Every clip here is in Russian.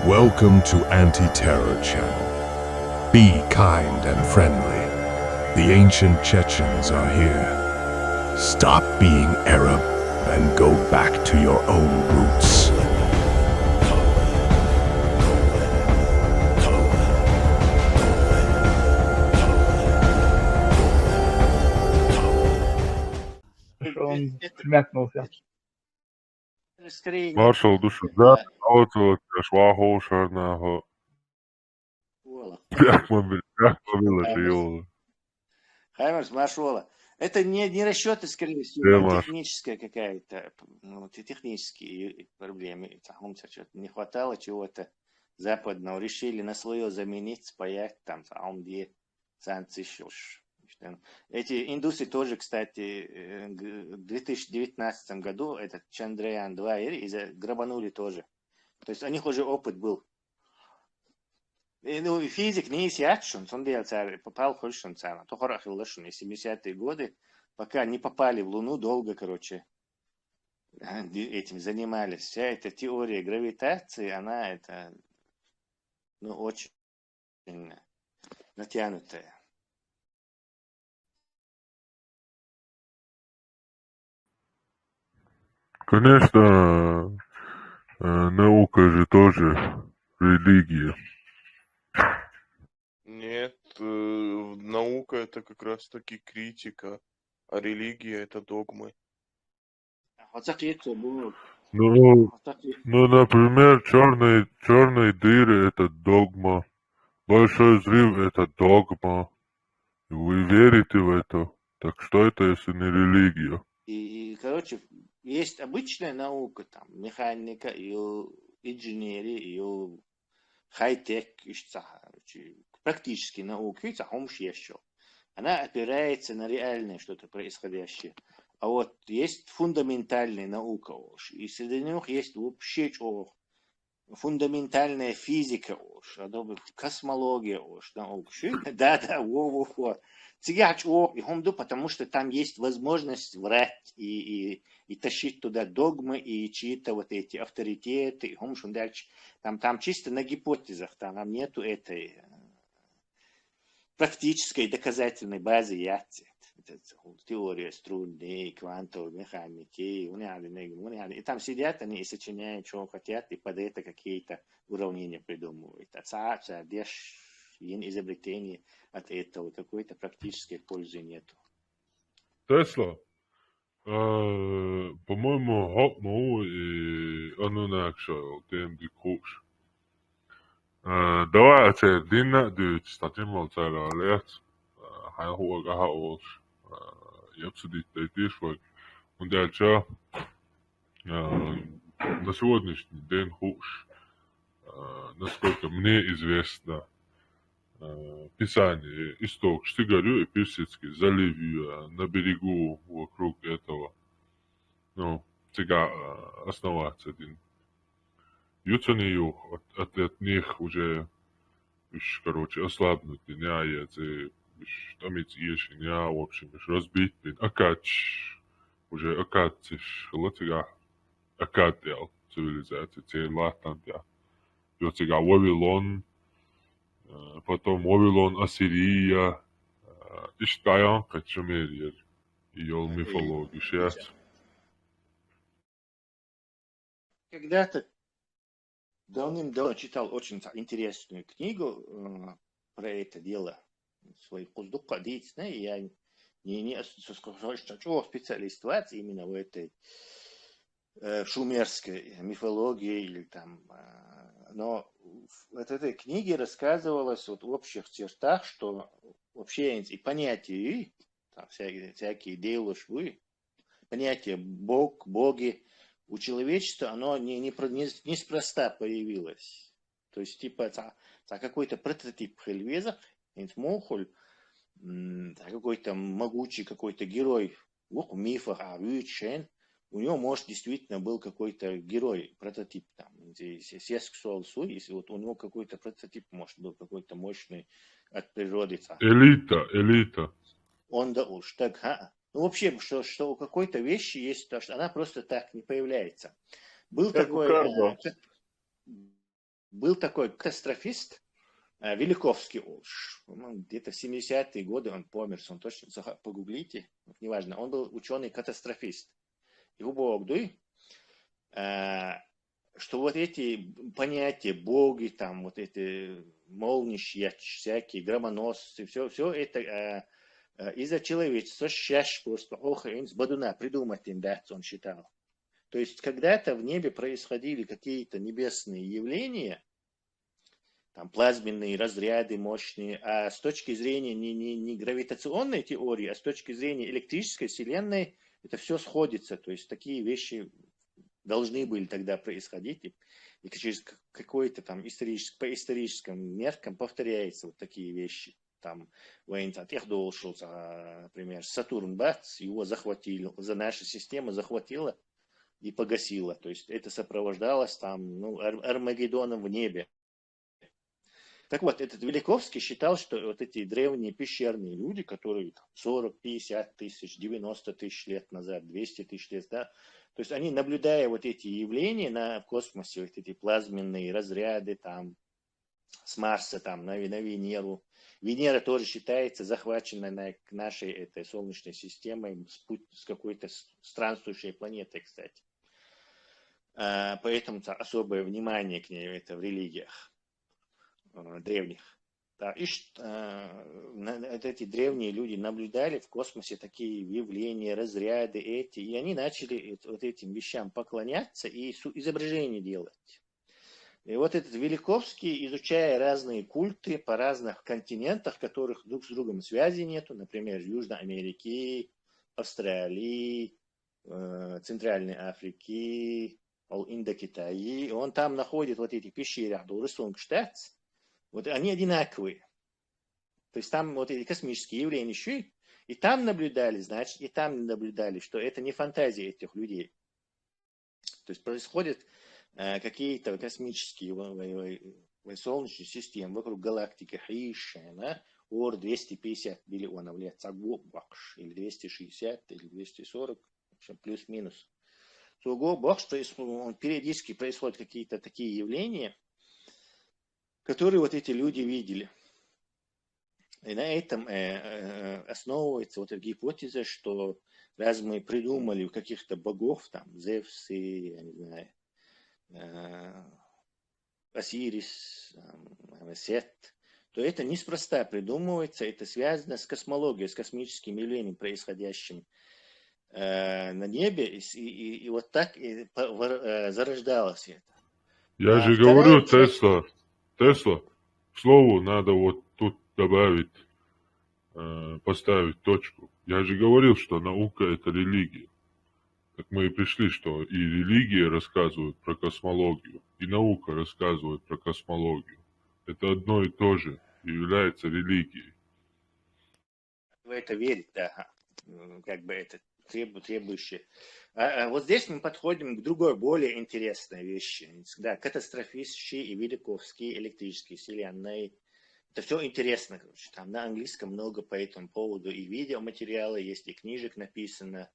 Welcome to Anti-Terror Channel. Be kind and friendly. The ancient Chechens are here. Stop being Arab and go back to your own roots. Он шмякнулся. Marshall düşünce autot ja schwahošarného Хаймерс, Машола. Это не расчеты, скорее всего, Маш. техническая какая-то, технические проблемы. Не хватало чего-то западного. Решили на свое заменить, спаять там, где санкции. Эти индусы тоже, кстати, в 2019 году этот Чандраян-2 грабанули тоже. То есть у них уже опыт был. Ну, физик не сядшен, он попал в Хольшин царь. То хорошо, 70-е годы, пока не попали в Луну, долго, этим занимались. Вся эта теория гравитации, она очень натянутая. Конечно, наука же тоже религия. Нет, наука это как раз таки критика, а религия это догмы. Ну, например, черные дыры это догма, большой взрыв это догма. Вы верите в это? Так что это, если не религия? И есть обычная наука, там, механика, и инженерия, и хай-тек, практические науки, она опирается на реальное что-то происходящее. А вот есть фундаментальная наука, и среди них есть вообще фундаментальная физика, космология, наука. Да, во. Потому что там есть возможность врать и тащить туда догмы и чьи-то вот эти авторитеты. Там чисто на гипотезах, там нету этой практической доказательной базы яти. Теория струн, квантовой механики, и там сидят они и сочиняют, что хотят, и под это какие-то уравнения придумывают. Изобретение от этого какой-то практической пользы нету. Тесла, по-моему, хопнул и анунакшал тем дикуш. Давай отдельно дуть статим молчала лет. Хайхуга хаос. Я обсудить тайдишвак. Он дальше на сегодняшний день хуш, насколько мне известно, Писание, исток Штыгарю и Персидский заливью на берегу вокруг этого, сега основаться один. Ютонию от них уже, ослабнуть дня, там эти дня, в общем, разбить, акач, уже акатиш, латыга, акател цивилизация, те латантя. Сега Вавилон, потом Вавилон, Ассирия, Иштайан, Качамерия, ее мифологию сейчас. Когда-то давным-давно читал очень интересную книгу про это дело. Свой куздук ходить, я не специалист именно в этой шумерской мифологии или там. Но в этой книге рассказывалось в общих чертах, что вообще и понятия, всякие делушвы, понятие Бог, боги у человечества, оно неспроста появилось. То есть, какой-то прототип хельвеза, какой-то могучий какой-то герой в мифах, у него, может, действительно был какой-то герой, прототип там, если вот у него какой-то прототип, может, был какой-то мощный от природы. Элита. Он да уж, так, Ну, вообще, что у какой-то вещи есть, то, что она просто так не появляется. Был Как такой... был такой катастрофист, Великовский, где-то в 70-е годы он помер, он точно, погуглите, неважно, он был ученый-катастрофист. Его Богдуй, что вот эти понятия, боги, там, вот эти молнищи, всякие, громоносцы, все это из-за человечества, сейчас просто, с Бадуна придумать им дать, он считал. То есть, когда-то в небе происходили какие-то небесные явления, там, плазменные разряды мощные, а с точки зрения не гравитационной теории, а с точки зрения электрической вселенной, это все сходится. То есть, такие вещи должны были тогда происходить, и через какой-то там по историческим меркам повторяются вот такие вещи. Там, например, Сатурн, бац, его захватили, наша система захватила и погасила. То есть это сопровождалось там, Армагеддоном в небе. Так вот, этот Великовский считал, что вот эти древние пещерные люди, которые 40, 50 тысяч, 90 тысяч лет назад, 200 тысяч лет, да, то есть они, наблюдая вот эти явления в космосе, вот эти плазменные разряды там, с Марса там, на Венеру. Венера тоже считается захваченной нашей этой Солнечной системой с какой-то странствующей планетой, кстати. Поэтому особое внимание к ней это в религиях древних. Да, и эти древние люди наблюдали в космосе такие явления, разряды эти, и они начали вот этим вещам поклоняться и изображения делать. И вот этот Великовский, изучая разные культы по разных континентах, которых друг с другом связи нету, например, Южной Америки, Австралии, Центральной Африки, Индокитаи, он там находит вот эти пещеры, Рисунг-Штатс, вот они одинаковые. То есть там вот эти космические явления еще и там наблюдали, значит, и там наблюдали, что это не фантазия этих людей. То есть происходят какие-то космические солнечные системы вокруг галактики Хишена, Ор-250 миллионов лет, или 260, или 240, в общем, плюс-минус. Периодически происходят какие-то такие явления, которые вот эти люди видели. И на этом основывается вот эта гипотеза, что раз мы придумали каких-то богов, там, Зевсы, я не знаю, Осирис, Сет, то это неспроста придумывается, это связано с космологией, с космическим явлением, происходящим на небе, и вот так зарождалось это. Я же говорю, Тесла, к слову, надо вот тут добавить, поставить точку. Я же говорил, что наука – это религия. Так мы и пришли, что и религия рассказывает про космологию, и наука рассказывает про космологию. Это одно и то же и является религией. В это верить, да, как бы это требующее. Вот здесь мы подходим к другой, более интересной вещи. Да, катастрофические и великовские электрические вселенные. Это все интересно, короче. Там на английском много по этому поводу и видеоматериалы есть, и книжек написано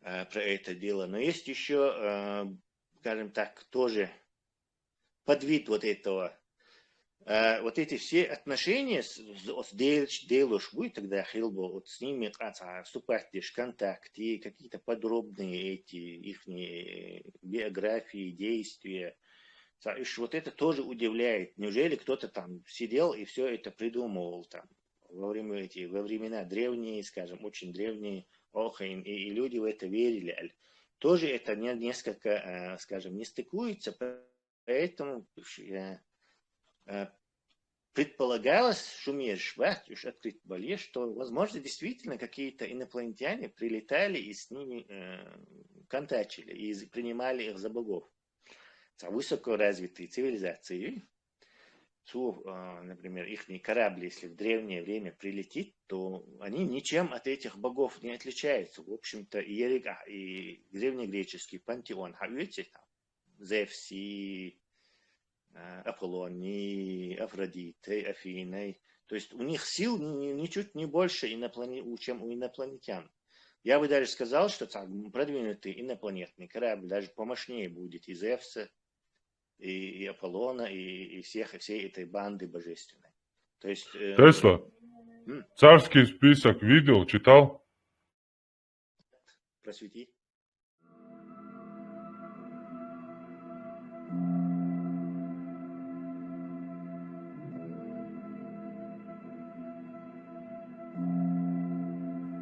про это дело. Но есть еще, скажем так, тоже подвид вот этого. Вот эти все отношения с Дейлуш будет тогда Хилбо, вот с ними вступать в контакт и какие-то подробные эти их биографии, действия. И вот это тоже удивляет. Неужели кто-то там сидел и все это придумывал там во времена древние, скажем, очень древние, и люди в это верили. Тоже это несколько, скажем, не стыкуется, поэтому предполагалось, открыть боле, что, возможно, действительно какие-то инопланетяне прилетали и с ними контачили, и принимали их за богов. Высокоразвитые цивилизации, например, их корабли, если в древнее время прилетит, то они ничем от этих богов не отличаются. В общем-то, и древнегреческий пантеон, Зевси, Аполлоний, Афродитой, Афиной. То есть у них сил ничуть не больше, чем у инопланетян. Я бы даже сказал, что продвинутый инопланетный корабль даже помощнее будет и Зевса, и Аполлона, и всей этой банды божественной. То есть... Тесла, царский список видел, читал? Просвети.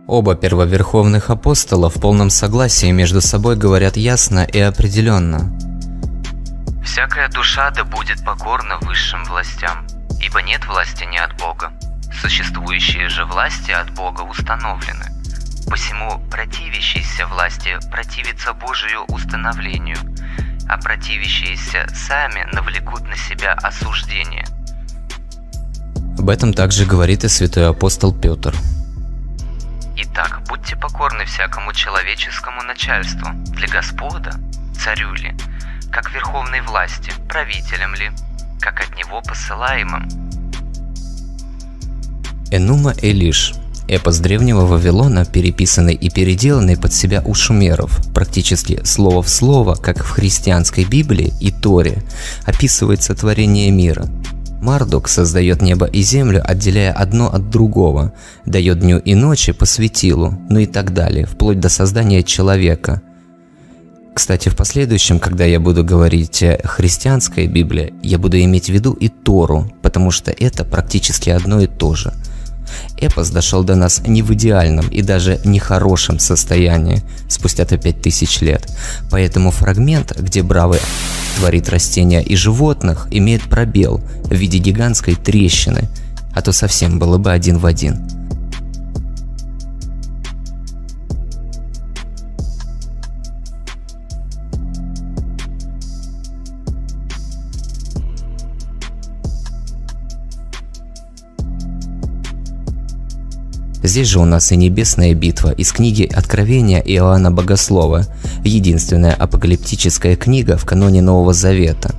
Оба первоверховных апостола в полном согласии между собой говорят ясно и определенно. «Всякая душа да будет покорна высшим властям, ибо нет власти не от Бога. Существующие же власти от Бога установлены. Посему противящиеся власти противятся Божию установлению, а противящиеся сами навлекут на себя осуждение». Об этом также говорит и святой апостол Петр. «Итак, будьте покорны всякому человеческому начальству, для Господа, царю ли, как верховной власти, правителям ли, как от него посылаемым». Энума Элиш – эпос древнего Вавилона, переписанный и переделанный под себя у шумеров, практически слово в слово, как в христианской Библии и Торе, описывает сотворение мира. Мардук создает небо и землю, отделяя одно от другого, дает дню и ночи по светилу, ну и так далее, вплоть до создания человека. Кстати, в последующем, когда я буду говорить о христианской Библии, я буду иметь в виду и Тору, потому что это практически одно и то же. Эпос дошел до нас не в идеальном и даже не хорошем состоянии, спустя-то 5000 лет. Поэтому фрагмент, где бравый творит растения и животных, имеет пробел в виде гигантской трещины, а то совсем было бы один в один. Здесь же у нас и небесная битва из книги Откровения Иоанна Богослова, единственная апокалиптическая книга в каноне Нового Завета,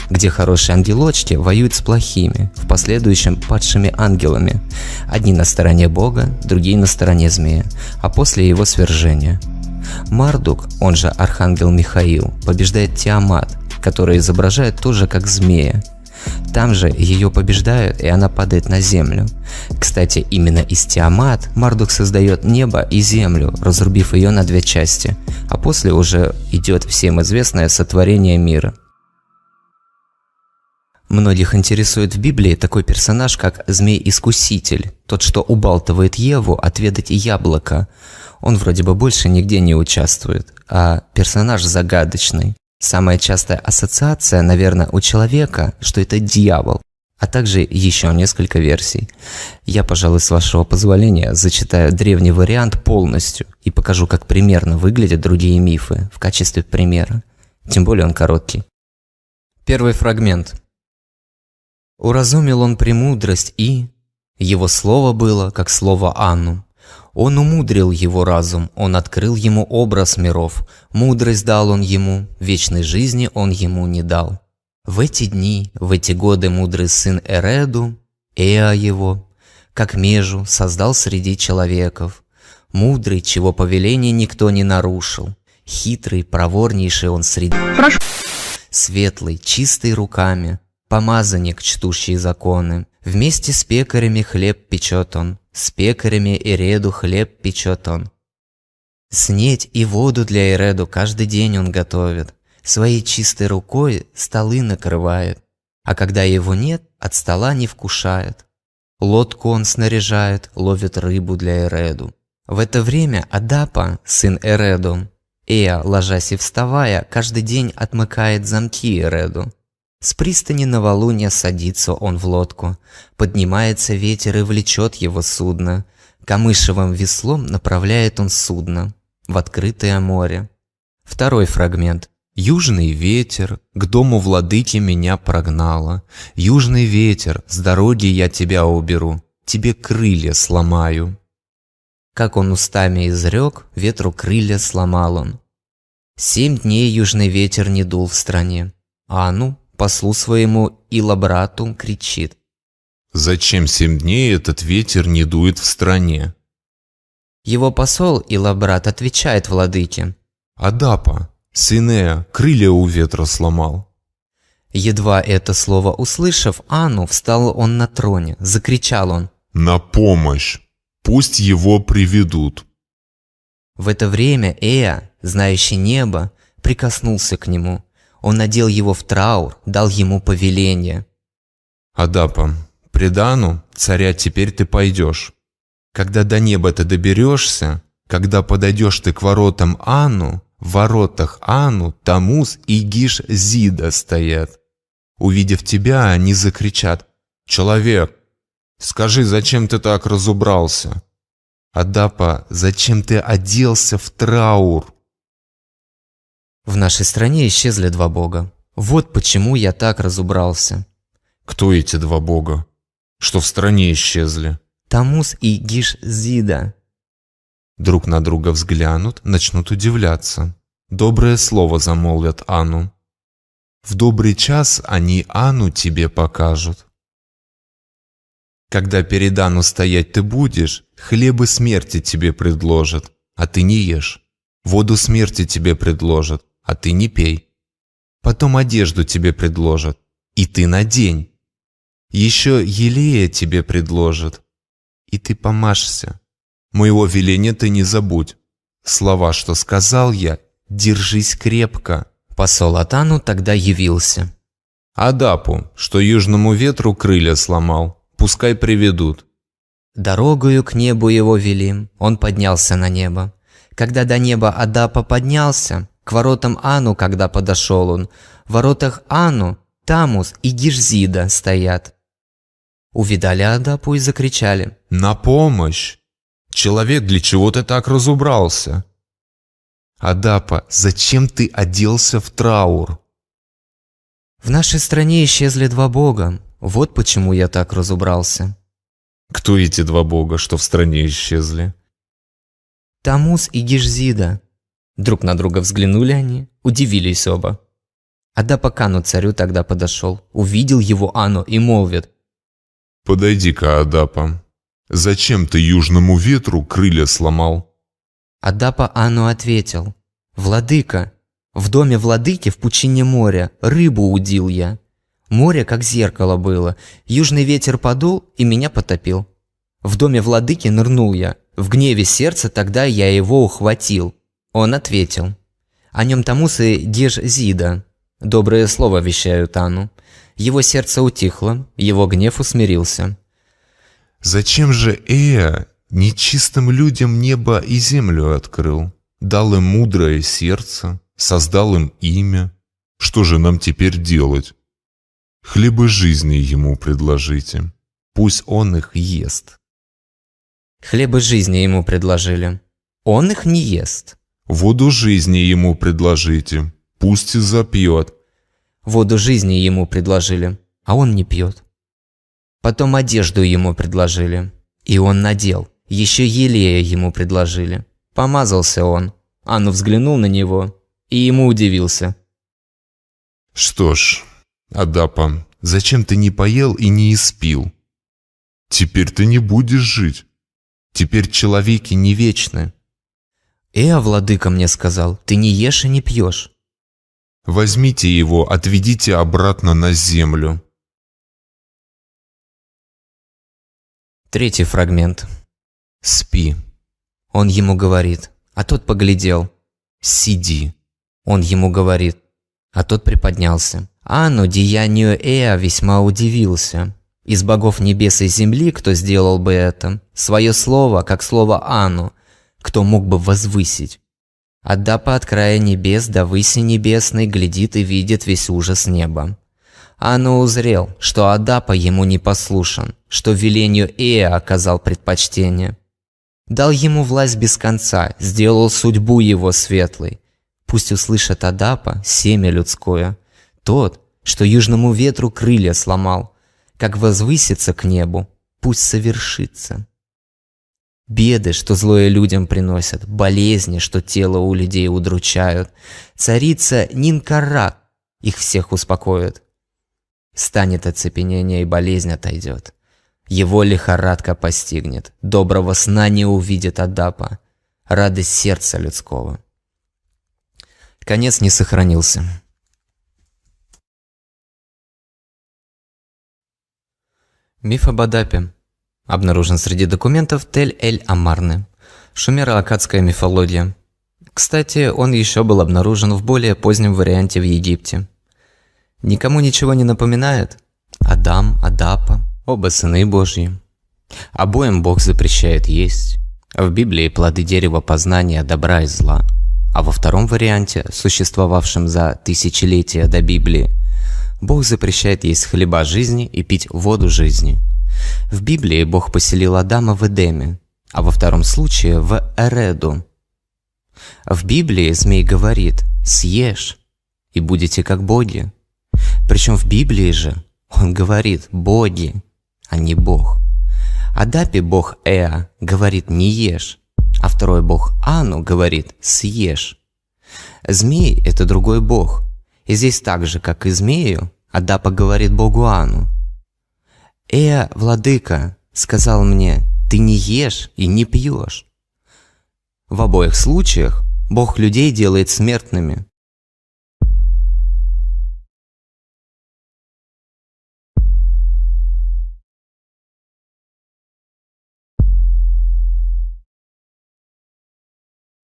где хорошие ангелочки воюют с плохими, в последующем падшими ангелами, одни на стороне Бога, другие на стороне змея, а после его свержения. Мардук, он же Архангел Михаил, побеждает Тиамат, которая изображает тоже как змея. Там же ее побеждают, и она падает на землю. Кстати, именно из Тиамат Мардук создает небо и землю, разрубив ее на две части, а после уже идет всем известное сотворение мира. Многих интересует в Библии такой персонаж, как Змей-Искуситель, тот, что убалтывает Еву отведать яблоко. Он вроде бы больше нигде не участвует, а персонаж загадочный. Самая частая ассоциация, наверное, у человека, что это дьявол, а также еще несколько версий. Я, пожалуй, с вашего позволения, зачитаю древний вариант полностью и покажу, как примерно выглядят другие мифы в качестве примера. Тем более он короткий. Первый фрагмент. «Уразумел он премудрость и... Его слово было, как слово Анну. Он умудрил его разум, он открыл ему образ миров, мудрость дал он ему, вечной жизни он ему не дал. В эти дни, в эти годы мудрый сын Эреду, Эа его, как межу, создал среди человеков. Мудрый, чего повеления никто не нарушил, хитрый, проворнейший он среди... Светлый, чистый руками, помазанник, чтущий законы, вместе с пекарями хлеб печет он, с пекарями Эреду хлеб печет он. Снедь и воду для Эреду каждый день он готовит, своей чистой рукой столы накрывает, а когда его нет, от стола не вкушает. Лодку он снаряжает, ловит рыбу для Эреду. В это время Адапа, сын Эреду, Эа, ложась и вставая, каждый день отмыкает замки Эреду. С пристани новолуния садится он в лодку, поднимается ветер и влечет его судно, камышевым веслом направляет он судно в открытое море. Второй фрагмент. «Южный ветер к дому владыки меня прогнало, южный ветер, с дороги я тебя уберу, тебе крылья сломаю». Как он устами изрек, ветру крылья сломал он. 7 дней южный ветер не дул в стране, а ну, послу своему Илабрату кричит: «Зачем 7 дней этот ветер не дует в стране?» Его посол Илабрат отвечает владыке: «Адапа, сын Эа, крылья у ветра сломал». Едва это слово услышав Анну, встал он на троне. Закричал он. На помощь! Пусть его приведут. В это время Эа, знающий небо, прикоснулся к нему. Он надел его в траур, дал ему повеление. Адапа, пред Ану, царя, теперь ты пойдешь. Когда до неба ты доберешься, когда подойдешь ты к воротам Ану, в воротах Ану Тамуз и Гиш-Зида стоят. Увидев тебя, они закричат: «Человек, скажи, зачем ты так разубрался? Адапа, зачем ты оделся в траур?» В нашей стране исчезли два бога. Вот почему я так разубрался. Кто эти два бога, что в стране исчезли? Тамуз и Гиш-Зида. Друг на друга взглянут, начнут удивляться. Доброе слово замолвят Ану. В добрый час они Ану тебе покажут. Когда перед Ану стоять ты будешь, хлебы смерти тебе предложат, а ты не ешь. Воду смерти тебе предложат, а ты не пей. Потом одежду тебе предложат, и ты надень. Еще елея тебе предложат, и ты помажься. Моего веления ты не забудь. Слова, что сказал я, держись крепко. Посол от Ану тогда явился. Адапу, что южному ветру крылья сломал, пускай приведут. Дорогою к небу его вели, он поднялся на небо. Когда до неба Адапа поднялся, к воротам Ану, когда подошел он, в воротах Ану Тамуз и Гиш-Зида стоят. Увидали Адапу и закричали. На помощь! Человек, для чего ты так разубрался? Адапа, зачем ты оделся в траур? В нашей стране исчезли два бога. Вот почему я так разубрался. Кто эти два бога, что в стране исчезли? Тамуз и Гиш-Зида. Друг на друга взглянули они, удивились оба. Адапа к Ану царю тогда подошел, увидел его Ану и молвит. Подойди-ка, Адапа. Зачем ты южному ветру крылья сломал? Адапа Ану ответил. Владыка, в доме владыки в пучине моря рыбу удил я. Море как зеркало было, южный ветер подул и меня потопил. В доме владыки нырнул я, в гневе сердца тогда я его ухватил. Он ответил. О нем Тамуз и Гиш-Зида. Доброе слово вещают Ану. Его сердце утихло, его гнев усмирился. Зачем же Эа нечистым людям небо и землю открыл? Дал им мудрое сердце, создал им имя. Что же нам теперь делать? Хлебы жизни ему предложите, пусть он их ест. Хлебы жизни ему предложили. Он их не ест. Воду жизни ему предложите, пусть и запьет. Воду жизни ему предложили, а он не пьет. Потом одежду ему предложили, и он надел. Еще елея ему предложили. Помазался он. Ану взглянул на него, и ему удивился. Что ж, Адапа, зачем ты не поел и не испил? Теперь ты не будешь жить. Теперь человеки не вечны. Владыка мне сказал, ты не ешь и не пьешь. Возьмите его, отведите обратно на землю. Третий фрагмент. Спи. Он ему говорит, а тот поглядел. Сиди. Он ему говорит, а тот приподнялся. Ану деянию Эа весьма удивился. Из богов небес и земли кто сделал бы это? Свое слово, как слово Ану, кто мог бы возвысить? Адапа от края небес до выси небесной глядит и видит весь ужас неба. Ану узрел, что Адапа ему не послушан, что велению Эа оказал предпочтение. Дал ему власть без конца, сделал судьбу его светлой. Пусть услышит Адапа семя людское, тот, что южному ветру крылья сломал, как возвысится к небу, пусть совершится. Беды, что злое людям приносят, болезни, что тело у людей удручают, царица Нинкарак их всех успокоит. Станет оцепенение, и болезнь отойдет. Его лихорадка постигнет, доброго сна не увидит Адапа, радость сердца людского. Конец не сохранился. Миф об Адапе обнаружен среди документов Тель-эль-Амарны, шумеро-аккадская мифология. Кстати, он еще был обнаружен в более позднем варианте в Египте. Никому ничего не напоминает? Адам, Адапа, оба сыны Божьи. Обоим Бог запрещает есть. В Библии плоды дерева познания добра и зла. А во втором варианте, существовавшем за тысячелетия до Библии, Бог запрещает есть хлеба жизни и пить воду жизни. В Библии Бог поселил Адама в Эдеме, а во втором случае в Эреду. В Библии змей говорит «съешь, и будете как боги». Причем в Библии же он говорит «боги», а не Бог. Адапе бог Эа говорит «не ешь», а второй бог Ану говорит «съешь». Змей – это другой бог, и здесь так же, как и змею, Адапа говорит богу Ану: «Эа, владыка, сказал мне, ты не ешь и не пьешь». В обоих случаях Бог людей делает смертными.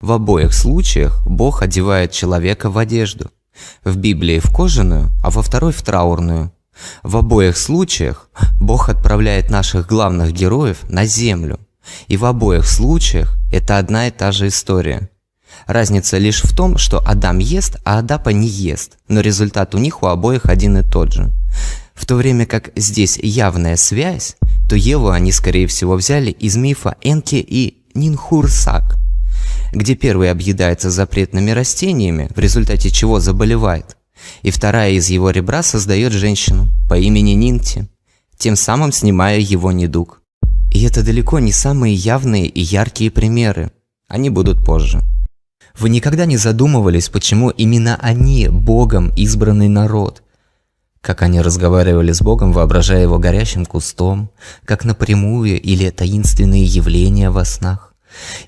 В обоих случаях Бог одевает человека в одежду. В Библии в кожаную, а во второй в траурную. В обоих случаях Бог отправляет наших главных героев на землю. И в обоих случаях это одна и та же история. Разница лишь в том, что Адам ест, а Адапа не ест, но результат у них у обоих один и тот же. В то время как здесь явная связь, то Еву они, скорее всего, взяли из мифа Энки и Нинхурсак, где первый объедается запретными растениями, в результате чего заболевает, и вторая из его ребра создает женщину по имени Нинти, тем самым снимая его недуг. И это далеко не самые явные и яркие примеры, они будут позже. Вы никогда не задумывались, почему именно они Богом избранный народ? Как они разговаривали с Богом, воображая его горящим кустом, как напрямую или таинственные явления во снах.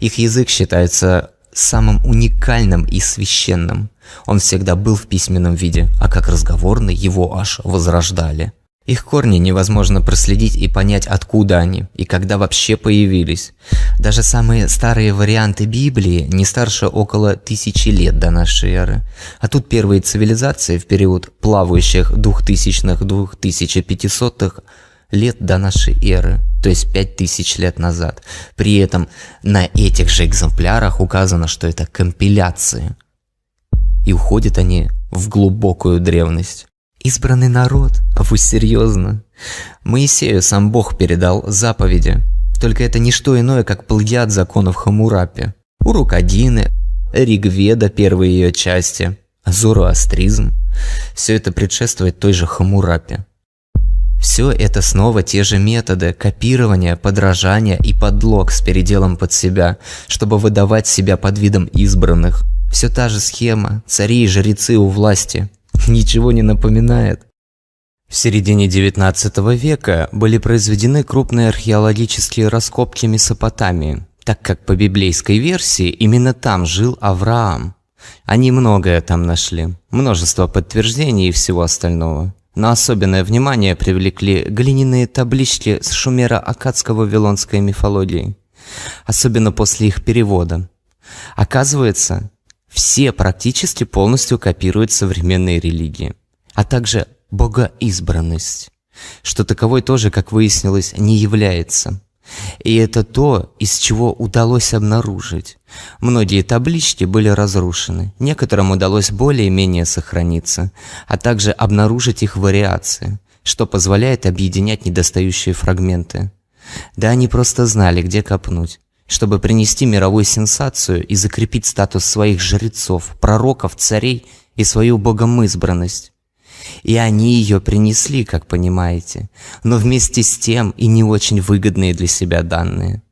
Их язык считается самым уникальным и священным. Он всегда был в письменном виде, а как разговорный его аж возрождали. Их корни невозможно проследить и понять, откуда они и когда вообще появились. Даже самые старые варианты Библии не старше около 1000 лет до нашей эры. А тут первые цивилизации в период плавающих 2000-2500 лет до нашей эры, то есть 5000 лет назад. При этом на этих же экземплярах указано, что это компиляции. И уходят они в глубокую древность. Избранный народ? А вы серьезно? Моисею сам Бог передал заповеди. Только это не что иное, как плагиат законов Хаммурапи. Урук-1, Ригведа, первые ее части, зороастризм. Все это предшествует той же Хаммурапи. Все это снова те же методы копирования, подражания и подлог с переделом под себя, чтобы выдавать себя под видом избранных. Все та же схема, цари и жрецы у власти. Ничего не напоминает. В середине 19 века были произведены крупные археологические раскопки Месопотамии, так как по библейской версии именно там жил Авраам. Они многое там нашли, множество подтверждений и всего остального. Но особенное внимание привлекли глиняные таблички с шумеро-аккадско-вавилонской мифологией, особенно после их перевода. Оказывается, все практически полностью копируют современные религии, а также богоизбранность, что таковой тоже, как выяснилось, не является. И это то, из чего удалось обнаружить. Многие таблички были разрушены, некоторым удалось более-менее сохраниться, а также обнаружить их вариации, что позволяет объединять недостающие фрагменты. Да они просто знали, где копнуть, чтобы принести мировую сенсацию и закрепить статус своих жрецов, пророков, царей и свою богоизбранность. И они ее принесли, как понимаете, но вместе с тем и не очень выгодные для себя данные.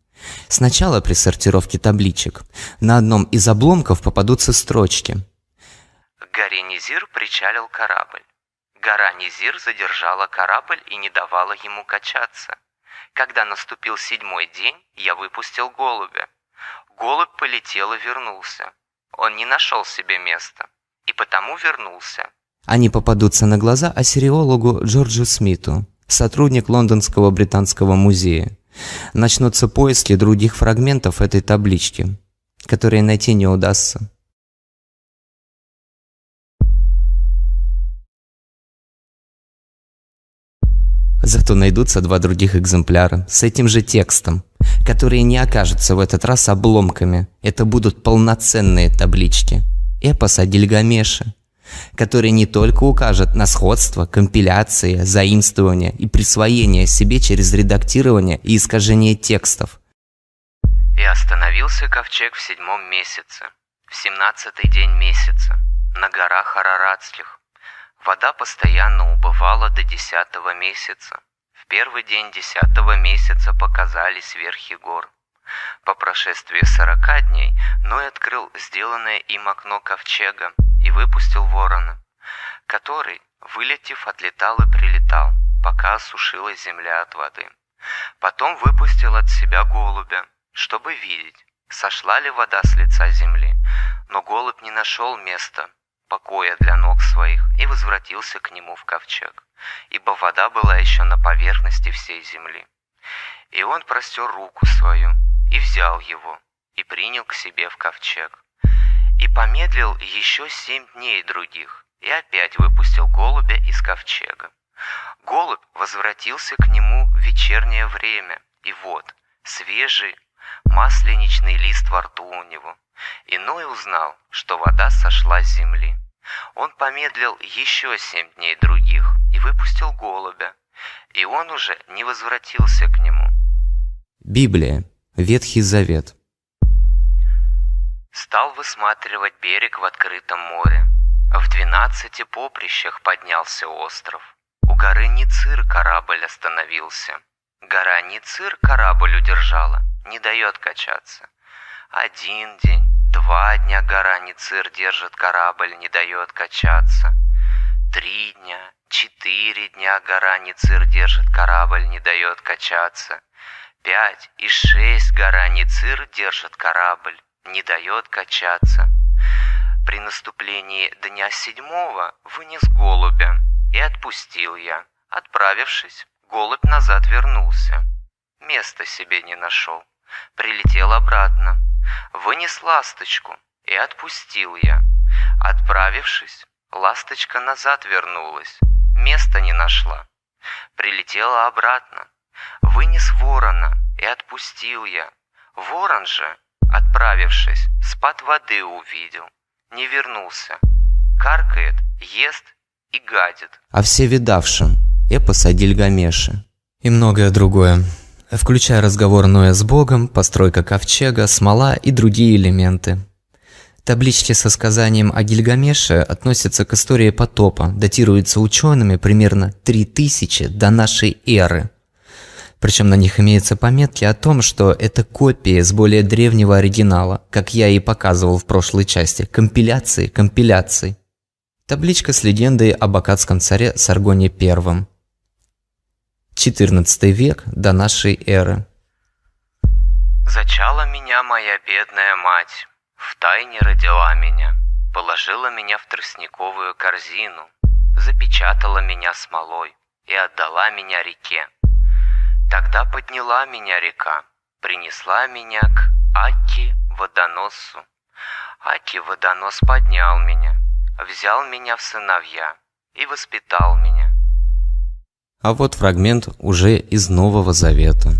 Сначала при сортировке табличек на одном из обломков попадутся строчки. К горе Низир причалил корабль. Гора Низир задержала корабль и не давала ему качаться. Когда наступил 7-й день, я выпустил голубя. Голубь полетел и вернулся. Он не нашел себе места, и потому вернулся. Они попадутся на глаза ассириологу Джорджу Смиту, сотрудник Лондонского британского музея. Начнутся поиски других фрагментов этой таблички, которые найти не удастся. Зато найдутся 2 других экземпляра с этим же текстом, которые не окажутся в этот раз обломками. Это будут полноценные таблички эпоса Гильгамеша, который не только укажет на сходство, компиляции, заимствование и присвоение себе через редактирование и искажение текстов. «И остановился ковчег в 7-м месяце, в 17-й день месяца, на горах Араратских. Вода постоянно убывала до 10-го месяца. В первый день 10-го месяца показались верхи гор. По прошествии 40 дней Ной открыл сделанное им окно ковчега и выпустил ворона, который, вылетев, отлетал и прилетал, пока осушилась земля от воды. Потом выпустил от себя голубя, чтобы видеть, сошла ли вода с лица земли. Но голубь не нашел места покоя для ног своих и возвратился к нему в ковчег, ибо вода была еще на поверхности всей земли. И он простер руку свою и взял его и принял к себе в ковчег. И помедлил еще 7 дней других, и опять выпустил голубя из ковчега. Голубь возвратился к нему в вечернее время, и вот, свежий масленичный лист во рту у него. И Ной узнал, что вода сошла с земли. Он помедлил еще 7 дней других и выпустил голубя, и он уже не возвратился к нему. Библия. Ветхий Завет. Стал высматривать берег в открытом море. В 12 поприщах поднялся остров. У горы Ницир корабль остановился. Гора Ницир корабль удержала, не дает качаться. 1 день, 2 дня гора Ницир держит корабль, не дает качаться. 3 дня, 4 дня гора Ницир держит корабль, не дает качаться. 5 и 6 гора Ницир держит корабль, не дает качаться. При наступлении дня 7-го вынес голубя, и отпустил я. Отправившись, голубь назад вернулся. Места себе не нашел. Прилетел обратно. Вынес ласточку, и отпустил я. Отправившись, ласточка назад вернулась. Места не нашла. Прилетела обратно. Вынес ворона, и отпустил я. Ворон же, отправившись, спад воды увидел. Не вернулся. Каркает, ест и гадит. О всевидавшем. Эпос о Гильгамеше. И многое другое. Включая разговор Ноя с Богом, постройка ковчега, смола и другие элементы. Таблички со сказанием о Гильгамеше относятся к истории потопа, датируются учеными примерно 3000 до нашей эры. Причем на них имеются пометки о том, что это копии с более древнего оригинала, как я и показывал в прошлой части, компиляции. Табличка с легендой об аккадском царе Саргоне I. 14 век до нашей эры. Зачала меня моя бедная мать, втайне родила меня, положила меня в тростниковую корзину, запечатала меня смолой и отдала меня реке. Тогда подняла меня река, принесла меня к Аки-водоносу. Аки-водонос поднял меня, взял меня в сыновья и воспитал меня. А вот фрагмент уже из Нового Завета.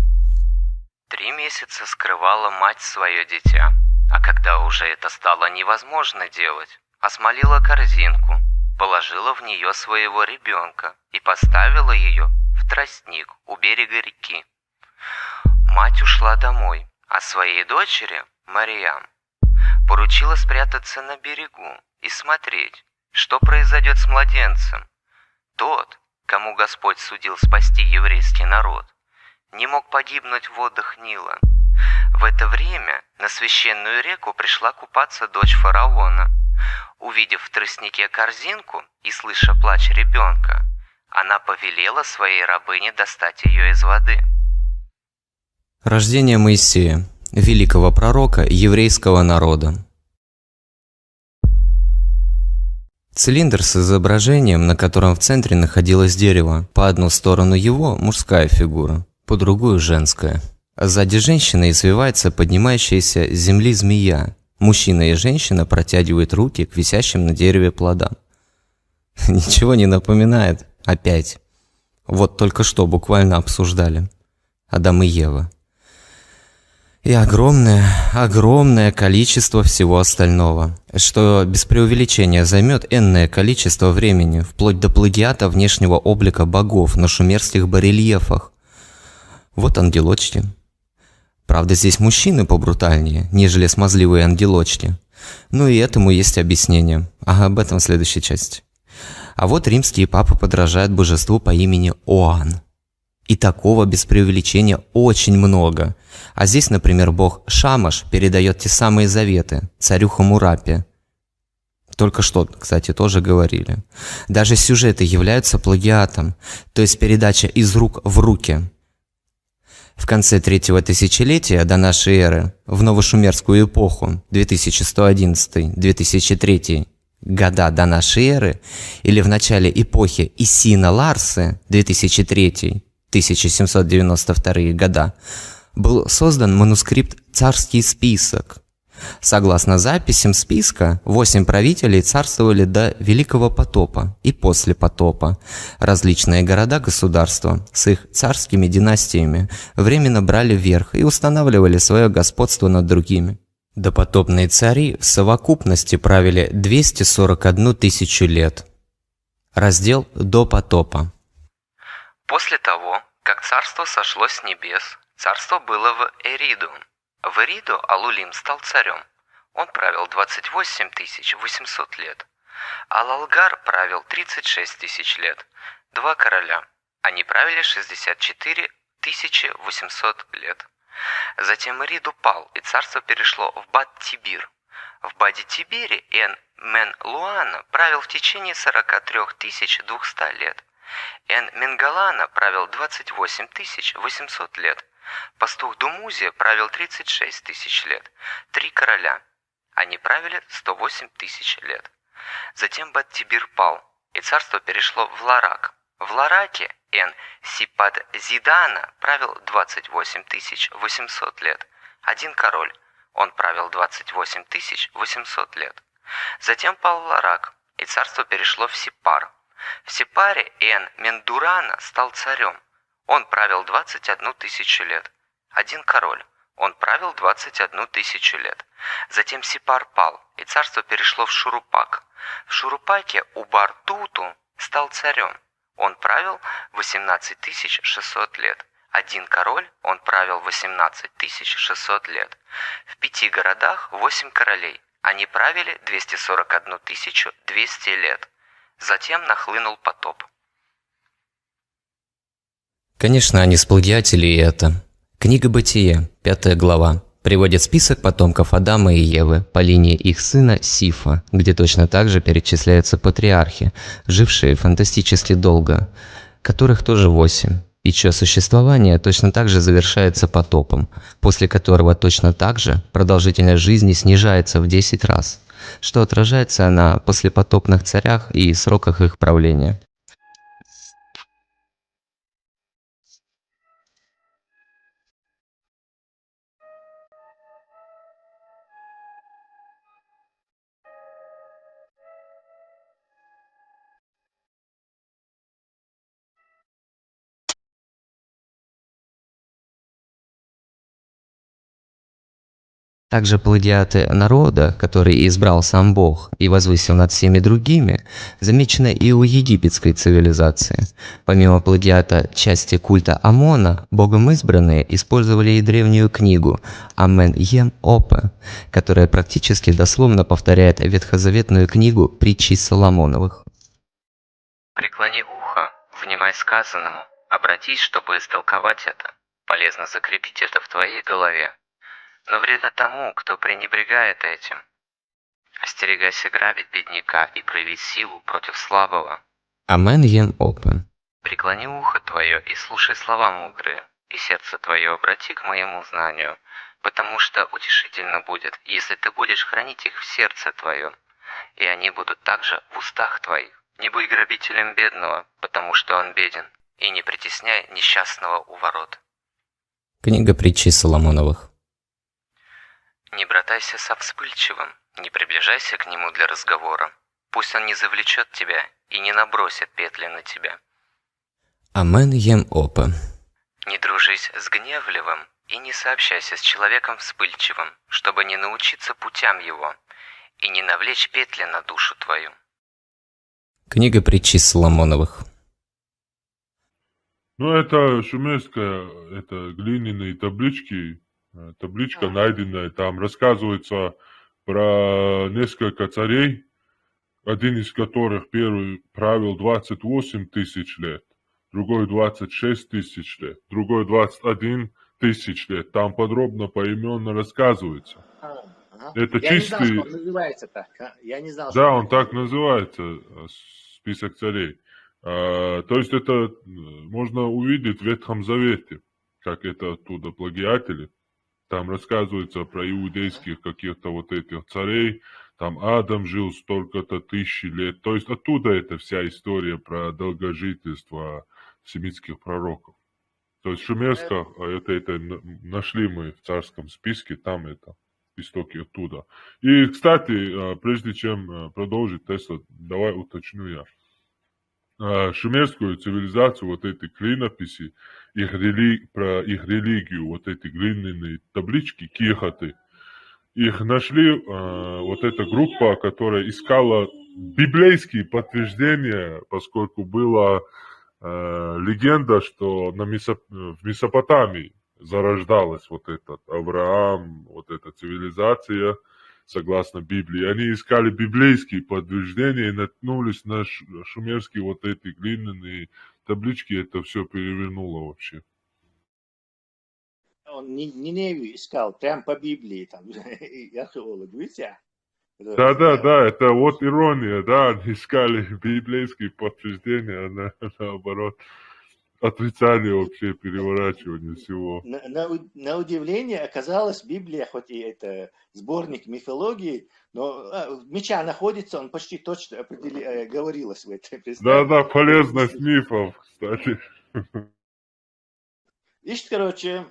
3 месяца скрывала мать свое дитя, а когда уже это стало невозможно делать, осмолила корзинку, положила в нее своего ребенка и поставила ее в тростник у берега реки. Мать ушла домой, а своей дочери, Мариам, поручила спрятаться на берегу и смотреть, что произойдет с младенцем. Тот, кому Господь судил спасти еврейский народ, не мог погибнуть в водах Нила. В это время на священную реку пришла купаться дочь фараона. Увидев в тростнике корзинку и слыша плач ребенка, она повелела своей рабыне достать ее из воды. Рождение Моисея, великого пророка еврейского народа. Цилиндр с изображением, на котором в центре находилось дерево. По одну сторону его мужская фигура, по другую женская. Сзади женщины извивается поднимающаяся с земли змея. Мужчина и женщина протягивают руки к висящим на дереве плодам. Ничего не напоминает? Опять. Вот только что буквально обсуждали. Адам и Ева. И огромное количество всего остального, что без преувеличения займет энное количество времени, вплоть до плагиата внешнего облика богов на шумерских барельефах. Вот ангелочки. Правда, здесь мужчины побрутальнее, нежели смазливые ангелочки. Ну и этому есть объяснение, а об этом в следующей части. А вот римские папы подражают божеству по имени Оан. И такого без преувеличения очень много. А здесь, например, бог Шамаш передает те самые заветы царю Хаммурапи. Только что, кстати, тоже говорили. Даже сюжеты являются плагиатом, то есть передача из рук в руки. В конце 3-го тысячелетия до нашей эры, в новошумерскую эпоху, 2111-2003 года до нашей эры, или в начале эпохи Исина Ларсы, 2003-1792 года, был создан манускрипт «Царский список». Согласно записям списка, 8 правителей царствовали до Великого потопа и после потопа. Различные города-государства с их царскими династиями временно брали верх и устанавливали свое господство над другими. Допотопные цари в совокупности правили 241 тысячу лет. Раздел «До потопа». После того, как царство сошло с небес, царство было в Эриду. В Эриду Алулим стал царем. Он правил 28 800 лет. Алалгар правил 36 тысяч лет. 2 короля. Они правили 64 800 лет. Затем Эриду пал, и царство перешло в Бад-Тибир. В Баде-Тибире Эн-Мен-Луана правил в течение 43 200 лет. Эн-Менгалана правил 28 800 лет. Пастух Думузия правил 36 тысяч лет. 3 короля. Они правили 108 тысяч лет. Затем Бад-Тибир пал, и царство перешло в Ларак. В Лараке Эн-Сипад-Зидана правил 28 800 лет. 1 король. Он правил 28 800 лет. Затем пал Ларак, и царство перешло в Сипар. В Сипаре Эн-Мендурана стал царем. Он правил 21 тысячу лет. 1 король. Он правил 21 тысячу лет. Затем Сипар пал, и царство перешло в Шурупак. В Шурупаке Убар-Туту стал царем. Он правил 18 600 лет. 1 король, он правил 18 600 лет. В 5 городах 8 королей. Они правили 241 200 лет. Затем нахлынул потоп. Конечно, они сплагиатели и это. Книга Бытие, 5 глава, приводит список потомков Адама и Евы по линии их сына Сифа, где точно так же перечисляются патриархи, жившие фантастически долго, которых тоже 8, и чье существование точно так же завершается потопом, после которого точно так же продолжительность жизни снижается в 10 раз, что отражается на послепотопных царях и сроках их правления. Также плагиаты народа, который избрал сам Бог и возвысил над всеми другими, замечены и у египетской цивилизации. Помимо плагиата части культа Амона, богом избранные использовали и древнюю книгу Амен-Ем-Опе, которая практически дословно повторяет ветхозаветную книгу притчей Соломоновых. Преклони ухо, внимай сказанному, обратись, чтобы истолковать это. Полезно закрепить это в твоей голове. Но вреда тому, кто пренебрегает этим. Остерегайся грабить бедняка и проявить силу против слабого. Амен-Ем-Опе. Преклони ухо твое и слушай слова мудрые, и сердце твое обрати к моему знанию, потому что утешительно будет, если ты будешь хранить их в сердце твоем, и они будут также в устах твоих. Не будь грабителем бедного, потому что он беден, и не притесняй несчастного у ворот. Книга притчей Соломоновых. Не братайся со вспыльчивым, не приближайся к нему для разговора. Пусть он не завлечет тебя и не набросит петли на тебя. Амен ем опа. Не дружись с гневливым и не сообщайся с человеком вспыльчивым, чтобы не научиться путям его и не навлечь петли на душу твою. Книга притчей Соломоновых. Ну, это шумерская, это глиняные таблички, табличка найденная, там рассказывается про несколько царей, один из которых первый правил 28 тысяч лет, другой 26 тысяч лет, другой 21 тысяч лет. Там подробно поименно рассказывается. Это Я не знал, чистый... что он называется так. Я не знал, Да, что он так называется, список царей. То есть это можно увидеть в Ветхом Завете, как это оттуда плагиатели. Там рассказывается про иудейских каких-то вот этих царей. Там Адам жил столько-то тысяч лет. То есть оттуда эта вся история про долгожительство семитских пророков. То есть шумерское, это нашли мы в царском списке, там это истоки оттуда. И, кстати, прежде чем продолжить, Тесла, давай уточню я. Шумерскую цивилизацию, вот эти клинописи, про их религию, вот эти глиняные таблички, кихоты, их нашли вот эта группа, которая искала библейские подтверждения, поскольку была легенда, что в Месопотамии зарождалась вот этот Авраам, вот эта цивилизация, согласно Библии. Они искали библейские подтверждения и наткнулись на шумерские вот эти глиняные таблички. Это все перевернуло вообще. Он Ниневию искал, прям по Библии, там, археолог, видите? Да, это вот ирония, да, они искали библейские подтверждения, а наоборот, отрицание вообще, переворачивание всего. На удивление оказалось, Библия, хоть и это сборник мифологии, но меча находится, он почти точно говорилось в этой. Да, полезность мифов, кстати. Ищет, короче,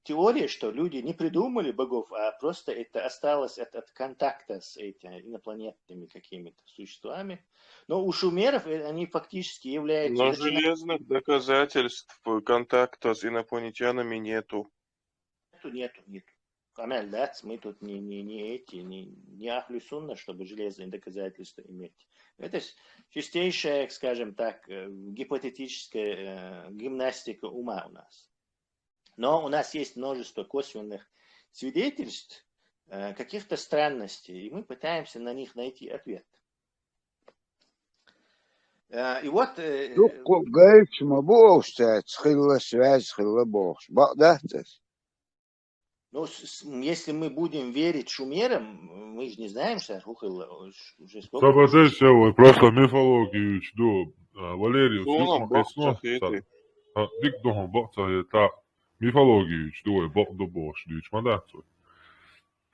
теория, что люди не придумали богов, а просто это осталось от контакта с этими инопланетными какими-то существами. Но у шумеров они фактически являются... Но железных доказательств контакта с инопланетянами нету. Нету. Камель, да, мы тут не ахлю сунна, чтобы железные доказательства иметь. Это чистейшая, скажем так, гипотетическая гимнастика ума у нас. Но у нас есть множество косвенных свидетельств каких-то странностей, и мы пытаемся на них найти ответ. И вот... Ну, если мы будем верить шумерам, мы же не знаем, что уже сколько... Sabadeshevo, просто мифологию чду. Валерий, Дик дома бокса это мифологию чду, бок до бош, дич мадацу.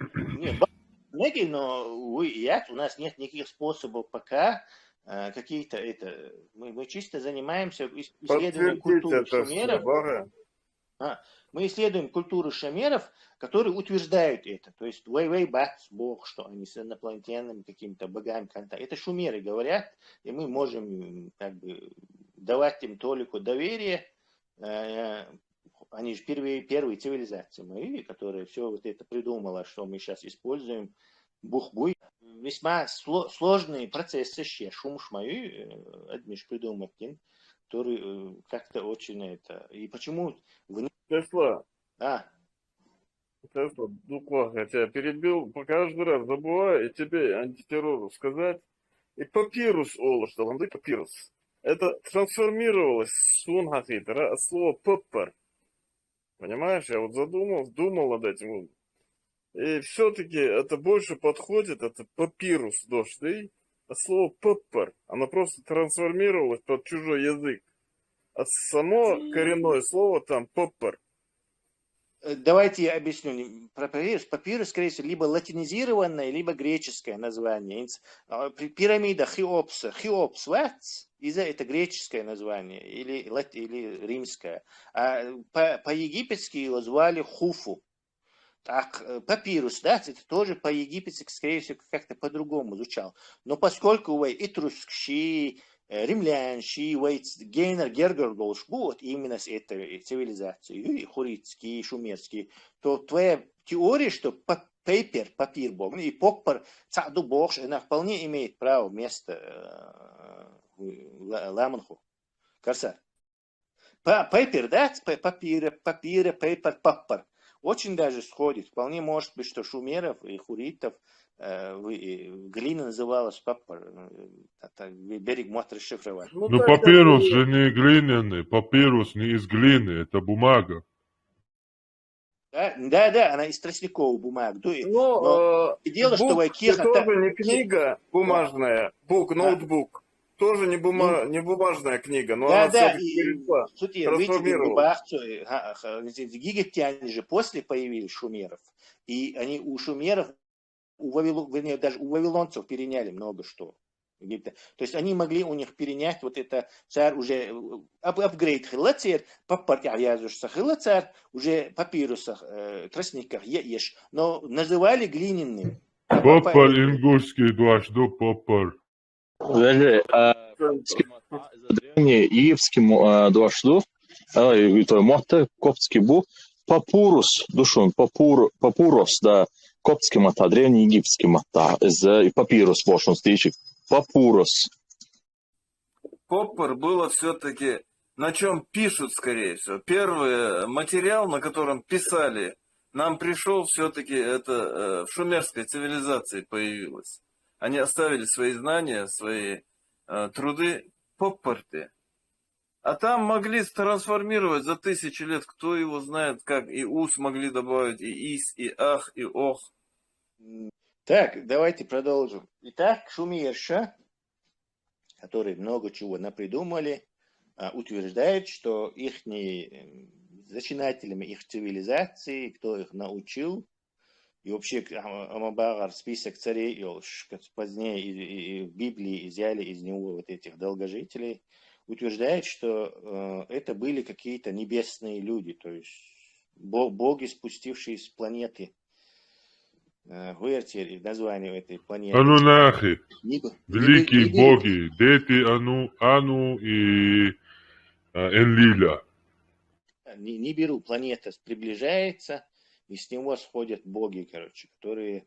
Нет, но у нас нет никаких способов пока какие-то это... Мы чисто занимаемся исследованием культуры шумеров. Мы исследуем культуру шумеров, которые утверждают это. То есть way back Бог, что они с инопланетянами, какими-то богами контакт. Это шумеры говорят, и мы можем как бы давать им толику доверия. Они же первые цивилизации мои, которые все вот это придумала, что мы сейчас используем. Бух-буй. Весьма сложные процессы ще. Шумш мои, адмиш придумать, который как-то очень это... И почему... Тесла. Тесла, я тебя перебил, каждый раз забываю и тебе антитеррору сказать. И папирус олышта, ланды папирус. Это трансформировалось с сунгахитера от слова паппер. Понимаешь, я вот думал над этим. И все-таки это больше подходит, это папирус дождь, от слова паппер. Оно просто трансформировалось под чужой язык. А само коренное слово там паппер. Давайте я объясню про папирус. Папирус, скорее всего, либо латинизированное, либо греческое название. Пирамида Хеопса. Хеопс, это греческое название или римское. А по-египетски его звали Хуфу. Так, папирус, да, это тоже по-египетски, скорее всего, как-то по-другому звучал. Но поскольку этрускши, римлянши, гейнер, гергер, вот именно с этой цивилизацией, и хуритский, и шумерский, то твоя теория, что папир бог, и поппар цаду бог, она вполне имеет право вместо ламанху. Корсар. Папир, да, папира, пейпер, паппар. Очень даже сходит. Вполне может быть, что шумеров и хуритов глина называлась паппар. Берег может расшифровать. Но папирус же не глиняный, папирус не из глины, это бумага. Да, она из тростниковой бумаги. Но дело, что это тоже не книга бумажная, ноутбук. Тоже не бумажная книга, но она все-таки трансформировалась. Египтяне же после появились шумеров, и они у шумеров, даже у вавилонцев переняли много что. То есть они могли у них перенять вот это царь уже апгрейд хилацер, папаркавязушса хилацер, уже папирусах, тростниках ешь, но называли глиняным. Поппар ингушский дважды поппар. Даже древнеегипетский дуашлов, то мота коптский бу папурус душон папурус да коптский мота древнеегипетский мота из папирус вошен встречи папурус. Поппар было все-таки на чем пишут, скорее всего. Первый материал, на котором писали, нам пришел все-таки это в шумерской цивилизации появилось. Они оставили свои знания, свои труды поппарты. А там могли трансформировать за 1000 лет, кто его знает, как и ус могли добавить, и ис, и ах, и ох. Так, давайте продолжим. Итак, шумерша, которые много чего напридумали, утверждают, что зачинателями их цивилизации, кто их научил, и вообще Амабагар, список царей, позднее и в Библии взяли из него вот этих долгожителей, утверждает, что это были какие-то небесные люди, то есть боги, спустившие с планеты. Гуэртир, название этой планеты. Анунахи, великие боги, дети Ану и Энлиля. Нибиру, планета приближается, и с него сходят боги, которые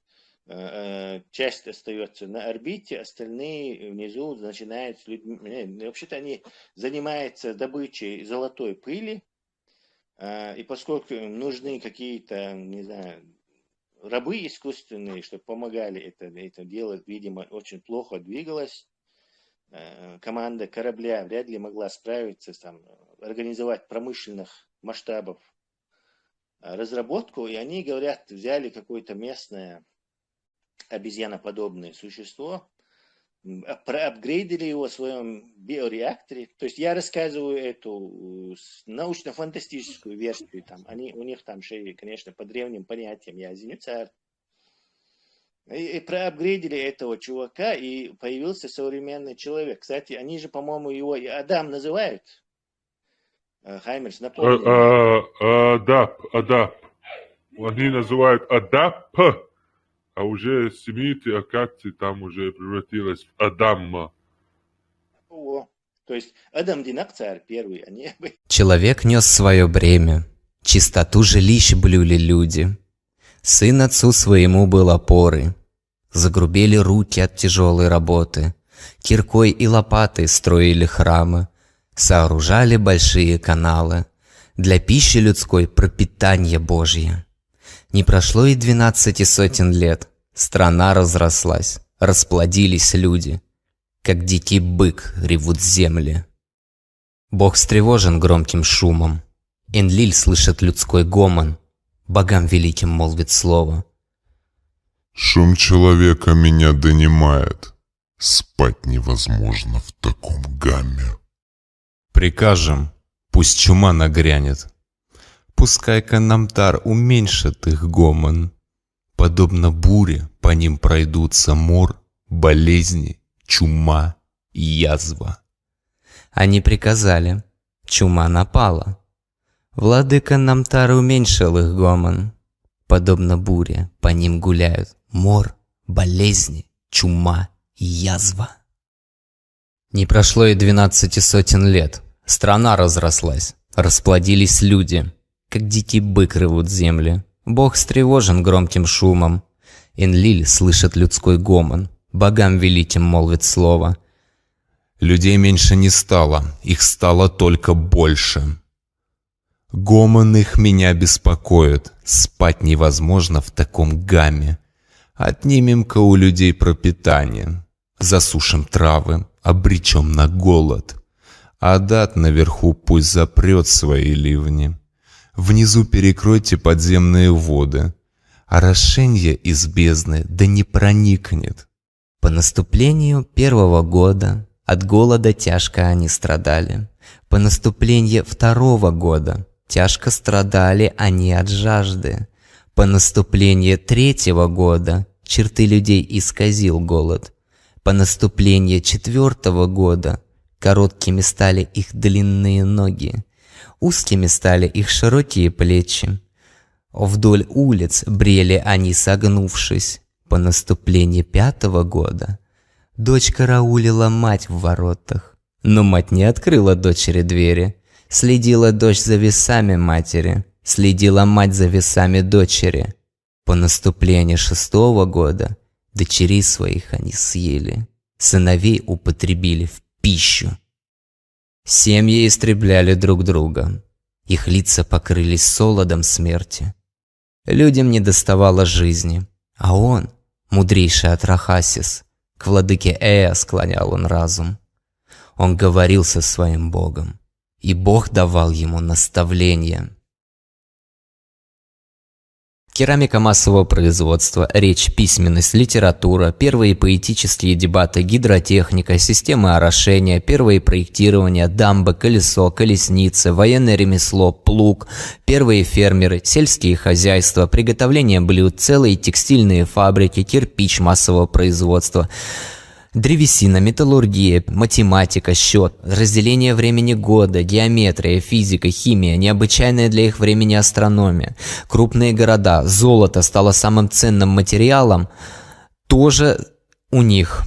часть остается на орбите, остальные внизу начинают с людьми. Вообще-то они занимаются добычей золотой пыли, и поскольку им нужны какие-то, не знаю, рабы искусственные, чтобы помогали это делать, видимо, очень плохо двигалась, команда корабля вряд ли могла справиться, организовать промышленных масштабов разработку, и они, говорят, взяли какое-то местное обезьяноподобное существо, проапгрейдили его в своем биореакторе. То есть я рассказываю эту научно-фантастическую версию. У них там, конечно, по древним понятиям я зенюцар. И проапгрейдили этого чувака, и появился современный человек. Кстати, они же, по-моему, его и Адам называют. Хаймерс, напомню. Адап. Они называют Адап, а уже семиты, акадцы там уже превратилось в Адама. То есть Адам Динакцар первый, а не... Человек нес свое бремя, чистоту жилищ блюли люди. Сын отцу своему был опорой. Загрубели руки от тяжелой работы, киркой и лопатой строили храмы, сооружали большие каналы, для пищи людской пропитание Божье. Не прошло и 12 сотен лет, страна разрослась, расплодились люди, как дикий бык ревут земли. Бог встревожен громким шумом, Энлиль слышит людской гомон, богам великим молвит слово. Шум человека меня донимает, спать невозможно в таком гамме. Прикажем, пусть чума нагрянет, Пускай Канамтар уменьшит их гомон. Подобно буре по ним пройдутся мор, болезни, чума и язва. Они приказали. Чума напала. Владыка Намтар уменьшил их гомон. Подобно буре по ним гуляют мор, болезни, чума и язва. Не прошло и 12 сотен лет. Страна разрослась. Расплодились люди. Как дикий бык рвут земли. Бог встревожен громким шумом. Энлиль слышит людской гомон. Богам великим молвит слово. Людей меньше не стало, их стало только больше. Гомон их меня беспокоит, спать невозможно в таком гамме. Отнимем-ка у людей пропитание, засушим травы, обречем на голод. Адат наверху пусть запрет свои ливни. Внизу перекройте подземные воды, а орошенье из бездны да не проникнет. По наступлению первого года от голода тяжко они страдали. По наступлению второго года тяжко страдали они от жажды. По наступлению третьего года черты людей исказил голод. По наступлению четвертого года короткими стали их длинные ноги, узкими стали их широкие плечи. Вдоль улиц брели они, согнувшись. По наступлению пятого года дочь караулила мать в воротах, но мать не открыла дочери двери. Следила дочь за весами матери, следила мать за весами дочери. По наступлению шестого года дочерей своих они съели, сыновей употребили в пищу. Семьи истребляли друг друга, их лица покрылись солодом смерти. Людям недоставало жизни, а он, мудрейший Атрахасис, к владыке Эа склонял он разум. Он говорил со своим Богом, и Бог давал ему наставления. Керамика массового производства, речь, письменность, литература, первые поэтические дебаты, гидротехника, системы орошения, первые проектирования, дамба, колесо, колесница, военное ремесло, плуг, первые фермеры, сельские хозяйства, приготовление блюд, целые текстильные фабрики, кирпич массового производства, древесина, металлургия, математика, счет, разделение времени года, геометрия, физика, химия, необычайная для их времени астрономия, крупные города, золото стало самым ценным материалом, тоже у них.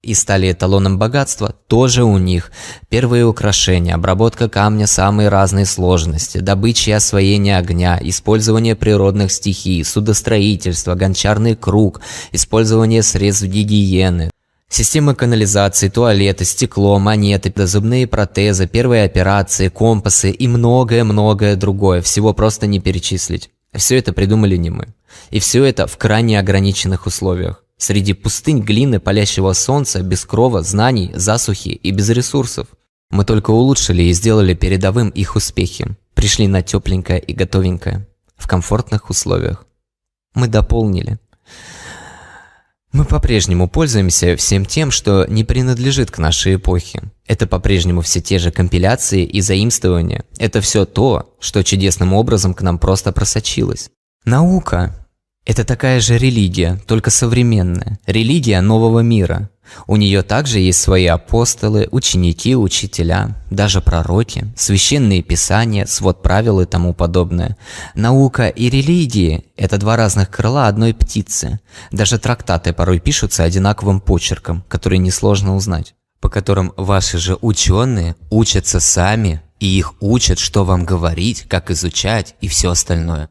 И стали эталоном богатства, тоже у них. Первые украшения, обработка камня самой разной сложности, добыча и освоение огня, использование природных стихий, судостроительство, гончарный круг, использование средств гигиены, системы канализации, туалеты, стекло, монеты, зубные протезы, первые операции, компасы и многое-многое другое. Всего просто не перечислить. Все это придумали не мы. И все это в крайне ограниченных условиях. Среди пустынь, глины, палящего солнца, без крова, знаний, засухи и без ресурсов. Мы только улучшили и сделали передовым их успехи. Пришли на тепленькое и готовенькое. В комфортных условиях. Мы дополнили. Мы по-прежнему пользуемся всем тем, что не принадлежит к нашей эпохе. Это по-прежнему все те же компиляции и заимствования. Это все то, что чудесным образом к нам просто просочилось. Наука – это такая же религия, только современная. Религия нового мира. У нее также есть свои апостолы, ученики, учителя, даже пророки, священные писания, свод правил и тому подобное. Наука и религии – это два разных крыла одной птицы. Даже трактаты порой пишутся одинаковым почерком, который несложно узнать, по которым ваши же ученые учатся сами, и их учат, что вам говорить, как изучать и все остальное.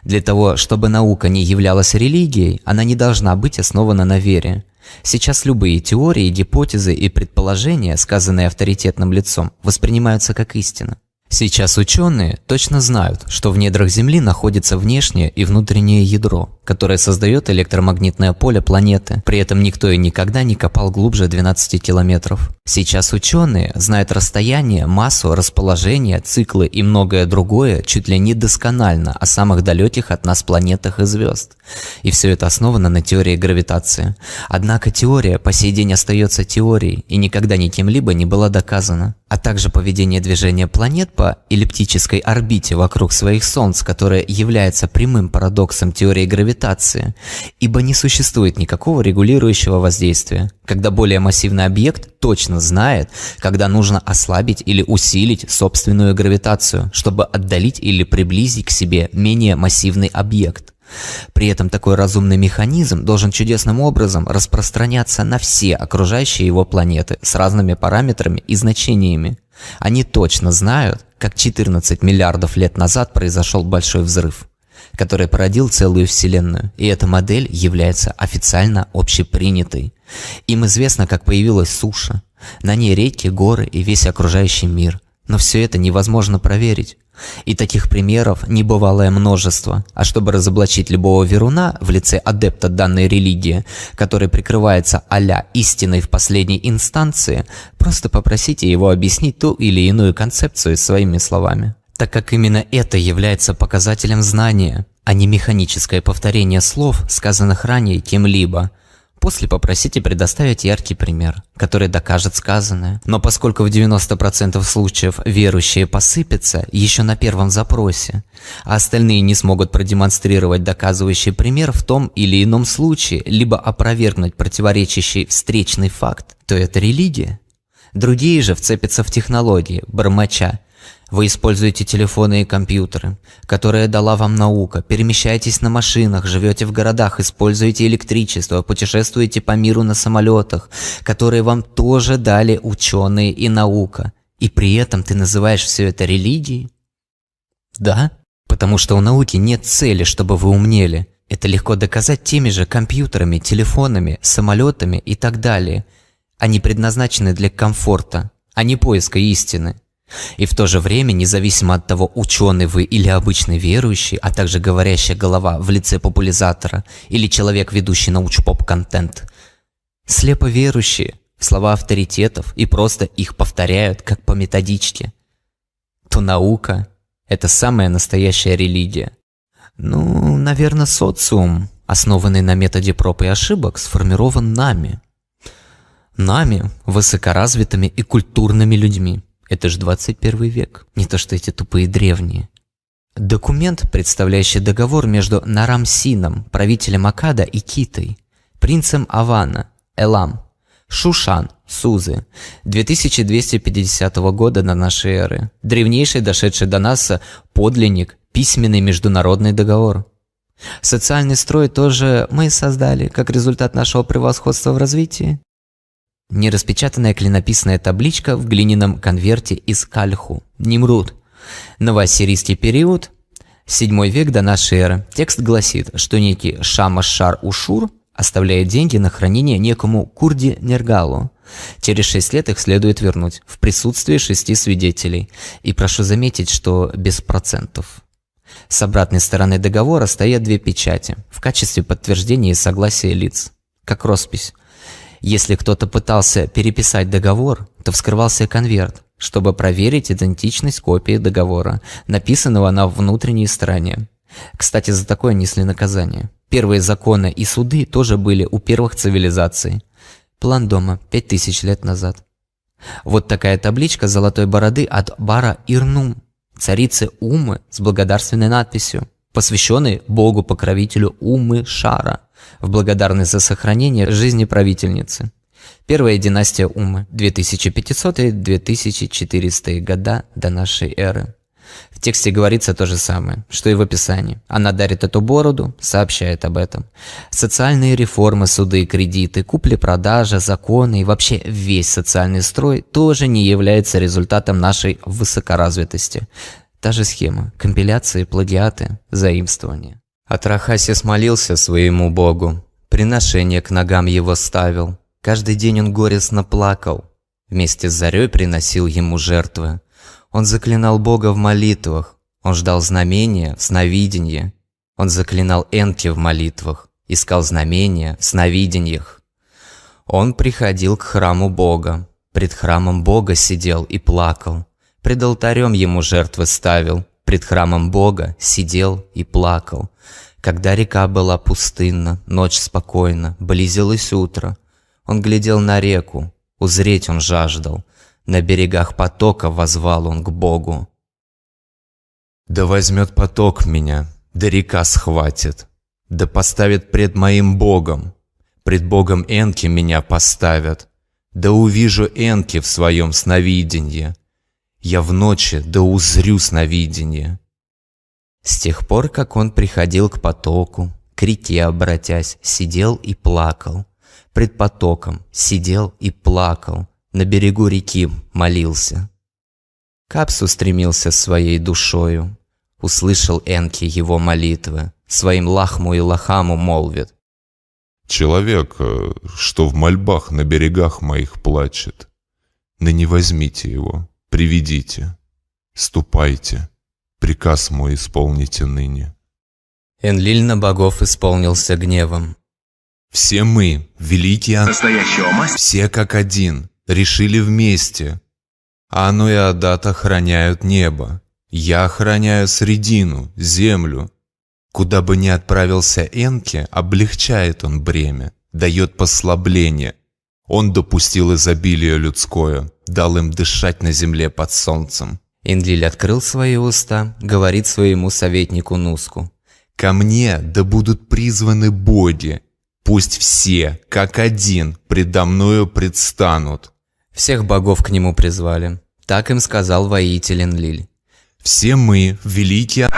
Для того, чтобы наука не являлась религией, она не должна быть основана на вере. Сейчас любые теории, гипотезы и предположения, сказанные авторитетным лицом, воспринимаются как истина. Сейчас ученые точно знают, что в недрах Земли находится внешнее и внутреннее ядро, которое создает электромагнитное поле планеты. При этом никто и никогда не копал глубже 12 километров. Сейчас ученые знают расстояние, массу, расположение, циклы и многое другое чуть ли не досконально о самых далеких от нас планетах и звезд. И все это основано на теории гравитации. Однако теория по сей день остается теорией и никогда ни кем-либо не была доказана. А также поведение движения планет по эллиптической орбите вокруг своих солнц, которое является прямым парадоксом теории гравитации, ибо не существует никакого регулирующего воздействия, когда более массивный объект точно знает, когда нужно ослабить или усилить собственную гравитацию, чтобы отдалить или приблизить к себе менее массивный объект. При этом такой разумный механизм должен чудесным образом распространяться на все окружающие его планеты с разными параметрами и значениями. Они точно знают, как 14 миллиардов лет назад произошел большой взрыв, который породил целую Вселенную, и эта модель является официально общепринятой. Им известно, как появилась суша, на ней реки, горы и весь окружающий мир, но все это невозможно проверить. И таких примеров небывалое множество, а чтобы разоблачить любого веруна в лице адепта данной религии, который прикрывается а-ля истиной в последней инстанции, просто попросите его объяснить ту или иную концепцию своими словами. Так как именно это является показателем знания, а не механическое повторение слов, сказанных ранее кем-либо. После попросите предоставить яркий пример, который докажет сказанное. Но поскольку в 90% случаев верующие посыпятся еще на первом запросе, а остальные не смогут продемонстрировать доказывающий пример в том или ином случае, либо опровергнуть противоречащий встречный факт, то это религия. Другие же вцепятся в технологии, бормоча: вы используете телефоны и компьютеры, которые дала вам наука, перемещаетесь на машинах, живете в городах, используете электричество, путешествуете по миру на самолетах, которые вам тоже дали ученые и наука. И при этом ты называешь все это религией? Да, потому что у науки нет цели, чтобы вы умнели. Это легко доказать теми же компьютерами, телефонами, самолетами и так далее. Они предназначены для комфорта, а не поиска истины. И в то же время, независимо от того, ученый вы или обычный верующий, а также говорящая голова в лице популяризатора или человек, ведущий научпоп-контент, слепо верующие в слова авторитетов и просто их повторяют как по методичке, то наука – это самая настоящая религия. Ну, наверное, социум, основанный на методе проб и ошибок, сформирован нами. Нами, высокоразвитыми и культурными людьми. Это же 21 век, не то что эти тупые древние. Документ, представляющий договор между Нарам-Сином, правителем Аккада, и Китой, принцем Авана, Элам, Шушан, Сузы, 2250 года до нашей эры, древнейший, дошедший до нас подлинник, письменный международный договор. Социальный строй тоже мы создали, как результат нашего превосходства в развитии. Нераспечатанная клинописная табличка в глиняном конверте из кальху. Нимрут. Новоассирийский период, 7 век до нашей эры. Текст гласит, что некий Шамаш-Шар-Ушур оставляет деньги на хранение некому Курди-Нергалу. Через 6 лет их следует вернуть в присутствии 6 свидетелей. И прошу заметить, что без процентов. С обратной стороны договора стоят 2 печати в качестве подтверждения и согласия лиц, как роспись. Если кто-то пытался переписать договор, то вскрывался конверт, чтобы проверить идентичность копии договора, написанного на внутренней стороне. Кстати, за такое несли наказание. Первые законы и суды тоже были у первых цивилизаций. План дома 5000 лет назад. Вот такая табличка золотой бороды от Бара-Ирнум, царицы Умы, с благодарственной надписью, посвященной богу-покровителю Умы-Шара, в благодарность за сохранение жизни правительницы. Первая династия Умы, 2500-2400 года до нашей эры. В тексте говорится то же самое, что и в описании. Она дарит эту бороду, сообщает об этом. Социальные реформы, суды, кредиты, купли-продажа, законы и вообще весь социальный строй тоже не является результатом нашей высокоразвитости. Та же схема – компиляции, плагиаты, заимствования. Атрахасис молился своему богу, приношение к ногам его ставил. Каждый день он горестно плакал, вместе с зарей приносил ему жертвы. Он заклинал бога в молитвах, он ждал знамения в сновидении. Он заклинал Энки в молитвах, искал знамения в сновидениях. Он приходил к храму Бога, пред храмом Бога сидел и плакал, пред алтарем ему жертвы ставил, пред храмом Бога сидел и плакал. Когда река была пустынна, ночь спокойна, близилось утро, он глядел на реку, узреть он жаждал, на берегах потока воззвал он к Богу. «Да возьмет поток меня, да река схватит, да поставит пред моим Богом, пред Богом Энки меня поставят, да увижу Энки в своем сновиденье, я в ночи да узрю сновиденье». С тех пор, как он приходил к потоку, к реке обратясь, сидел и плакал, пред потоком сидел и плакал, на берегу реки молился. Капс устремился своей душою, услышал Энки его молитвы, своим лахму и лахаму молвит: «Человек, что в мольбах на берегах моих плачет, ныне возьмите его, приведите, ступайте, приказ мой исполните ныне». Энлиль на богов исполнился гневом. «Все мы, великие все как один, решили вместе. Ану и Адат охраняют небо, я охраняю средину, землю. Куда бы ни отправился Энки, облегчает он бремя, дает послабление. Он допустил изобилие людское, дал им дышать на земле под солнцем». Энлиль открыл свои уста, говорит своему советнику Нуску: «Ко мне да будут призваны боги, пусть все, как один, предо мною предстанут». Всех богов к нему призвали. Так им сказал воитель Энлиль. «Все мы, великие,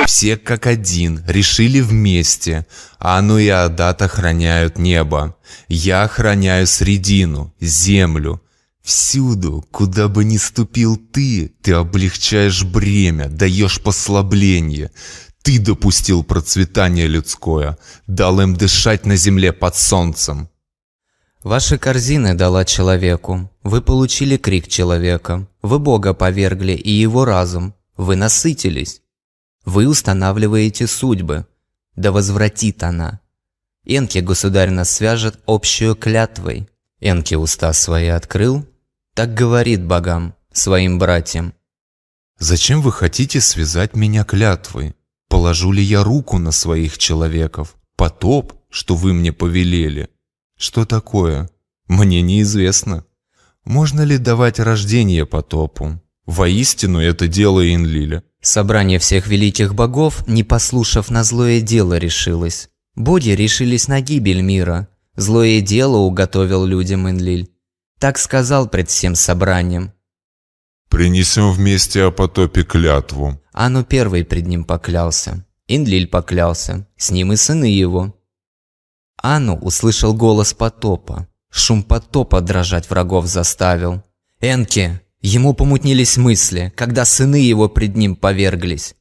все как один, решили вместе. Ану и Адат охраняют небо. Я охраняю средину, землю. Всюду, куда бы ни ступил ты облегчаешь бремя, даешь послабление. Ты допустил процветание людское, дал им дышать на земле под солнцем». Ваши корзины дала человеку, вы получили крик человека, вы Бога повергли и его разум, вы насытились. Вы устанавливаете судьбы, да возвратит она. Энки государь нас свяжет общую клятвой. Энки уста свои открыл, так говорит богам, своим братьям: «Зачем вы хотите связать меня клятвой? Положу ли я руку на своих человеков? Потоп, что вы мне повелели? Что такое? Мне неизвестно. Можно ли давать рождение потопу? Воистину это дело Энлиля». Собрание всех великих богов, не послушав на злое дело, решилось. Боги решились на гибель мира. Злое дело уготовил людям Энлиль. Так сказал пред всем собранием: «Принесем вместе о потопе клятву». Ану первый пред ним поклялся. Энлиль поклялся, с ним и сыны его. Ану услышал голос потопа. Шум потопа дрожать врагов заставил. Энки, ему помутнились мысли, когда сыны его пред ним поверглись.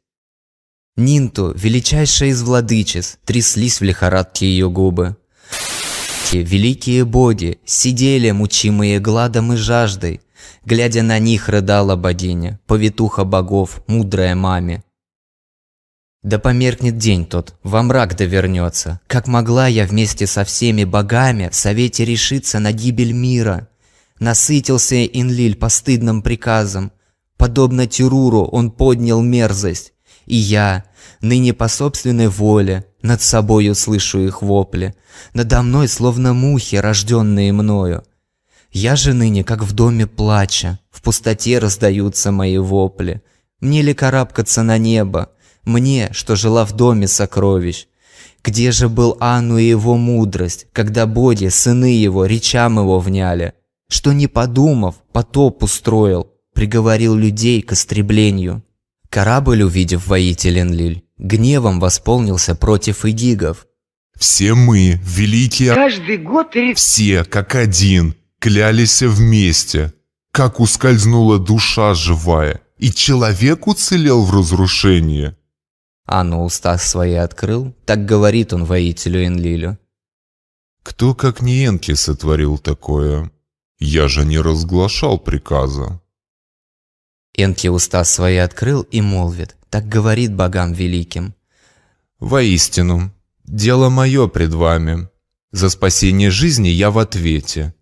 Нинту, величайшая из владычиц, тряслись в лихорадке ее губы. Те великие боги сидели, мучимые гладом и жаждой. Глядя на них, рыдала богиня, повитуха богов, мудрая маме. Да померкнет день тот, во мрак да вернется. Как могла я вместе со всеми богами в совете решиться на гибель мира? Насытился Энлиль постыдным приказом. Подобно Тируру он поднял мерзость. И я, ныне по собственной воле, над собою слышу их вопли. Надо мной, словно мухи, рожденные мною. Я же ныне, как в доме плача, в пустоте раздаются мои вопли. Мне ли карабкаться на небо? Мне, что жила в доме сокровищ. Где же был Ану и его мудрость, когда боги, сыны его, речам его вняли? Что, не подумав, потоп устроил, приговорил людей к истреблению. Корабль, увидев воитель Энлиль, гневом восполнился против игигов. «Все мы, великие, Каждый год все как один, клялись вместе. Как ускользнула душа живая, и человек уцелел в разрушении». Ану уста свои открыл, так говорит он воителю Энлилю: «Кто, как не Энки, сотворил такое? Я же не разглашал приказа». Энки уста свои открыл и молвит, так говорит богам великим: Воистину, дело мое пред вами. За спасение жизни я в ответе.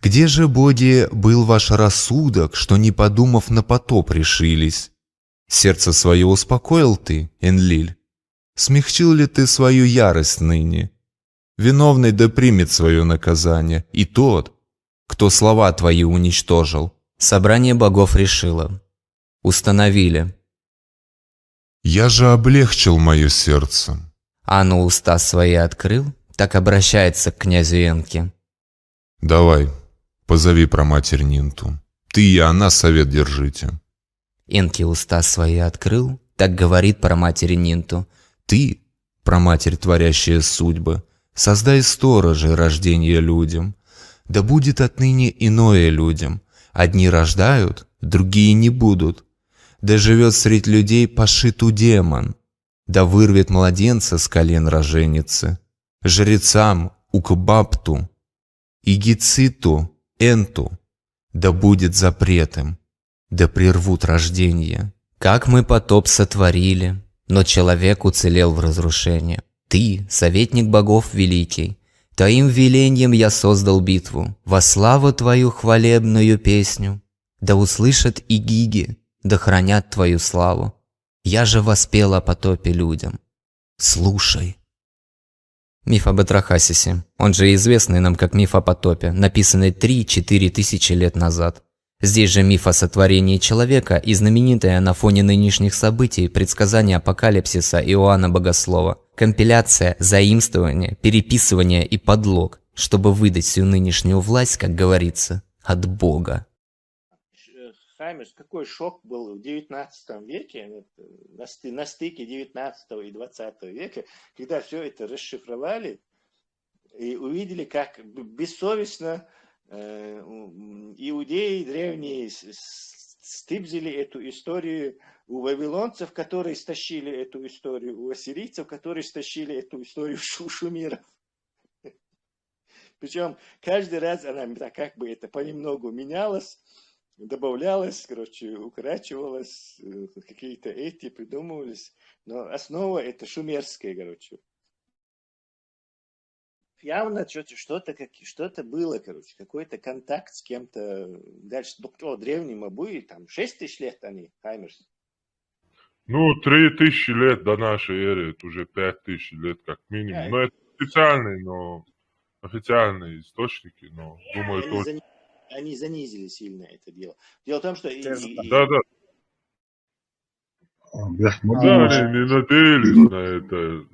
Где же, боги, был ваш рассудок, что, не подумав, на потоп решились? Сердце свое успокоил ты, Энлиль? Смягчил ли ты свою ярость ныне? Виновный да примет свое наказание, и тот, кто слова твои уничтожил. Собрание богов решило. Установили. Я же облегчил мое сердце. Ану уста свои открыл, так обращается к князю Энке. Давай, позови праматерь Нинту. Ты и она совет держите. Энке уста свои открыл, так говорит праматери Нинту. Ты, праматерь, творящая судьбы, создай сторожи рождения людям. Да будет отныне иное людям. Одни рождают, другие не будут. Да живет средь людей пошиту демон. Да вырвет младенца с колен роженицы. Жрецам Укбапту и Гициту Энту да будет запретом. Да прервут рождение. Как мы потоп сотворили, но человек уцелел в разрушении. Ты, советник богов великий, твоим велением я создал битву, во славу твою хвалебную песню. Да услышат и гиги, да хранят твою славу. Я же воспел о потопе людям. Слушай. Миф об Атрахасисе, он же известный нам как миф о потопе, написанный 3-4 тысячи лет назад. Здесь же миф о сотворении человека и знаменитое на фоне нынешних событий предсказание апокалипсиса Иоанна Богослова. Компиляция, заимствование, переписывание и подлог, чтобы выдать всю нынешнюю власть, как говорится, от Бога. Хаймерс, какой шок был в 19 веке, на стыке 19 и 20 века, когда все это расшифровали и увидели, как бессовестно иудеи древние стыбзили эту историю у вавилонцев, которые стащили эту историю, у ассирийцев, которые стащили эту историю у шумеров. Причем каждый раз она как бы это понемногу менялась, добавлялось, короче, укорачивалось, какие-то эти придумывались, но основа это шумерская, короче. Явно что-то было, короче, какой-то контакт с кем-то. Дальше, древние мабуи, там 6 тысяч лет они, Хаймерс. Ну, 3000 лет до нашей эры, это уже 5000 лет как минимум. Но это официальные источники, но думаю, тоже. Они занизили сильно это дело. Дело в том, что... Да. Да, они не надеялись на это.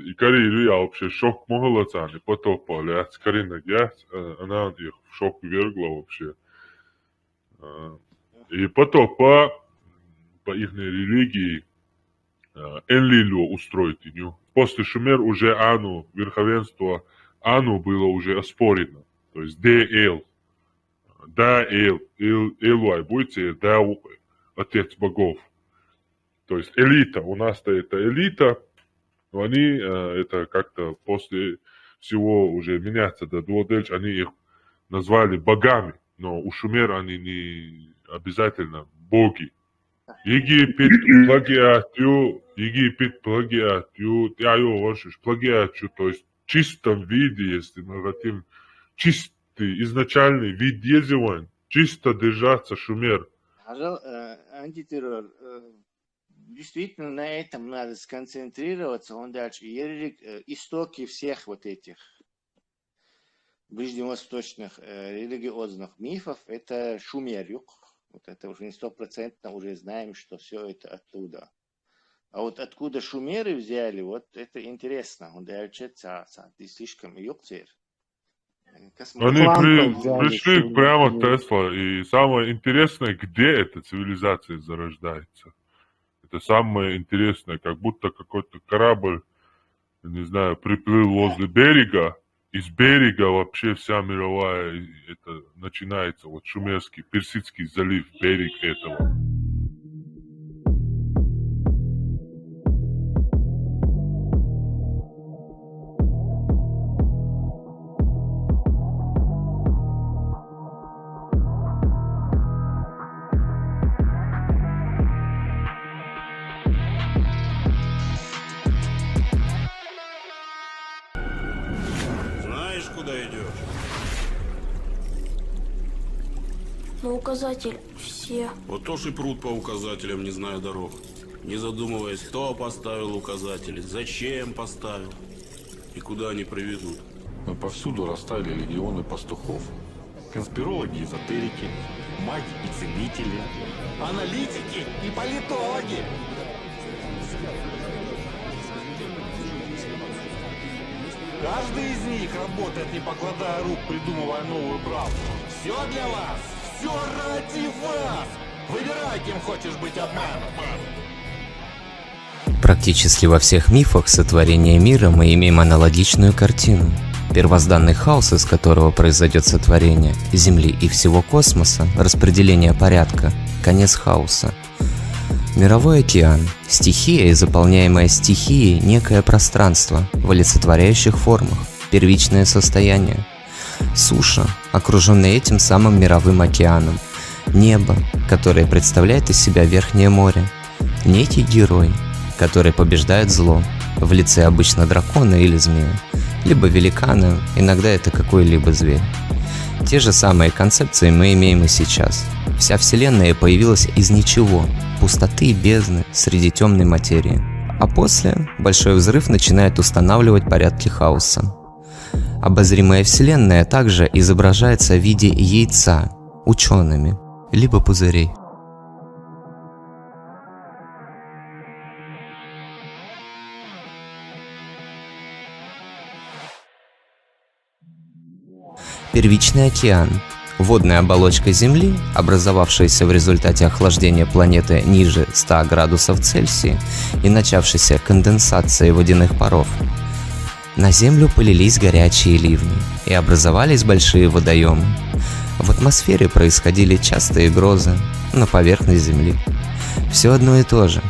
И Карелия вообще шок могла, они потопали. А Карина Гяс, она их в шок вергла вообще. И потопа по их религии Энлилю устроить. После Шумер уже Ану, верховенство Ану было уже оспорено. То есть Де-Эл. Да, Элуай, будете, да, отец богов. То есть элита, у нас-то это элита, но они это как-то после всего уже меняться до Дуодельч, они их назвали богами, но у Шумер они не обязательно боги. Египет плагиатью, плагиатью, то есть в чистом виде, если мы хотим, чистый изначальный вид езевань, чисто держаться Шумер. Антитеррор. Действительно, на этом надо сконцентрироваться. Он дальше. Истоки всех вот этих ближневосточных религиозных мифов это Шумер-юг. Вот это уже не 100% уже знаем, что все это оттуда. А вот откуда шумеры взяли, вот это интересно. Он дальше слишком югцер. Они пришли прямо к Тесла, и самое интересное, где эта цивилизация зарождается. Это самое интересное, как будто какой-то корабль, не знаю, приплыл возле берега, из берега вообще вся мировая, это начинается, вот Шумерский, Персидский залив, берег этого. Но указатель все. Вот то ж и прут по указателям, не зная дорог. Не задумываясь, кто поставил указатели, зачем поставил и куда они приведут. Но повсюду растали легионы пастухов. Конспирологи, эзотерики, маги и целители, аналитики и политологи. Каждый из них работает, не покладая рук, придумывая новую правду. Все для вас, все ради вас. Выбирай, кем хочешь быть обманут. Практически во всех мифах сотворения мира мы имеем аналогичную картину. Первозданный хаос, из которого произойдет сотворение Земли и всего космоса, распределение порядка, конец хаоса. Мировой океан, стихия и заполняемая стихией некое пространство в олицетворяющих формах, первичное состояние. Суша, окруженная этим самым мировым океаном. Небо, которое представляет из себя верхнее море. Некий герой, который побеждает зло, в лице обычно дракона или змея, либо великана, иногда это какой-либо зверь. Те же самые концепции мы имеем и сейчас. Вся Вселенная появилась из ничего, пустоты и бездны среди темной материи. А после большой взрыв начинает устанавливать порядки хаоса. Обозримая Вселенная также изображается в виде яйца учеными, либо пузырей. Первичный океан – водная оболочка Земли, образовавшаяся в результате охлаждения планеты ниже 100 градусов Цельсия и начавшейся конденсацией водяных паров. На Землю полились горячие ливни и образовались большие водоемы. В атмосфере происходили частые грозы, на поверхность Земли. Все одно и то же,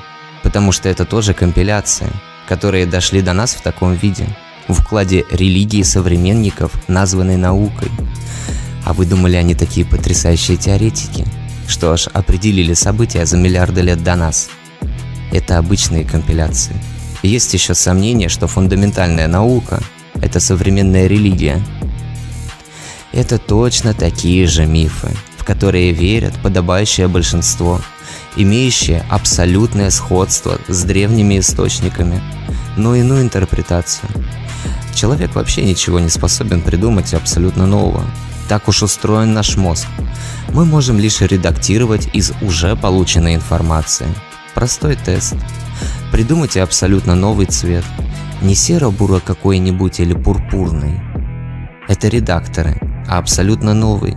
потому что это тоже компиляция, которые дошли до нас в таком виде, в укладе религии современников, названной наукой. А вы думали, они такие потрясающие теоретики, что аж определили события за миллиарды лет до нас? Это обычные компиляции. Есть еще сомнение, что фундаментальная наука – это современная религия. Это точно такие же мифы, в которые верят подобающее большинство, имеющие абсолютное сходство с древними источниками, но иную интерпретацию. Человек вообще ничего не способен придумать абсолютно нового. Так уж устроен наш мозг. Мы можем лишь редактировать из уже полученной информации. Простой тест. Придумайте абсолютно новый цвет. Не серо-буро какой-нибудь или пурпурный. Это редакторы, а абсолютно новый.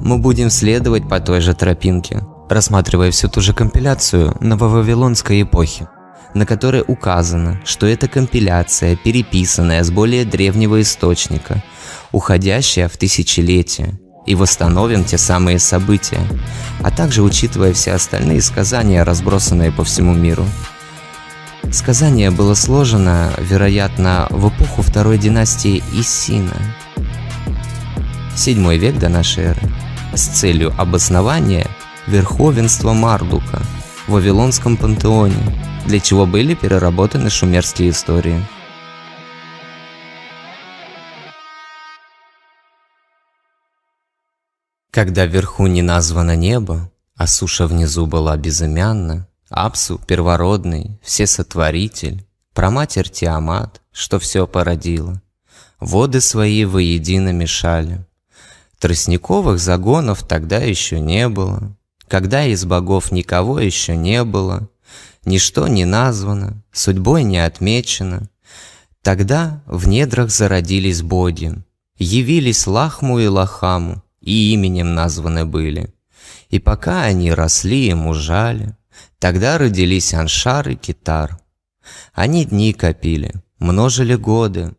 Мы будем следовать по той же тропинке, рассматривая всю ту же компиляцию нововавилонской эпохи, на которой указано, что это компиляция, переписанная с более древнего источника, уходящая в тысячелетия, и восстановим те самые события, а также учитывая все остальные сказания, разбросанные по всему миру. Сказание было сложено, вероятно, в эпоху второй династии Иссина, 7 век до нашей эры, с целью обоснования верховенства Мардука в Вавилонском пантеоне, для чего были переработаны шумерские истории. Когда вверху не названо небо, а суша внизу была безымянна, Апсу первородный, всесотворитель, праматерь Тиамат, что все породила, воды свои воедино мешали. Тростниковых загонов тогда еще не было, когда из богов никого еще не было, ничто не названо, судьбой не отмечено. Тогда в недрах зародились боги, явились Лахму и Лахаму, и именем названы были. И пока они росли и мужали, тогда родились Аншар и Китар. Они дни копили, множили годы,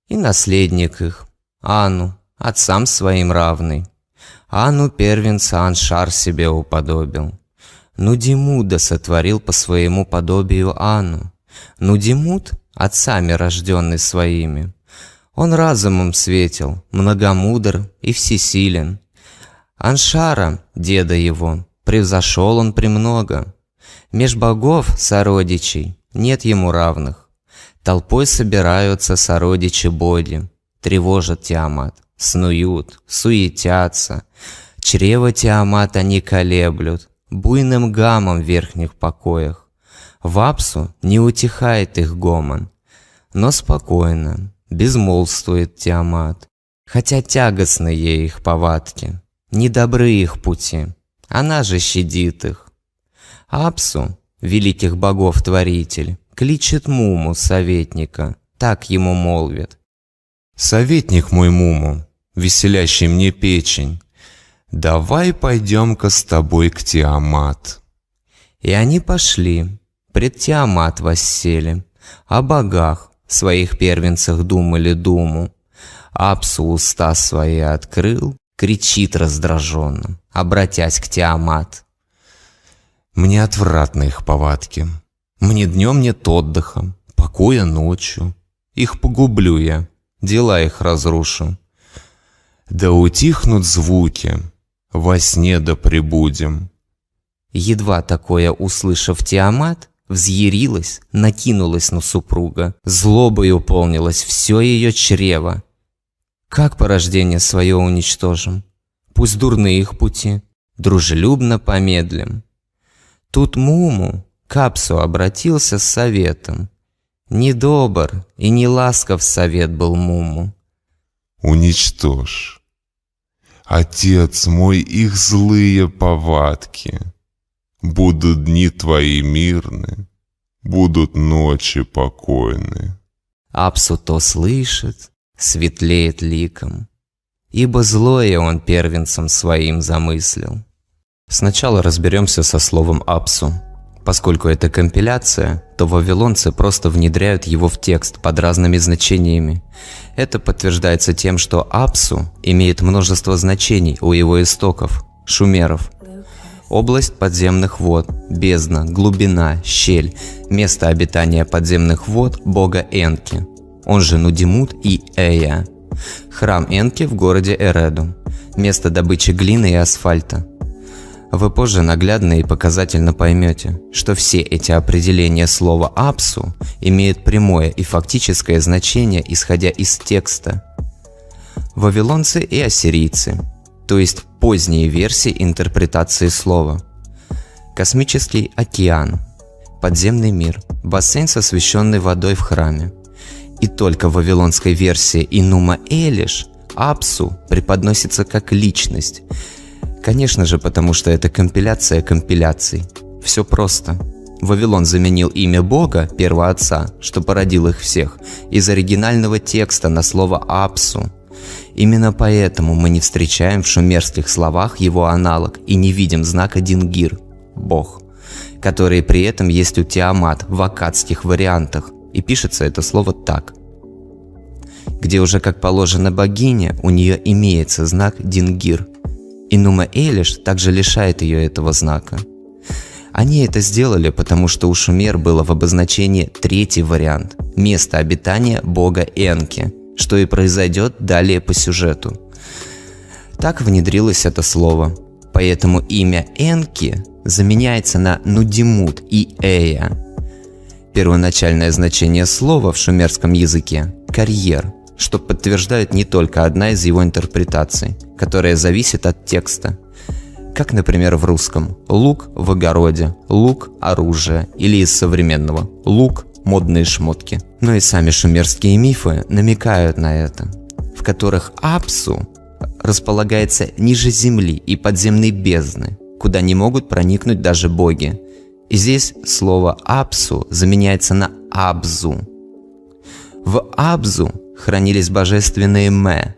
и наследник их, Ану, отцам своим равный. Ану первенца Аншар себе уподобил. Нудимуда сотворил по своему подобию Ану. Нудимуд, отцами рожденный своими. Он разумом светил, многомудр и всесилен. Аншара, деда его, превзошел он премного. Меж богов, сородичей, нет ему равных. Толпой собираются сородичи боги, тревожат Тиамат, снуют, суетятся, чрево Тиамата не колеблют, буйным гамом в верхних покоях. В Апсу не утихает их гомон, но спокойно безмолвствует Тиамат, хотя тягостны ей их повадки, недобры их пути, она же щадит их. Апсу, великих богов творитель, кличет Муму, советника, так ему молвит: «Советник мой Муму, веселящий мне печень, давай пойдем-ка с тобой к Тиамат». И они пошли, пред Тиамат воссели, о богах, своих первенцах думали думу. Апсу уста свои открыл, кричит раздраженно, обратясь к Тиамат: «Мне отвратны их повадки, мне днем нет отдыха, покоя ночью, их погублю я, дела их разрушу. Да утихнут звуки, во сне да пребудем». Едва такое услышав Тиамат, взъярилась, накинулась на супруга, злобой уполнилось все ее чрево. Как порождение свое уничтожим? Пусть дурны их пути, дружелюбно помедлим. Тут Муму к Апсу обратился с советом. Недобр и не ласков совет был Муму. «Уничтожь, Отец мой, их злые повадки. Будут дни твои мирны, будут ночи покойны». Апсу то слышит, светлеет ликом, ибо злое он первенцем своим замыслил. Сначала разберемся со словом «апсу». Поскольку это компиляция, то вавилонцы просто внедряют его в текст под разными значениями. Это подтверждается тем, что «апсу» имеет множество значений у его истоков, шумеров. Область подземных вод, бездна, глубина, щель, место обитания подземных вод бога Энки, он же Нудимут и Эя. Храм Энки в городе Эреду, место добычи глины и асфальта. Вы позже наглядно и показательно поймете, что все эти определения слова «апсу» имеют прямое и фактическое значение, исходя из текста. Вавилонцы и ассирийцы, то есть поздние версии интерпретации слова. Космический океан, подземный мир, бассейн с освященной водой в храме. И только в вавилонской версии Инума Элиш Апсу преподносится как личность. Конечно же, потому что это компиляция компиляций. Все просто. Вавилон заменил имя Бога, первоотца, что породил их всех, из оригинального текста на слово «апсу». Именно поэтому мы не встречаем в шумерских словах его аналог и не видим знака Дингир – Бог, который при этом есть у Тиамат в аккадских вариантах, и пишется это слово так. Где уже как положено богине, у нее имеется знак Дингир. Инума Элиш также лишает ее этого знака. Они это сделали, потому что у шумер было в обозначении третий вариант – место обитания бога Энки, что и произойдет далее по сюжету. Так внедрилось это слово, поэтому имя Энки заменяется на Нудимут и Эя. Первоначальное значение слова в шумерском языке – карьер, что подтверждает не только одна из его интерпретаций, которая зависит от текста. Как, например, в русском «лук в огороде», «лук – оружие» или из современного «лук – модные шмотки». Но и сами шумерские мифы намекают на это, в которых Апсу располагается ниже земли и подземной бездны, куда не могут проникнуть даже боги. И здесь слово «апсу» заменяется на «абзу». В «абзу» хранились божественные «мэ»,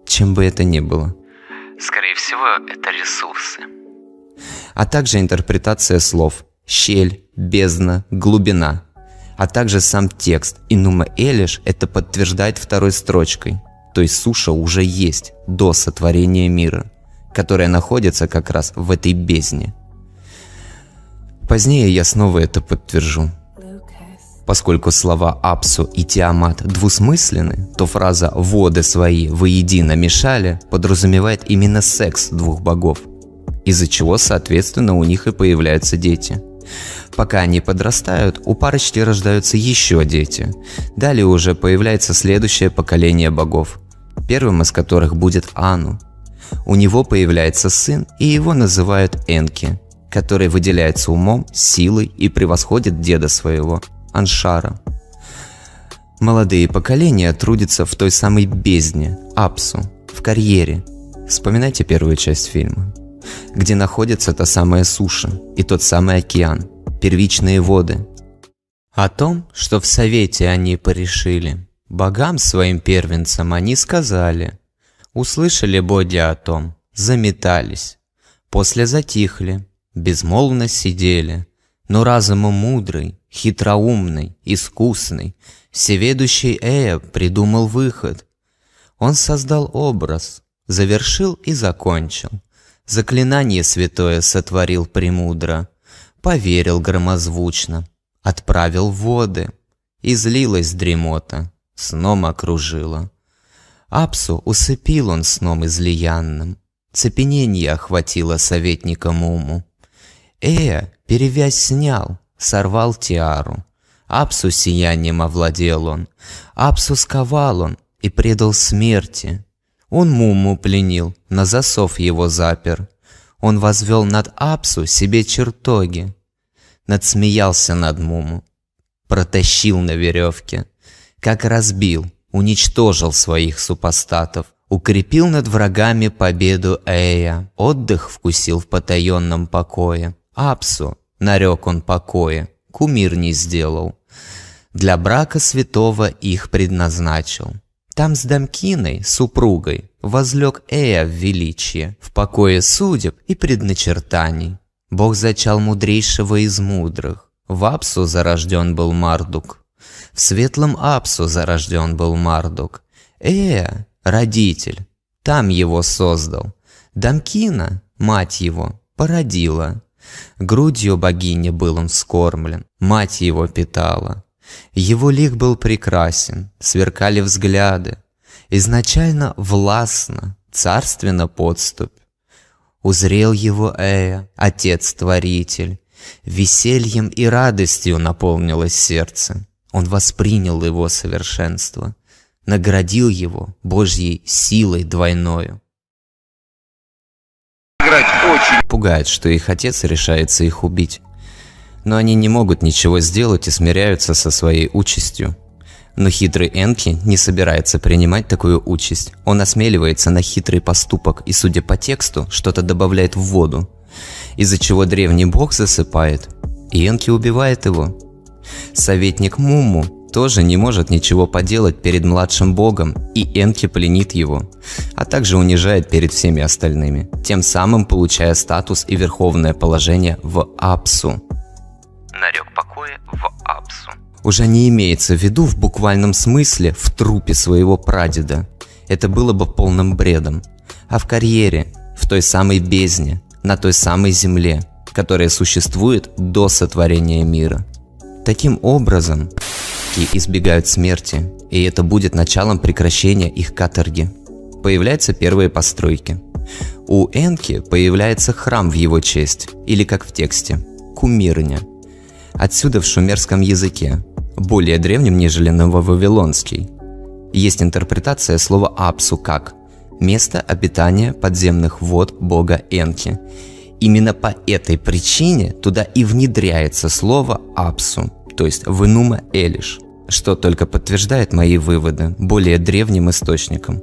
чем бы это ни было. Скорее всего, это ресурсы. А также интерпретация слов «щель», «бездна», «глубина», а также сам текст «Инума Элиш» это подтверждает второй строчкой, то есть суша уже есть до сотворения мира, которая находится как раз в этой бездне. Позднее я снова это подтвержу. Поскольку слова «апсу» и «тиамат» двусмысленны, то фраза «воды свои воедино мешали» подразумевает именно секс двух богов, из-за чего, соответственно, у них и появляются дети. Пока они подрастают, у парочки рождаются еще дети. Далее уже появляется следующее поколение богов. первым из которых будет Ану. У него появляется сын, и его называют Энки, который выделяется умом, силой и превосходит деда своего, Аншара. Молодые поколения трудятся в той самой бездне, Апсу, в карьере. Вспоминайте первую часть фильма, где находится та самая суша и тот самый океан, первичные воды. О том, что в совете они порешили, богам своим первенцам они сказали. Услышали боги о том, заметались, после затихли, безмолвно сидели, но разумом мудрый, хитроумный, искусный, всеведущий Эя придумал выход. Он создал образ, завершил и закончил, заклинание святое сотворил премудро, поверил громозвучно, отправил в воды, излилась дремота, сном окружила. Апсу усыпил он сном излиянным, цепенение охватило советника Муму. Эя перевязь снял, сорвал тиару, Апсу сиянием овладел он, Апсу сковал он и предал смерти. Он Муму пленил, на засов его запер, он возвел над Апсу себе чертоги, надсмеялся над Муму, протащил на веревке, как разбил, уничтожил своих супостатов, укрепил над врагами победу Эя, отдых вкусил в потаенном покое. Апсу нарек он покое, кумир не сделал, для брака святого их предназначил. Там с Дамкиной, супругой, возлег Эя в величие, в покое судеб и предначертаний. Бог зачал мудрейшего из мудрых, в Апсу зарожден был Мардук. В светлом Апсу зарожден был Мардук. Эя, родитель, там его создал. Дамкина, мать его, породила. Грудью богини был он вскормлен, мать его питала. Его лик был прекрасен, сверкали взгляды. Изначально властно, царственно подступь. Узрел его Эя, отец-творитель. Весельем и радостью наполнилось сердце. Он воспринял его совершенство, наградил его Божьей силой двойною. Пугает, что их отец решается их убить. Но они не могут ничего сделать и смиряются со своей участью. Но хитрый Энки не собирается принимать такую участь. Он осмеливается на хитрый поступок и, судя по тексту, что-то добавляет в воду, из-за чего древний бог засыпает, и Энки убивает его. Советник Муму тоже не может ничего поделать перед младшим богом, и Энки пленит его, а также унижает перед всеми остальными, тем самым получая статус и верховное положение в Апсу. Нарек покоя в Апсу. Уже не имеется в виду в буквальном смысле в трупе своего прадеда. Это было бы полным бредом. А в карьере, в той самой бездне, на той самой земле, которая существует до сотворения мира. Таким образом, избегают смерти, и это будет началом прекращения их каторги. Появляются первые постройки. У Энки появляется храм в его честь, или как в тексте, кумирня. Отсюда в шумерском языке, более древнем, нежели нововавилонский, есть интерпретация слова Апсу как место обитания подземных вод бога Энки. Именно по этой причине туда и внедряется слово Апсу, то есть в Энума Элиш, что только подтверждает мои выводы более древним источником,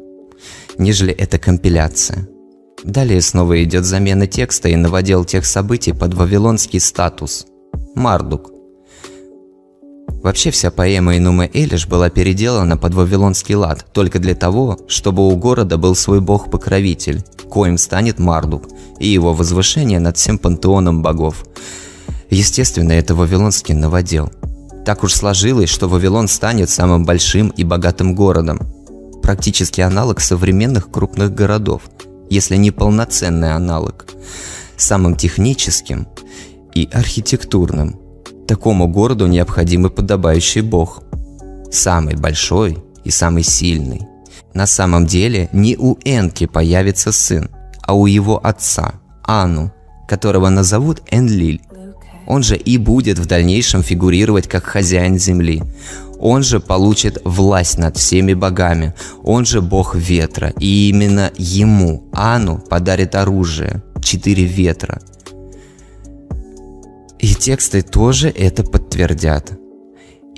нежели эта компиляция. Далее снова идет замена текста и новодел тех событий под вавилонский статус – Мардук. Вообще вся поэма Энума Элиш была переделана под вавилонский лад только для того, чтобы у города был свой бог-покровитель, коим станет Мардук, и его возвышение над всем пантеоном богов. Естественно, это вавилонский новодел. Так уж сложилось, что Вавилон станет самым большим и богатым городом. Практически аналог современных крупных городов, если не полноценный аналог. Самым техническим и архитектурным. Такому городу необходим и подобающий бог. Самый большой и самый сильный. На самом деле не у Энки появится сын, а у его отца, Ану, которого назовут Энлиль. Он же и будет в дальнейшем фигурировать как хозяин земли. Он же получит власть над всеми богами, он же бог ветра, и именно ему, Ану, подарит оружие, 4 ветра. И тексты тоже это подтвердят.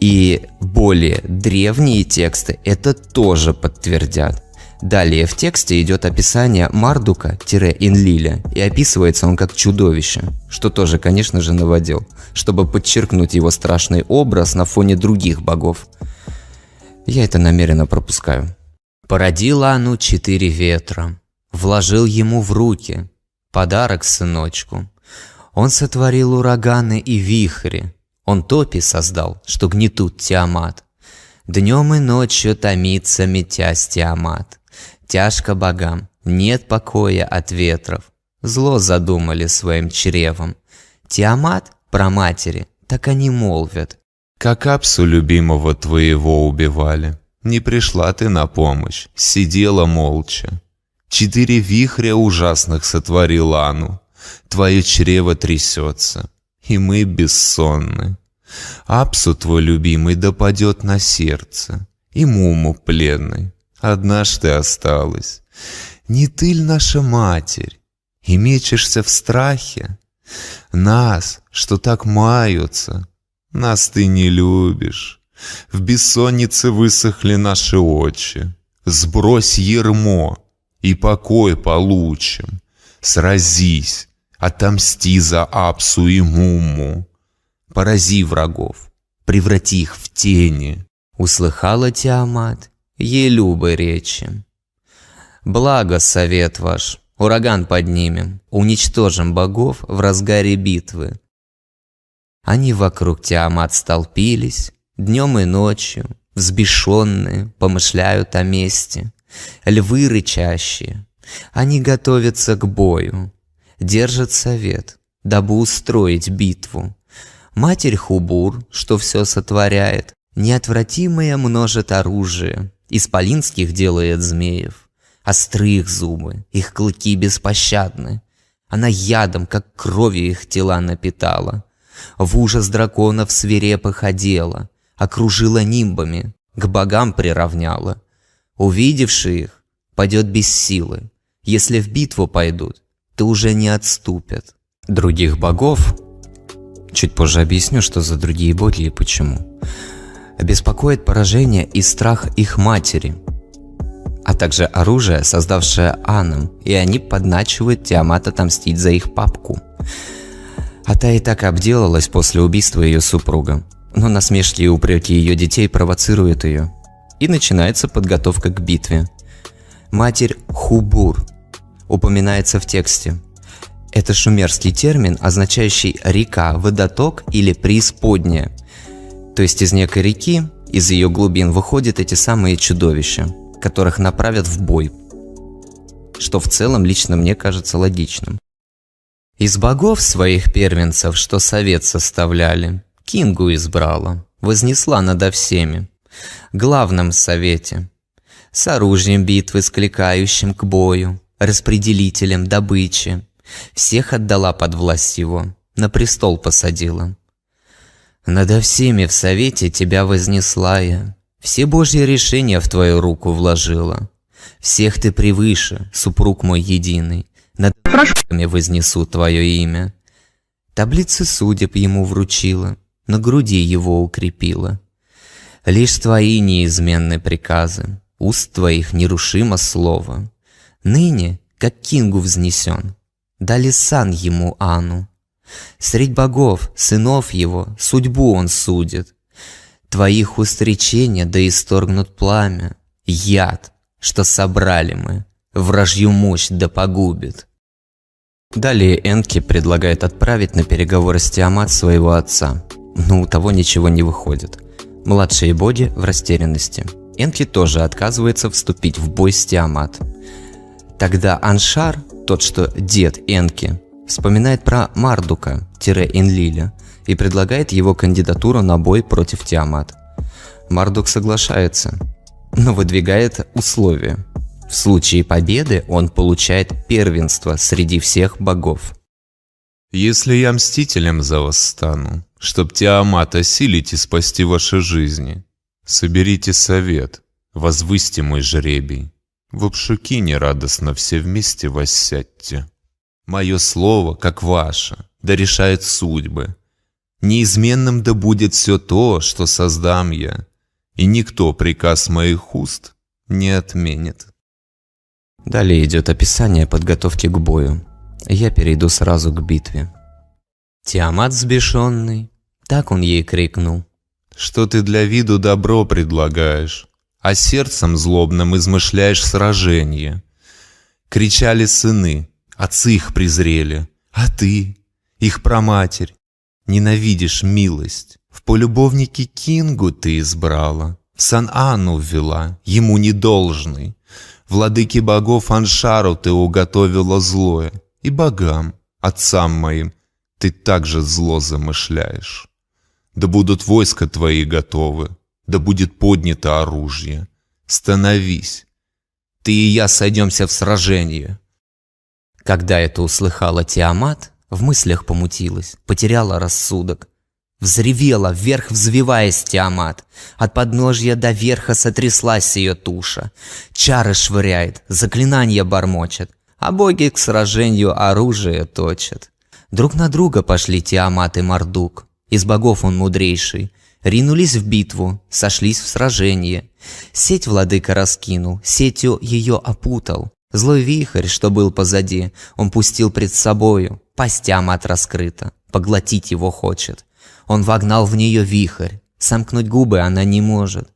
И более древние тексты это тоже подтвердят. Далее в тексте идет описание Мардука-Энлиля, и описывается он как чудовище, что тоже, конечно же, наводил, чтобы подчеркнуть его страшный образ на фоне других богов. Я это намеренно пропускаю. «Породил Ану 4 ветра, вложил ему в руки подарок сыночку. Он сотворил ураганы и вихри, он топи создал, что гнетут Тиамат. Днем и ночью томится, метясь Тиамат. Тяжко богам, нет покоя от ветров. Зло задумали своим чревом. Тиамат про матери, так они молвят. Как Апсу любимого твоего убивали, не пришла ты на помощь, сидела молча. 4 вихря ужасных сотворил Ану, твое чрево трясется, и мы бессонны. Апсу твой любимый допадет на сердце, и Муму пленной. Одна ж ты осталась. Не ты ль наша матерь, и мечешься в страхе? Нас, что так маются, нас ты не любишь. В бессоннице высохли наши очи. Сбрось ярмо, и покой получим. Сразись, отомсти за Апсу и Муму. Порази врагов, преврати их в тени. Услыхала Тиамат ей любой речи. Благо совет ваш, ураган поднимем, уничтожим богов в разгаре битвы. Они вокруг Тиамат столпились, днем и ночью, взбешенные, помышляют о мести. Львы рычащие, они готовятся к бою, держат совет, дабы устроить битву. Матерь Хубур, что все сотворяет, неотвратимое множит оружие, исполинских делает змеев, остры их зубы, их клыки беспощадны. Она ядом, как кровью их тела напитала, в ужас драконов свирепых одела, окружила нимбами, к богам приравняла. Увидевши их, падет без силы, если в битву пойдут, то уже не отступят. Других богов, чуть позже объясню, что за другие боги и почему, беспокоит поражение и страх их матери, а также оружие, создавшее Аном, и они подначивают Тиамат отомстить за их папку. А та и так обделалась после убийства ее супруга, но насмешки и упреки ее детей провоцируют ее, и начинается подготовка к битве. Матерь Хубур упоминается в тексте. Это шумерский термин, означающий река, водоток или преисподняя. То есть из некой реки, из ее глубин выходят эти самые чудовища, которых направят в бой, что в целом лично мне кажется логичным. Из богов своих первенцев, что совет составляли, Кингу избрала, вознесла надо всеми, главном совете, с оружием битвы скликающим к бою, распределителем добычи, всех отдала под власть его, на престол посадила. Надо всеми в совете тебя вознесла я, все божьи решения в твою руку вложила. Всех ты превыше, супруг мой единый, над прашками вознесу твое имя. Таблицы судеб ему вручила, на груди его укрепила. Лишь твои неизменны приказы, уст твоих нерушимо слово. Ныне, как Кингу взнесен, дали сан ему Ану. Средь богов, сынов его, судьбу он судит. Твоих уст речения да исторгнут пламя, яд, что собрали мы, вражью мощь да погубит. Далее Энки предлагает отправить на переговоры с Тиамат своего отца, но у того ничего не выходит. Младшие боги в растерянности. Энки тоже отказывается вступить в бой с Тиамат. Тогда Аншар, тот что дед Энки, вспоминает про Мардука-Энлиля и предлагает его кандидатуру на бой против Тиамат. Мардук соглашается, но выдвигает условия. В случае победы он получает первенство среди всех богов. Если я мстителем за вас стану, чтоб Тиамат осилить и спасти ваши жизни, Соберите совет, возвысьте мой жребий. В общукине радостно все вместе воссядьте. Мое слово, как ваше, да решает судьбы. Неизменным да будет все то, что создам я, и никто приказ моих уст не отменит. Далее идет описание подготовки к бою. Я перейду сразу к битве. Тиамат взбешенный, так он ей крикнул: «Что ты для виду добро предлагаешь, а сердцем злобным измышляешь сражение? Кричали сыны, отцы их презрели, а ты, их праматерь, ненавидишь милость. В полюбовнике Кингу ты избрала, в Сан-Ану ввела, ему недолжный. Владыке богов Аншару ты уготовила злое, и богам, отцам моим, ты также зло замышляешь. Да будут войска твои готовы, да будет поднято оружие. Становись, ты и я сойдемся в сражение». Когда это услыхала Тиамат, в мыслях помутилась, потеряла рассудок. Взревела, вверх взвиваясь Тиамат. От подножья до верха сотряслась ее туша. Чары швыряет, заклинания бормочет, а боги к сражению оружие точат. Друг на друга пошли Тиамат и Мардук. Из богов он мудрейший. Ринулись в битву, сошлись в сражение. Сеть владыка раскинул, сетью ее опутал. Злой вихрь, что был позади, он пустил пред собою. Пасть Тиамат раскрыта, поглотить его хочет. Он вогнал в нее вихрь, сомкнуть губы она не может.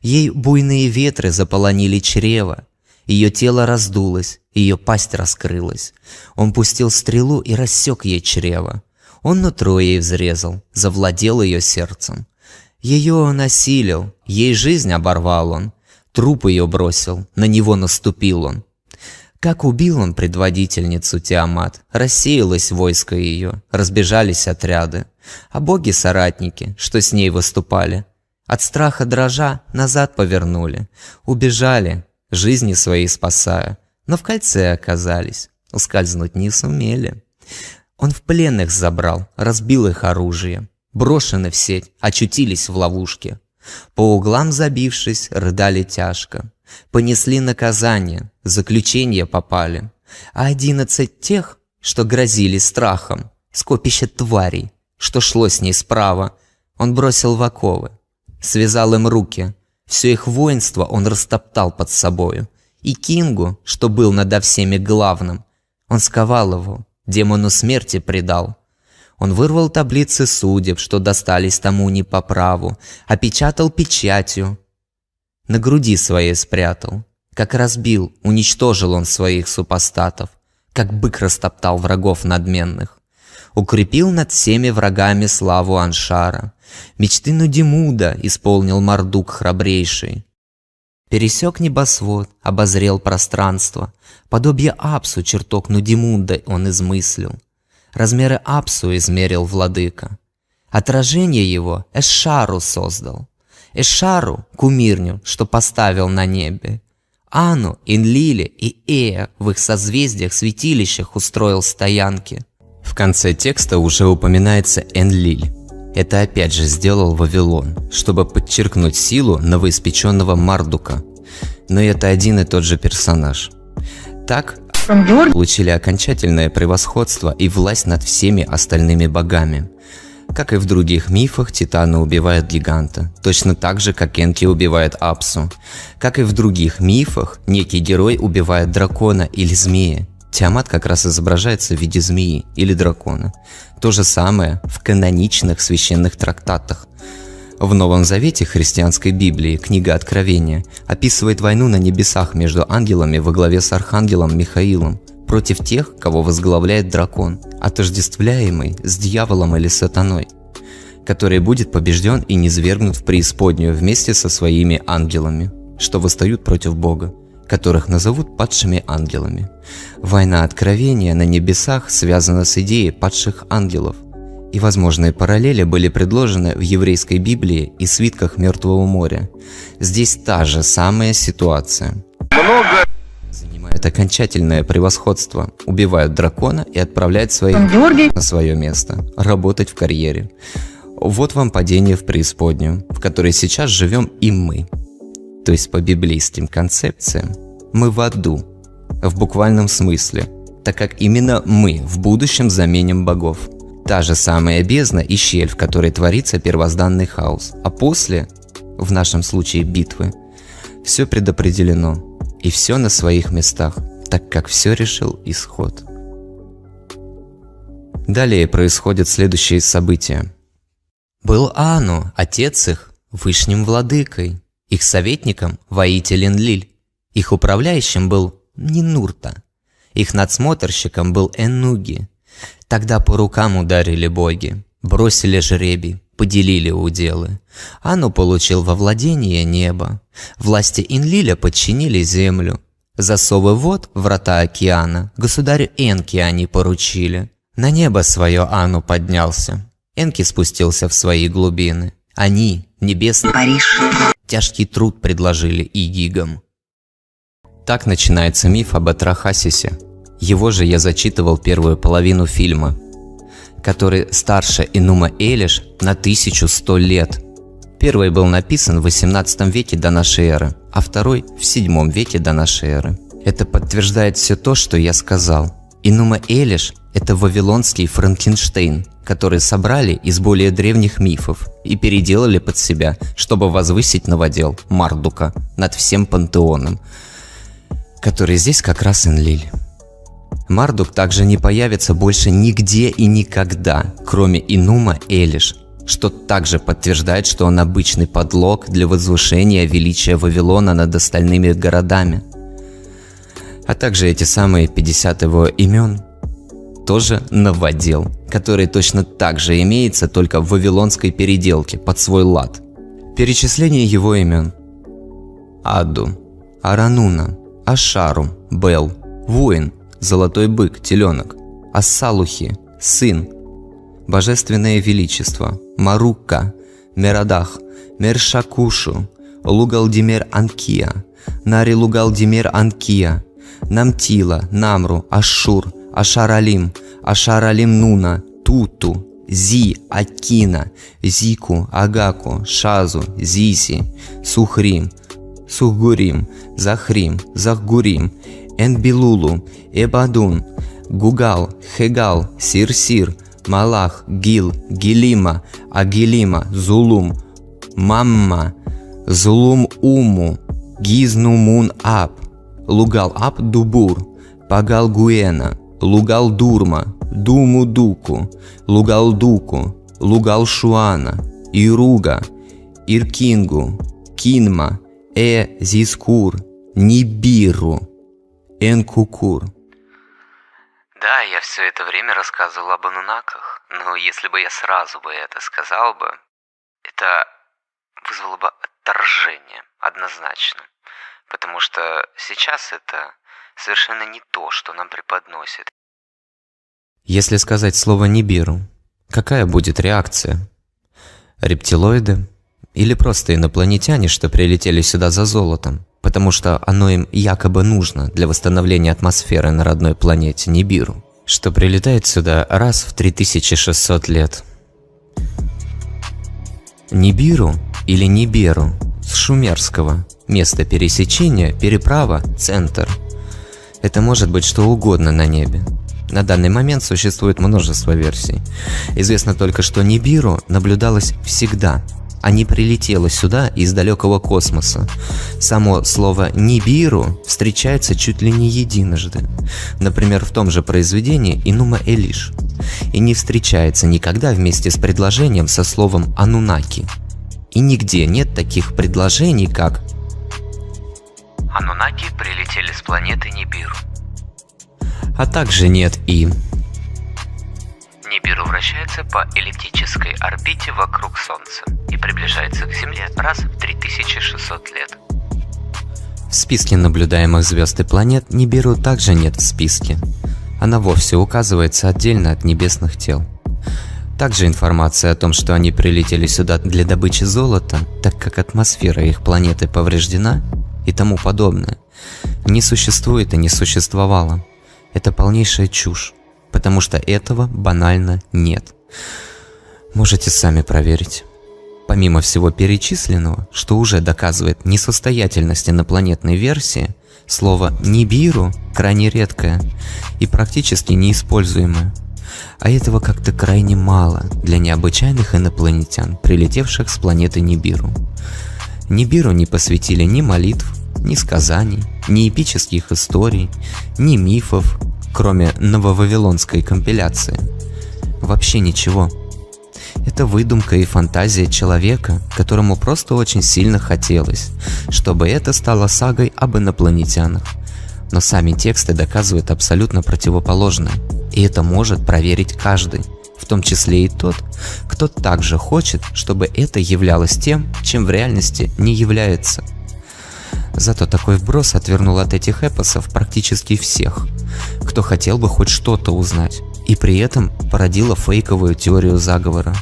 Ей буйные ветры заполонили чрево. Ее тело раздулось, ее пасть раскрылась. Он пустил стрелу и рассек ей чрево. Он нутро ей взрезал, завладел ее сердцем. Ее он осилил, ей жизнь оборвал он. Труп ее бросил, на него наступил он. Как убил он предводительницу Тиамат, рассеялось войско ее, разбежались отряды. А боги-соратники, что с ней выступали, от страха дрожа назад повернули, убежали, жизни свои спасая, но в кольце оказались, ускользнуть не сумели. Он в пленных забрал, разбил их оружие, брошены в сеть, очутились в ловушке. По углам забившись, рыдали тяжко. Понесли наказание, в заключение попали. А 11 тех, что грозили страхом, скопище тварей, что шло с ней справа, он бросил в оковы, связал им руки. Все их воинство он растоптал под собою. И Кингу, что был надо всеми главным, он сковал его, демону смерти предал. Он вырвал таблицы судеб, что достались тому не по праву, опечатал печатью, на груди своей спрятал. Как разбил, уничтожил он своих супостатов, как бык растоптал врагов надменных. Укрепил над всеми врагами славу Аншара. Мечты Нудимуда исполнил Мардук храбрейший. Пересек небосвод, обозрел пространство. Подобие Апсу чертог Нудимуда он измыслил. Размеры Апсу измерил владыка. Отражение его Эшшару создал. Эшшару — кумирню, что поставил на небе. Ану, Энлиле и Эя в их созвездиях святилищах устроил стоянки. В конце текста уже упоминается Энлиль. Это опять же сделал Вавилон, чтобы подчеркнуть силу новоиспеченного Мардука. Но это один и тот же персонаж. Так получили окончательное превосходство и власть над всеми остальными богами. Как и в других мифах, Титаны убивают гиганта, точно так же, как Энки убивает Апсу. Как и в других мифах, некий герой убивает дракона или змея. Тиамат как раз изображается в виде змеи или дракона. То же самое в каноничных священных трактатах. В Новом Завете христианской Библии книга Откровения описывает войну на небесах между ангелами во главе с архангелом Михаилом против тех, кого возглавляет дракон, отождествляемый с дьяволом или сатаной, который будет побежден и низвергнут в преисподнюю вместе со своими ангелами, что восстают против Бога, которых назовут падшими ангелами. Война Откровения на небесах связана с идеей падших ангелов, и возможные параллели были предложены в еврейской Библии и свитках Мертвого моря. Здесь та же самая ситуация. Занимает окончательное превосходство, убивают дракона и отправляют своих на свое место, работать в карьере. вот вам падение в преисподнюю, в которой сейчас живем и мы. То есть по библейским концепциям мы в аду, в буквальном смысле, так как именно мы в будущем заменим богов. Та же самая бездна и щель, в которой творится первозданный хаос. А после, в нашем случае битвы, все предопределено и все на своих местах, так как все решил исход. Далее происходят следующие события. Был Аану, отец их, вышним владыкой, их советником воитель Энлиль, их управляющим был Нинурта, их надсмотрщиком был Эннуги. Тогда по рукам ударили боги, бросили жребий, поделили уделы. Ану получил во владение небо, власти Энлиля подчинили землю. Засовы вод, врата океана, государю Энки они поручили. На небо свое Ану поднялся, Энки спустился в свои глубины. Они, небесный Париж, тяжкий труд предложили игигам. Так начинается миф об Атрахасисе. Его же я зачитывал первую половину фильма, который старше Энума Элиш на 1100 лет. Первый был написан в 18 веке до нашей эры, а второй в 7 веке до нашей эры. Это подтверждает все то, что я сказал. Энума Элиш – это вавилонский Франкенштейн, который собрали из более древних мифов и переделали под себя, чтобы возвысить новодел Мардука над всем пантеоном, который здесь как раз Энлиль. Мардук также не появится больше нигде и никогда, кроме Энума Элиш, что также подтверждает, что он обычный подлог для возвышения величия Вавилона над остальными городами. А также эти самые 50 его имен тоже новодел, который точно так же имеется, только в вавилонской переделке под свой лад. Перечисление его имен: Адду, Арануна, Ашару, Бел, воин, золотой бык, теленок, Ассалухи, сын, божественное величество, Марукка, Мерадах, Мершакушу, Лугалдимер Анкия, Нари Лугалдимер Анкия, Намтила, Намру, Ашур, Ашаралим, Ашаралим Нуна, Туту, Зи, Акина, Зику, Агаку, Шазу, Зиси, Сухрим, Сухгурим, Захрим, Захгурим, Энбилулу, Эбадун, Гугал, Хегал, Сирсир, Малах, Гил, Гилима, Агилима, Зулум, Мамма, Зулум Уму, Гизнумун Аб, Лугал Аб Дубур, Пагал Гуэна, Лугал Дурма, Думу Дуку, Лугал Дуку, Лугал Шуана, Ируга, Иркингу, Кинма, Зискур, Нибиру, Энкукур. Да, я все это время рассказывал об анунаках, но если бы я сразу бы это сказал бы, это вызвало бы отторжение, однозначно. Потому что сейчас это совершенно не то, что нам преподносит. Если сказать слово «Нибиру», какая будет реакция? Рептилоиды? Или просто инопланетяне, что прилетели сюда за золотом, потому что оно им якобы нужно для восстановления атмосферы на родной планете Нибиру, что прилетает сюда раз в 3600 лет. Нибиру или Ниберу с шумерского, место пересечения, переправа, центр. Это может быть что угодно на небе. На данный момент существует множество версий. Известно только, что Нибиру наблюдалось всегда, а не прилетело сюда из далекого космоса. Само слово «Нибиру» встречается чуть ли не единожды. Например, в том же произведении «Энума Элиш». И не встречается никогда вместе с предложением со словом «Анунаки». И нигде нет таких предложений, как Анунаки прилетели с планеты Нибиру. А также нет и Нибиру вращается по эллиптической орбите вокруг Солнца и приближается к Земле раз в 3600 лет. В списке наблюдаемых звезд и планет Нибиру также нет в списке. Она вовсе указывается отдельно от небесных тел. Также информация о том, что они прилетели сюда для добычи золота, так как атмосфера их планеты повреждена и тому подобное, не существует и не существовало. Это полнейшая чушь, потому что этого банально нет. Можете сами проверить. Помимо всего перечисленного, что уже доказывает несостоятельность инопланетной версии, слово «нибиру» крайне редкое и практически неиспользуемое. А этого как-то крайне мало для необычайных инопланетян, прилетевших с планеты Нибиру. Нибиру не посвятили ни молитв, ни сказаний, ни эпических историй, ни мифов, кроме нововавилонской компиляции. Вообще ничего. Это выдумка и фантазия человека, которому просто очень сильно хотелось, чтобы это стало сагой об инопланетянах. Но сами тексты доказывают абсолютно противоположное, и это может проверить каждый, в том числе и тот, кто также хочет, чтобы это являлось тем, чем в реальности не является. Зато такой вброс отвернул от этих эпосов практически всех, кто хотел бы хоть что-то узнать, и при этом породило фейковую теорию заговора.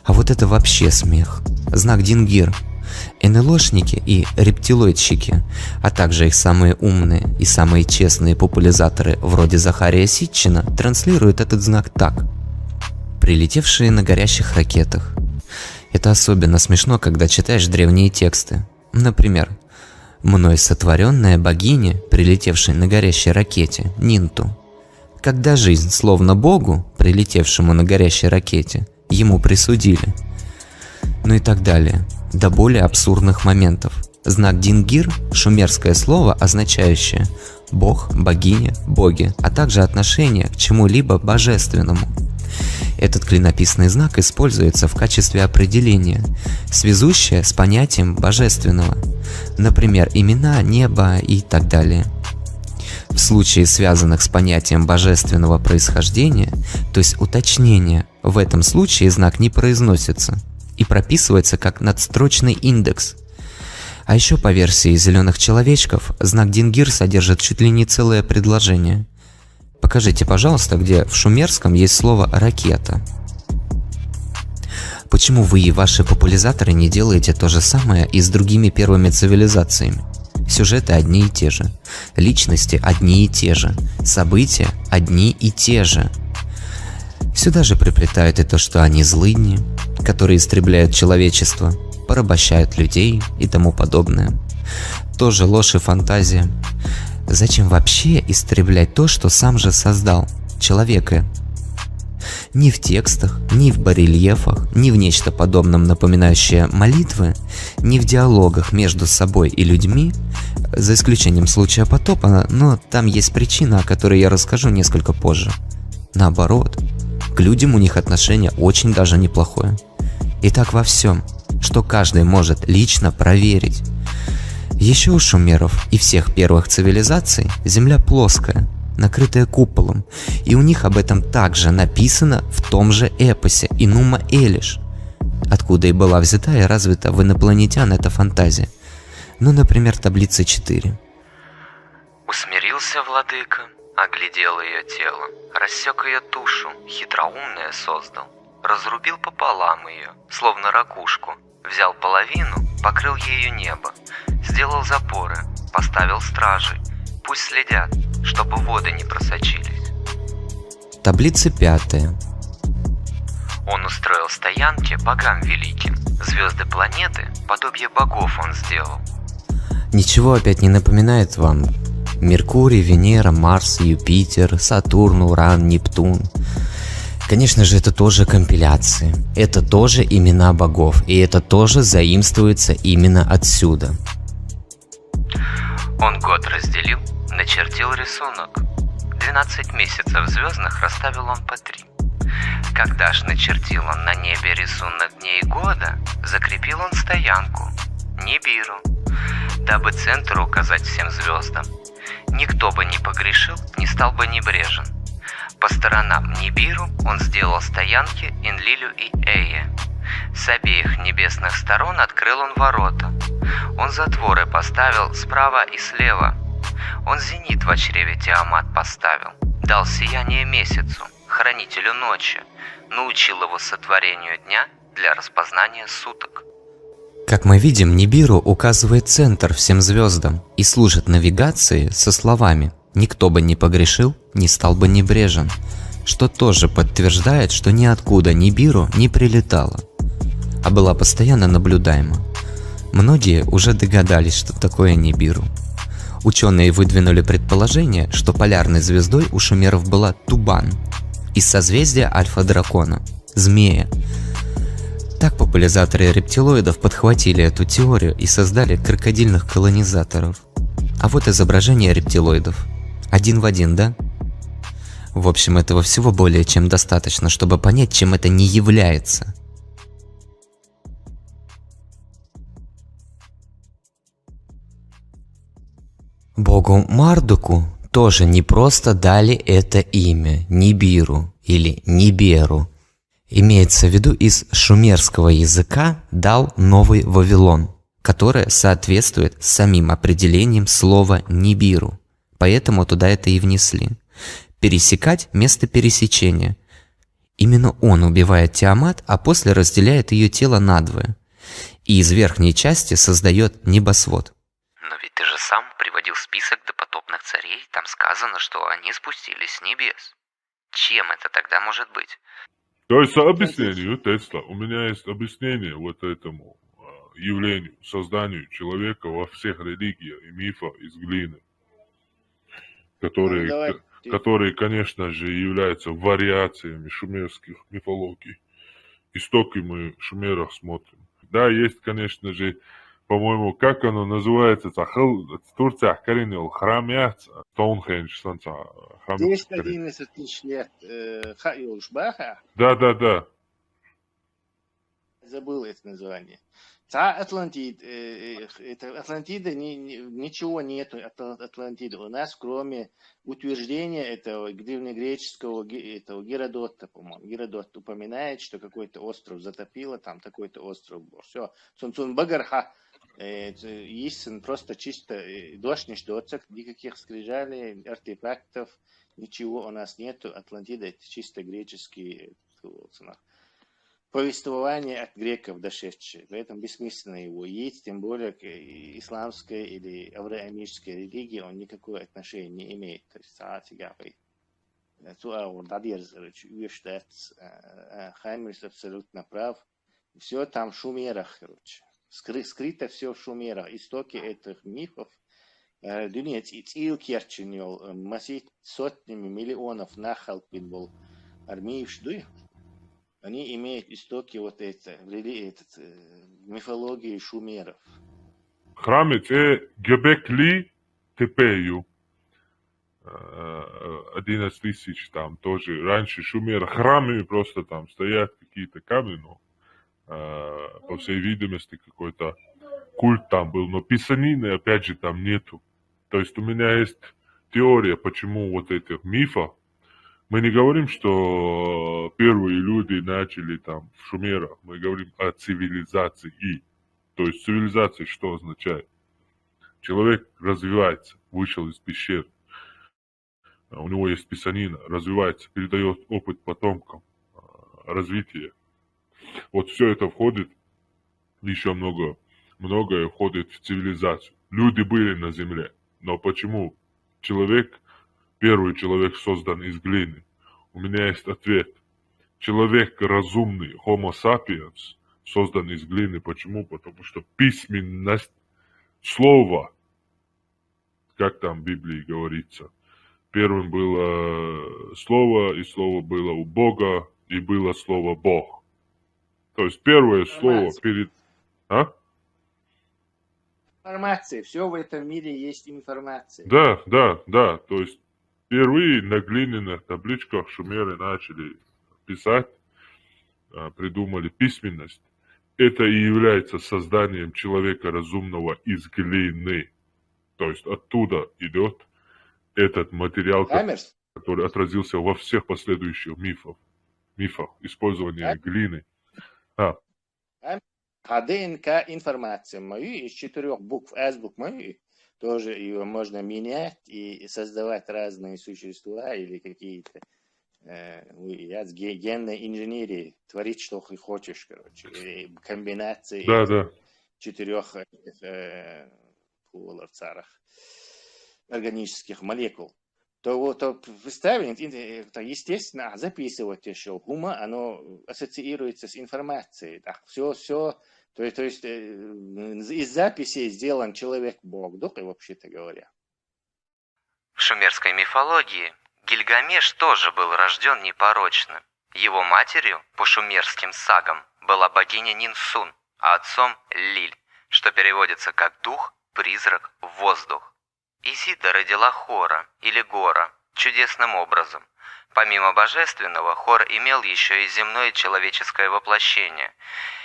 А вот это вообще смех. Знак Дингир. НЛОшники и рептилоидщики, а также их самые умные и самые честные популяризаторы вроде Захария Ситчина транслируют этот знак так. Прилетевшие на горящих ракетах. Это особенно смешно, когда читаешь древние тексты. Например, «Мной сотворенная богиня, прилетевшая на горящей ракете, Нинту. Когда жизнь, словно богу, прилетевшему на горящей ракете, ему присудили». Ну и так далее. До более абсурдных моментов. Знак Дингир – шумерское слово, означающее «бог», «богиня», «боги», а также отношение к чему-либо божественному. Этот клинописный знак используется в качестве определения, связующее с понятием божественного, например, имена, небо и так далее. В случае, связанных с понятием божественного происхождения, то есть уточнения, в этом случае знак не произносится и прописывается как надстрочный индекс. А еще по версии «Зеленых человечков» знак Дингир содержит чуть ли не целое предложение. Покажите, пожалуйста, где в шумерском есть слово «ракета». Почему вы и ваши популяризаторы не делаете то же самое и с другими первыми цивилизациями? Сюжеты одни и те же, личности одни и те же, события одни и те же. Сюда же приплетают и то, что они злыдни, которые истребляют человечество, порабощают людей и тому подобное. Тоже ложь и фантазия. Зачем вообще истреблять то, что сам же создал, человека? Ни в текстах, ни в барельефах, ни в нечто подобном напоминающее молитвы, ни в диалогах между собой и людьми, за исключением случая потопа, но там есть причина, о которой я расскажу несколько позже. Наоборот, к людям у них отношение очень даже неплохое. И так во всем, что каждый может лично проверить. Еще у шумеров и всех первых цивилизаций Земля плоская, накрытая куполом, и у них об этом также написано в том же эпосе Инума Элиш, откуда и была взята и развита в инопланетян эта фантазия. Ну, например, таблица 4. Усмирился владыка, оглядел ее тело, рассек ее тушу, хитроумное создал, разрубил пополам ее, словно ракушку, взял половину, покрыл ею небо, сделал запоры, поставил стражей, пусть следят, чтобы воды не просочились. Таблица 5. Он устроил стоянки богам великим, звезды планеты, подобие богов он сделал. Ничего опять не напоминает вам? Меркурий, Венера, Марс, Юпитер, Сатурн, Уран, Нептун. Конечно же, это тоже компиляции. Это тоже имена богов. И это тоже заимствуется именно отсюда. Он год разделил, начертил рисунок. 12 месяцев звездных расставил он по 3. Когда ж начертил он на небе рисунок дней года, закрепил он стоянку, Нибиру, дабы центр указать всем звездам. Никто бы не погрешил, не стал бы небрежен. По сторонам Нибиру он сделал стоянки Энлилю и Эе. С обеих небесных сторон открыл он ворота. Он затворы поставил справа и слева. Он зенит в чреве Тиамат поставил. Дал сияние месяцу, хранителю ночи. Научил его сотворению дня для распознания суток. Как мы видим, Нибиру указывает центр всем звездам и служит навигацией со словами «Никто бы не погрешил, не стал бы небрежен». что тоже подтверждает, что ниоткуда Нибиру не прилетала, а была постоянно наблюдаема. Многие уже догадались, что такое Нибиру. Ученые выдвинули предположение, что полярной звездой у шумеров была Тубан из созвездия Альфа-Дракона, змея. Так популяризаторы рептилоидов подхватили эту теорию и создали крокодильных колонизаторов. А вот изображение рептилоидов. Один в один, да? В общем, этого всего более чем достаточно, чтобы понять, чем это не является. Богу Мардуку тоже не просто дали это имя Нибиру или Ниберу. Имеется в виду из шумерского языка дал новый Вавилон, которое соответствует самим определениям слова Нибиру. Поэтому туда это и внесли. Пересекать место пересечения. Именно он убивает Тиамат, а после разделяет ее тело надвое. И из верхней части создает небосвод. Но ведь ты же сам приводил список допотопных царей, там сказано, что они спустились с небес. Чем это тогда может быть? То есть объяснению Тесла, у меня есть объяснение вот этому явлению, созданию человека во всех религиях и мифах из глины, которые, конечно же, являются вариациями шумерских мифологий. Истоки мы в шумерах смотрим. Да, есть, конечно же, по-моему, как оно называется, в Турции коренил храмят, Стоунхендж, храм. 211 тысяч лет Хаюлшбаха. Да. Забыл это название. Атлантида, ничего нету Атлантиды у нас, кроме утверждения этого древнегреческого этого Геродота, по-моему. Геродот упоминает, что какой-то остров затопило, там такой-то остров был. Все. Сунцун Багарха. Есть просто чисто дождь не ждется, никаких скрижалей, артефактов, ничего у нас нету. Атлантида это чисто греческие повествования от греков дошедшие. Поэтому бессмысленно его есть, тем более к исламской или авраамической религии он никакого отношения не имеет. То есть Хаймерс абсолютно прав. Все там в шумерах, короче. Скрыто все в шумерах. Истоки этих мифов. Дунец и Цилкерченел, масить сотнями миллионов нахалпин был армии жды. Они имеют истоки вот это, мифологии шумеров. Храмы те Гебекли Тепею. 11 тысяч там тоже. Раньше шумеры храмами просто там стоят какие-то камни, но по всей видимости какой-то культ там был. Но писанины опять же там нету. То есть у меня есть теория, почему вот этих мифов. Мы не говорим, что первые люди начали там в шумерах. Мы говорим о цивилизации. То есть цивилизация что означает? Человек развивается, вышел из пещер. У него есть писанина, развивается, передает опыт потомкам, развитие. Вот все это входит, еще многое входит в цивилизацию. Люди были на земле, но почему первый человек создан из глины? У меня есть ответ. Человек разумный, Homo sapiens, создан из глины. Почему? Потому что письменность, слово, как там в Библии говорится, первым было слово, и слово было у Бога, и было слово Бог. То есть первое слово перед... Информация. Все в этом мире есть информация. Да. То есть впервые на глиняных табличках шумеры начали писать, придумали письменность. Это и является созданием человека разумного из глины. То есть оттуда идет этот материал, который отразился во всех последующих мифах использования глины. А ДНК информация мою из 4 букв азбук мою, тоже ее можно менять и создавать разные существа или какие-то генной инженерии, творить что хочешь, короче, или комбинации 4 органических молекул. то представили, то естественно, записывать еще. Гума, оно ассоциируется с информацией. Все, то есть из записей сделан человек-бог, да, вообще-то говоря. В шумерской мифологии Гильгамеш тоже был рожден непорочно. Его матерью, по шумерским сагам, была богиня Нинсун, а отцом Лиль, что переводится как дух, призрак, воздух. Изида родила Хора, или Гора, чудесным образом. Помимо божественного, Хор имел еще и земное человеческое воплощение.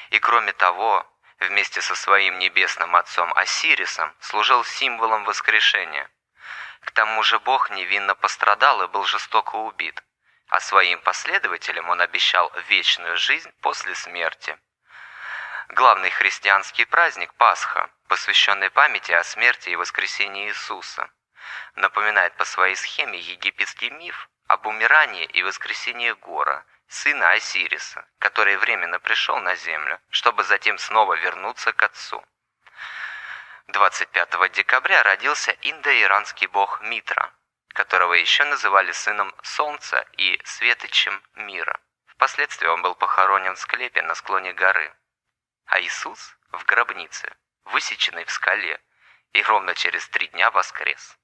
И кроме того, вместе со своим небесным отцом Осирисом служил символом воскрешения. К тому же Бог невинно пострадал и был жестоко убит, а своим последователям он обещал вечную жизнь после смерти. Главный христианский праздник Пасха, посвященный памяти о смерти и воскресении Иисуса, напоминает по своей схеме египетский миф об умирании и воскресении Гора, сына Осириса, который временно пришел на землю, чтобы затем снова вернуться к отцу. 25 декабря родился индоиранский бог Митра, которого еще называли сыном Солнца и светочем мира. Впоследствии он был похоронен в склепе на склоне горы, а Иисус в гробнице, высеченной в скале, и ровно через 3 дня воскрес.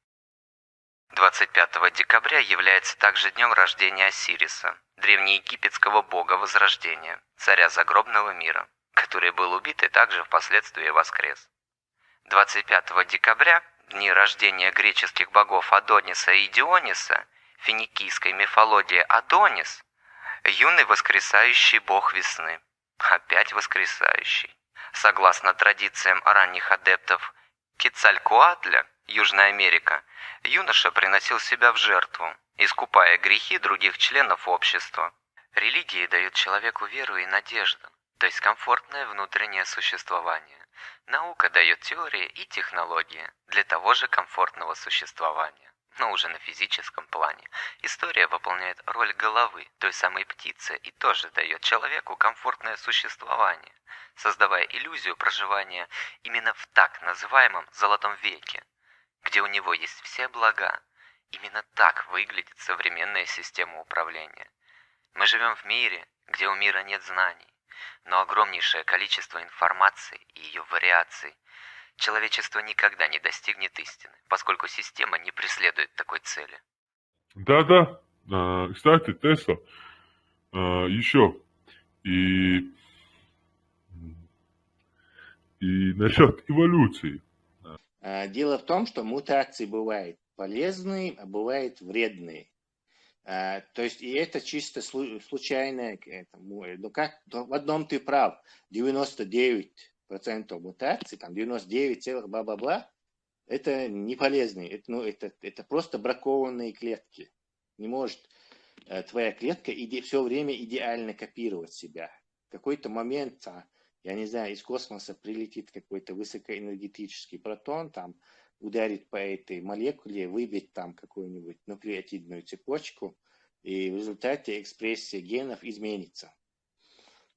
25 декабря является также днем рождения Осириса, древнеегипетского бога Возрождения, царя загробного мира, который был убит и также впоследствии воскрес. 25 декабря, дни рождения греческих богов Адониса и Диониса, в финикийской мифологии Адонис, юный воскресающий бог весны, опять воскресающий. Согласно традициям ранних адептов Кецалькоатля, Южная Америка, юноша приносил себя в жертву, искупая грехи других членов общества. Религии дают человеку веру и надежду, то есть комфортное внутреннее существование. Наука дает теории и технологии для того же комфортного существования, но уже на физическом плане. История выполняет роль головы той самой птицы и тоже дает человеку комфортное существование, создавая иллюзию проживания именно в так называемом «золотом веке», где у него есть все блага. Именно так выглядит современная система управления. Мы живем в мире, где у мира нет знаний, но огромнейшее количество информации и ее вариаций. Человечество никогда не достигнет истины, поскольку система не преследует такой цели. Да-да. Кстати, Тесла, еще и насчет эволюции. Дело в том, что мутации бывают полезные, а бывают вредные. То есть, и это чисто случайно. Ну, как, в одном ты прав, 99% мутаций, там 99, бла-бла-бла, это не полезные, это просто бракованные клетки. Не может твоя клетка все время идеально копировать себя. В какой-то момент, я не знаю, из космоса прилетит какой-то высокоэнергетический протон, там ударит по этой молекуле, выбить там какую-нибудь нуклеотидную цепочку, и в результате экспрессия генов изменится.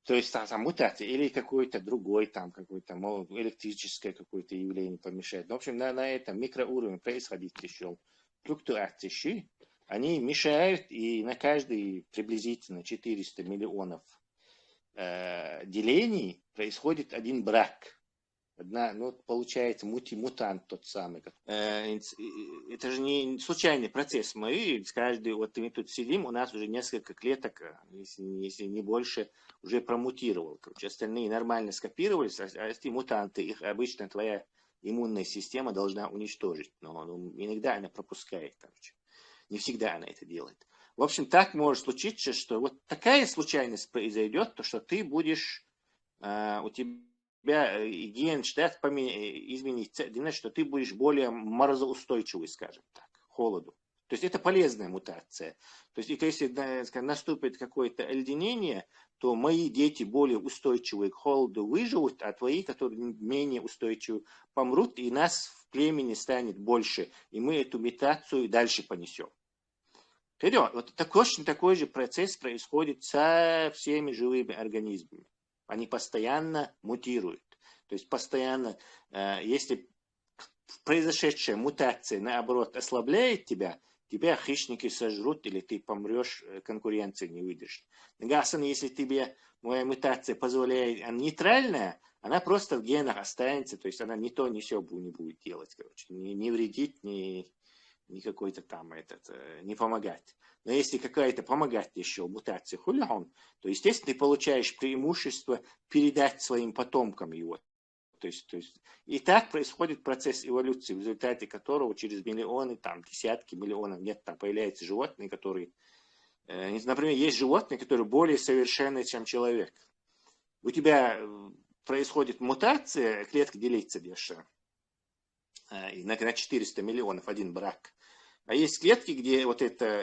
То есть там мутация или какой-то другой, там какое-то электрическое какое-то явление помешает. В общем, на этом микроуровне происходит еще флуктуации. Они мешают, и на каждый приблизительно 400 миллионов делений происходит один брак. Получается мутант тот самый. Это же не случайный процесс. Мы мы тут сидим, у нас уже несколько клеток, если не больше, уже промутировал. Остальные нормально скопировались, а эти мутанты, их обычно твоя иммунная система должна уничтожить. Но иногда она пропускает. Не всегда она это делает. В общем, так может случиться, что вот такая случайность произойдет, то что ты будешь, у тебя ген штат изменится, значит, что ты будешь более морозоустойчивый, скажем так, к холоду. То есть это полезная мутация. То есть если наступит какое-то оледенение, то мои дети более устойчивые к холоду выживут, а твои, которые менее устойчивы, помрут, и нас в племени станет больше, и мы эту мутацию дальше понесем. Вот точно такой же процесс происходит со всеми живыми организмами. Они постоянно мутируют. То есть постоянно, если произошедшая мутация, наоборот, ослабляет тебя, тебя хищники сожрут, или ты помрешь, конкуренции не выдержишь. Если тебе моя мутация позволяет, она нейтральная, она просто в генах останется, то есть она ни то, ни сё не будет делать, короче, не вредить, ни какой-то там не помогать. Но если какая-то помогать еще мутация хулион, то, естественно, ты получаешь преимущество передать своим потомкам его. То есть, и так происходит процесс эволюции, в результате которого через миллионы, там, десятки миллионов лет там появляются животные, которые, например, есть животные, которые более совершенны, чем человек. У тебя происходит мутация, клетка делится дешево, на 400 миллионов, один брак. А есть клетки, где вот это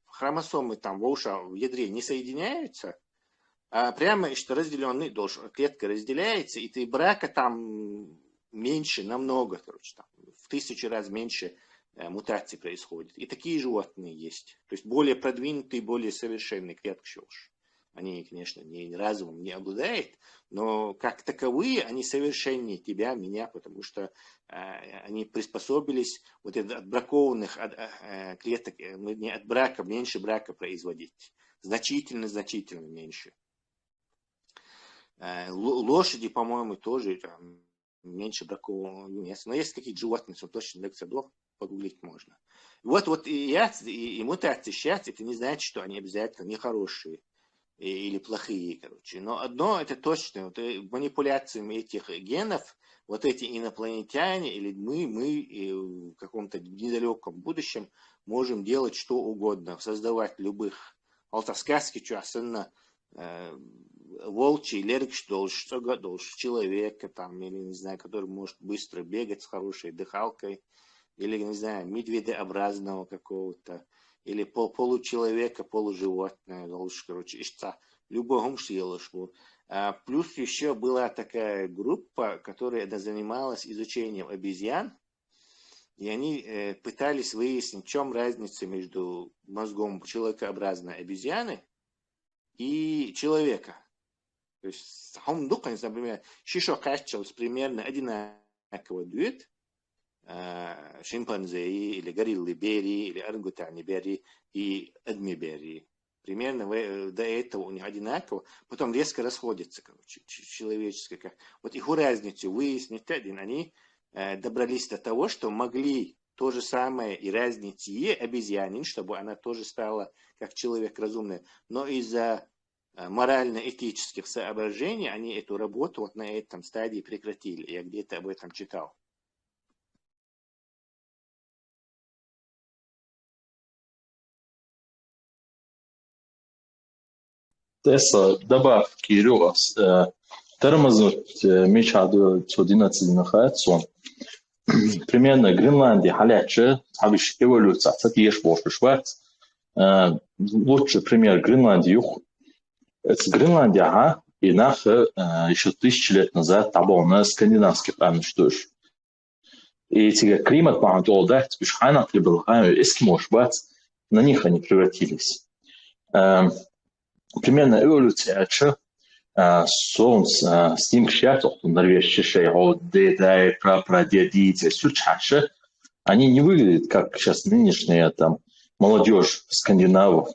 хромосомы там в ядре не соединяются, а прямо что разделенный клетка разделяется, и ты брака там меньше намного, короче, там, в 1000 раз меньше мутаций происходит. И такие животные есть. То есть более продвинутые, более совершенные клетки щелж. Они, конечно, не разумом не обладают, но как таковые они совершеннее тебя, меня, потому что они приспособились вот от отбракованных клеток, не от брака, меньше брака производить. Значительно меньше. Лошади, по-моему, тоже там, меньше бракованного мяса. Но есть какие-то животные, что точно лекция погуглить можно. Вот и мутации сейчас, это не значит, что они обязательно нехорошие или плохие, короче. Но одно это точно, вот, манипуляциями этих генов, вот эти инопланетяне или мы в каком-то недалеком будущем можем делать что угодно, создавать любых алтаскаски, что особенно волчий, леркш должен человека, там, или, не знаю, который может быстро бегать с хорошей дыхалкой, или, не знаю, медведеобразного какого-то, или получеловека, полуживотное, короче, ишца, любого шьелышку. Плюс еще была такая группа, которая занималась изучением обезьян, и они пытались выяснить, в чем разница между мозгом человекообразной обезьяны и человека. То есть, например, шишокачелс примерно одинаково дует, шимпанзе или гориллы бери, или орангутани бери и адми бери. Примерно до этого у них одинаково, потом резко расходятся, короче, человеческое. Вот их разницу выяснить они добрались до того, что могли то же самое и разнить обезьянин, чтобы она тоже стала как человек разумная, но из-за морально-этических соображений они эту работу вот на этом стадии прекратили. Я где-то об этом читал. Tessa добавки рёс. Тормознуть мечаду 11 нахается. Примерно Гренландия халяче, авиш эволюция, цатиеш больше шварц. Лучший пример Гренландии. Это Гренландия, и наха еще 1000 лет назад там на скандинавских амштуш. И эти климат по-антол да, уж хана прибыл, эскимо шварц, на них они превратились. Примерно эволюция, что солнце с ним к счастью, норвежские деды, прапрадеды, все чаще, они не выглядят как сейчас нынешняя там молодежь скандинавов,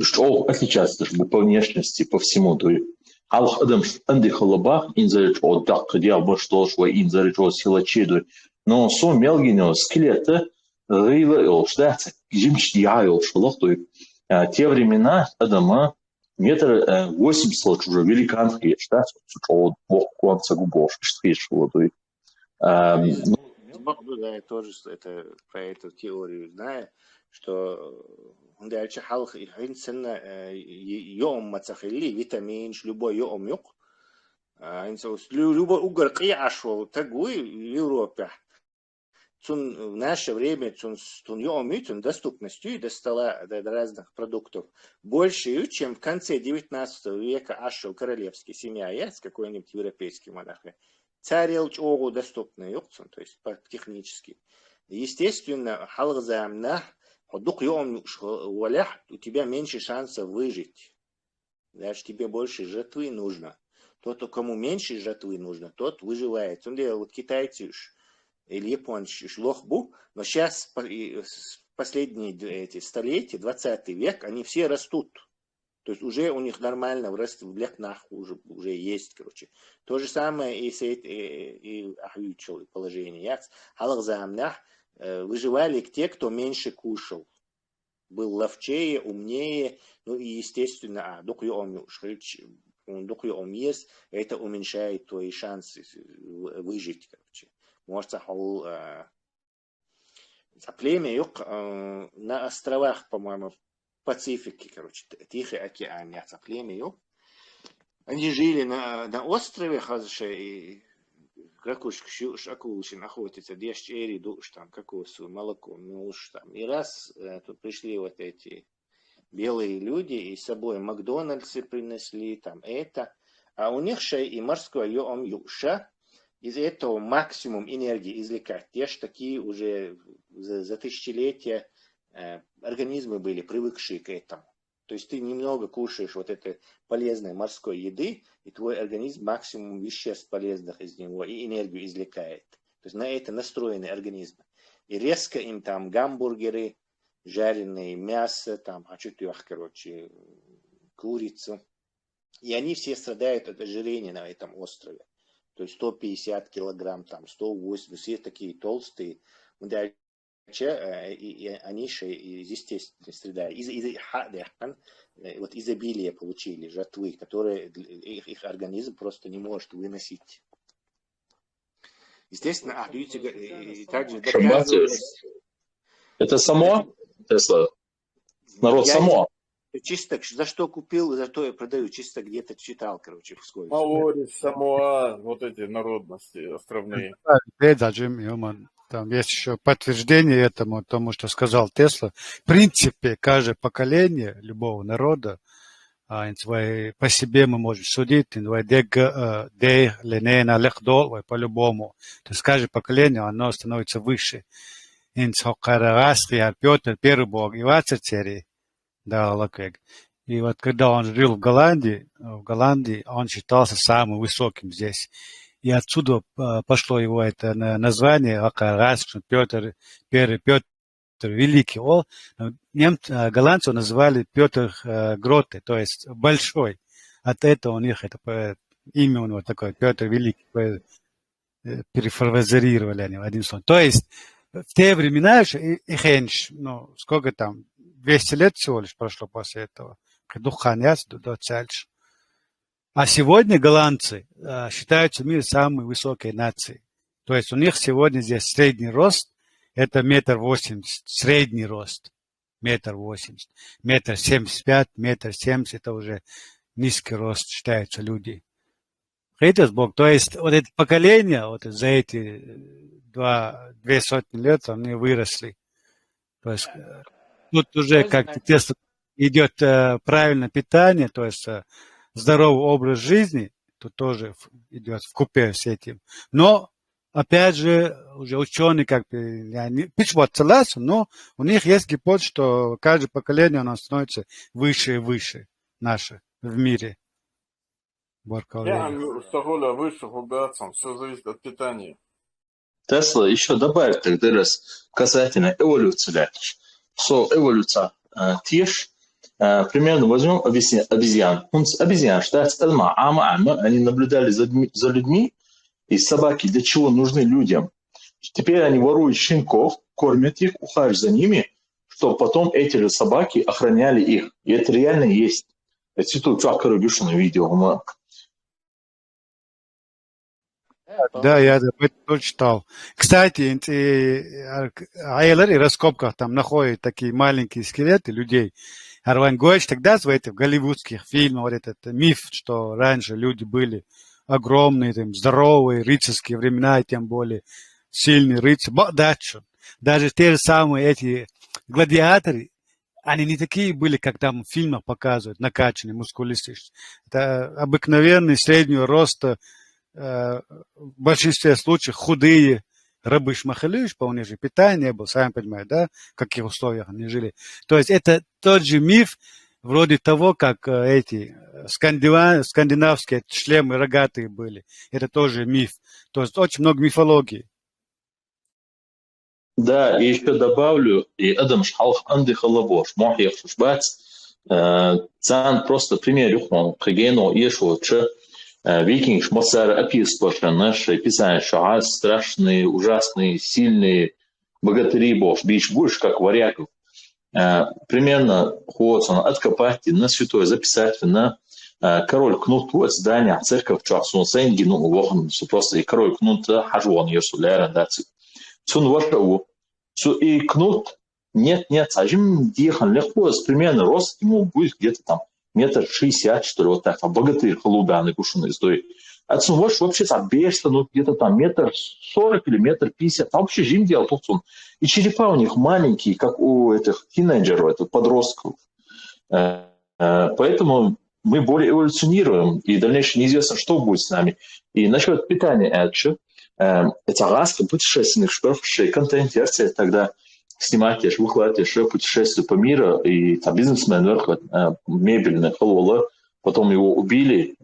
что отличается даже по внешности, по всему. Алх адам андихалабах инзарич от дакдиал баштол шва инзарич от силачиду, но сон мелгино скелета рыла илштаца жимштиайл шалох. Те времена Адама 1,80 м уже великан хрещ, что бог конца губош хрещ. Да, я тоже про эту теорию знаю, что дальше халх инсана йом мацахили витамин любой йом юк, любой угор кияшо тагуй в Европе. В наше время доступностью до стола до разных продуктов больше, чем в конце 19 века аж королевский семья есть какой-нибудь европейский монарх. Царил чогу доступный, то есть технически. Естественно, халгзамна ходук йом валях, у тебя меньше шансов выжить. Даже тебе больше жатвы нужно. Тот, кому меньше жатвы нужно, тот выживает. Вот китайцы или японцы лохбу, но сейчас последние эти столетия, 20 век, они все растут. То есть уже у них нормально в лекнах уже есть, короче. То же самое и положение. Выживали те, кто меньше кушал. Был ловчее, умнее, ну и естественно, это уменьшает твои шансы выжить, короче. Может, племя на островах, по-моему, Пацифике, короче, Тихий океан, племя. Они жили на острове, как уж охотиться, дешчери, душ, там, кокосу, молоко, муж, там. И раз тут пришли вот эти белые люди, и с собой Макдональдсы принесли, там, это. А у них же и морской юша, из этого максимум энергии извлекать. Те ж такие уже за тысячелетия организмы были привыкшие к этому. То есть ты немного кушаешь вот этой полезной морской еды, и твой организм максимум веществ полезных из него и энергию извлекает. То есть на это настроены организмы. И резко им там гамбургеры, жареное мясо, там, короче, курицу. И они все страдают от ожирения на этом острове. То есть 150 килограмм, там, 180, все такие толстые. И они же, естественно, страдают. Вот изобилие получили, жатвы, которые их организм просто не может выносить. Естественно, люди также доказывают... Это само? Тесла? Народ само? Чисто за что купил, за то я продаю. Чисто где-то читал, короче, вскользь. Маори, Самоа, вот эти народности островные. Там есть еще подтверждение этому, тому, что сказал Тесла. В принципе, каждое поколение любого народа, по себе мы можем судить, по-любому. То есть каждое поколение, оно становится выше. Петр, первый бог, и и вот когда он жил в Голландии, он считался самым высоким здесь. И отсюда пошло его это название Петр, первый Петр Великий. Голландцы называли Петр Гроте, то есть большой. От этого у них это имя у него такое, Петр Великий. Перефразировали они в один сон. То есть в те времена еще сколько там, 200 лет всего лишь прошло после этого. А сегодня голландцы считаются в мире самой высокой нацией. То есть у них сегодня здесь средний рост, это 1,80 м, средний рост, 1,80 м, 1,75 м, 1,70 м, это уже низкий рост считаются люди. Бог. То есть вот это поколение, вот за эти 200 лет они выросли. То есть тут уже как идет правильное питание, то есть здоровый образ жизни, тут тоже идет вкупе с этим. Но, опять же, уже ученые но у них есть гипотеза, что каждое поколение оно становится выше и выше наше в мире. Я выше ругаться, все зависит от питания. Тесла еще добавит тогда раз касательно эволюции. Эволюция тешь. Примерно возьмем обезьян. Обезьян считается они наблюдали за людьми, и собаки для чего нужны людям. Теперь они воруют щенков, кормят их, ухаживают за ними, чтобы потом эти же собаки охраняли их. И это реально есть. Это тут на видео. Да, я это читал. Кстати, и раскопках там находят такие маленькие скелеты людей. Арван Гоич тогда в этих голливудских фильмах, вот этот миф, что раньше люди были огромные, там, здоровые, рыцарские времена, и тем более сильные рыцари. Даже те же самые эти гладиаторы, они не такие были, как там в фильмах показывают, накачанные, мускулистые. Это обыкновенный среднего роста, в большинстве случаев худые рабы шмахали, по у них же питания не было, сами понимаете, да, в каких условиях они жили. То есть это тот же миф, вроде того, как эти скандинавские шлемы рогатые были. Это тоже миф. То есть очень много мифологии. Да, и еще добавлю, и Адам Шхалх Анды Халабош, Мохих Шбац, Цан просто пример Юхон, Хагено Иешо, Че, Викинг Шмосар описываешь наши писания, что страшные, ужасные, сильные богатыри Бош, бич будешь как варягов. Примерно хочется откопать на святое, записать на король Кнут, вот здание, церковь, Часун Сенги, ну, Вохан, просто и король Кнут, Хажуан, Йосуляра, даци. Цун вашау, и Кнут, нет, сажим дихан легко, примерно рост ему будет где-то там 1,60 м, что ли, вот так, а богатырь Халубян и Кушуны издой. А цун ваш вообще забежься, ну, где-то там 1,40 м или 1,50 м, там вообще жим делал, тут и черепа у них маленькие, как у этих тинейджеров, этих подростков. Поэтому мы более эволюционируем, и дальнейшее неизвестно, что будет с нами. И насчет питания, это раз путешественных шперфшей контент-версия, тогда снимаете, выкладываете путешествие по миру, и там бизнесмен мебельный холола, потом его убили,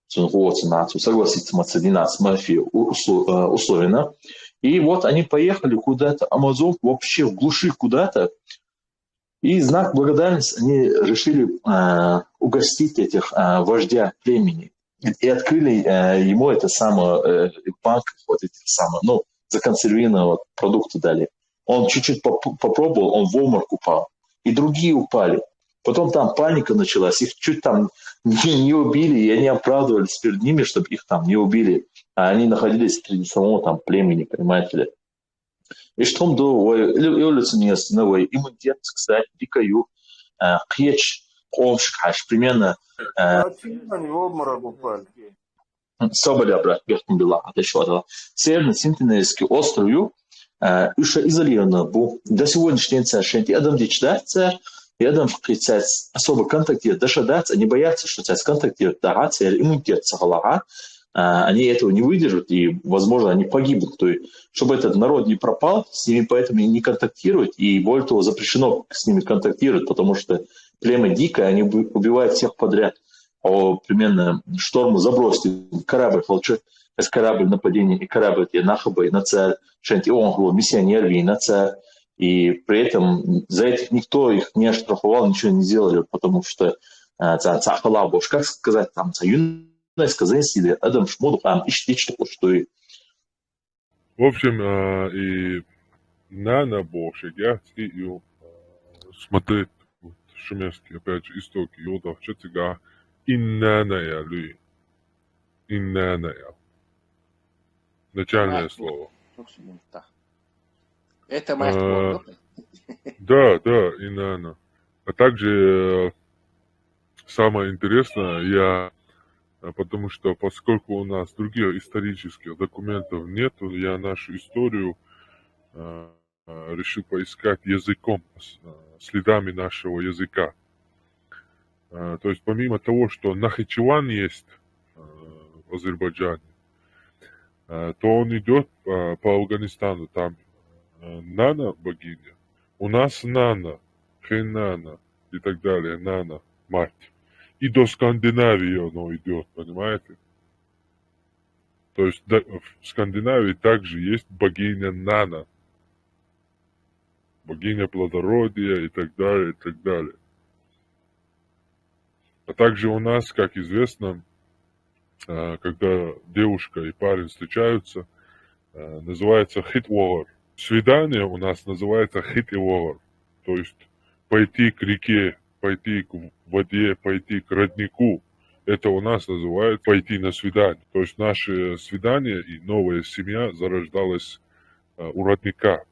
согласиться с мафией условенно. И вот они поехали куда-то, Амазон вообще в глуши куда-то, и знак благодарности они решили угостить этих вождя племени. И открыли ему это самое банк, вот этих самых, ну, законсервированного продукта дали. Он чуть-чуть попробовал, он в обморок упал. И другие упали. Потом там паника началась, их чуть там не убили, и они оправдывались перед ними, чтобы их там не убили. А они находились среди самого там племени, понимаете ли. И что до эволюционного иммунитет, кстати, дикаю, кеч, омшкаш, примерно... Они в обморок упали. Соболя, брат, бехтом была, отошла. Северно-Синтинельский остров, уже изолировано был. До сегодняшнего дня шенти адам дичдаться, и адам вкрицать особо контактировать, дошадаться, они боятся, что царь контактировать, дагаться, иммунитет сахалага, они этого не выдержат, и, возможно, они погибнут. То есть, чтобы этот народ не пропал, с ними поэтому и не контактировать, и, более того, запрещено с ними контактировать, потому что племя дикое, они убивают всех подряд. Примерно шторму забросили корабль, корабль нападения, и корабль нахабы на царь, шенти онгло, миссионер на царь, и при этом за этих никто их не оштрафовал, ничего не сделали, потому что царь халабош, как сказать, там, царь сказать, Адам Шмуду, что и... В общем, и Нана больше, я и смотреть шумерские, опять же, истоки, Йодов, Чатига, Иннаная Люи. Иннаная. Начальное слово. Это мать. Да, Иннана. А также самое интересное, потому что поскольку у нас других исторических документов нет, я нашу историю решил поискать языком, следами нашего языка. То есть помимо того, что Нахичеван есть в Азербайджане, то он идет по Афганистану, там Нана богиня, у нас Нана, Хейнана и так далее, Нана, мать. И до Скандинавии оно идет, понимаете? То есть в Скандинавии также есть богиня Нана, богиня плодородия и так далее, и так далее. А также у нас, как известно, когда девушка и парень встречаются, называется хитвогар. Свидание у нас называется хитвогар, то есть пойти к реке, пойти к воде, пойти к роднику. Это у нас называют пойти на свидание. То есть наше свидание и новая семья зарождалась у родника.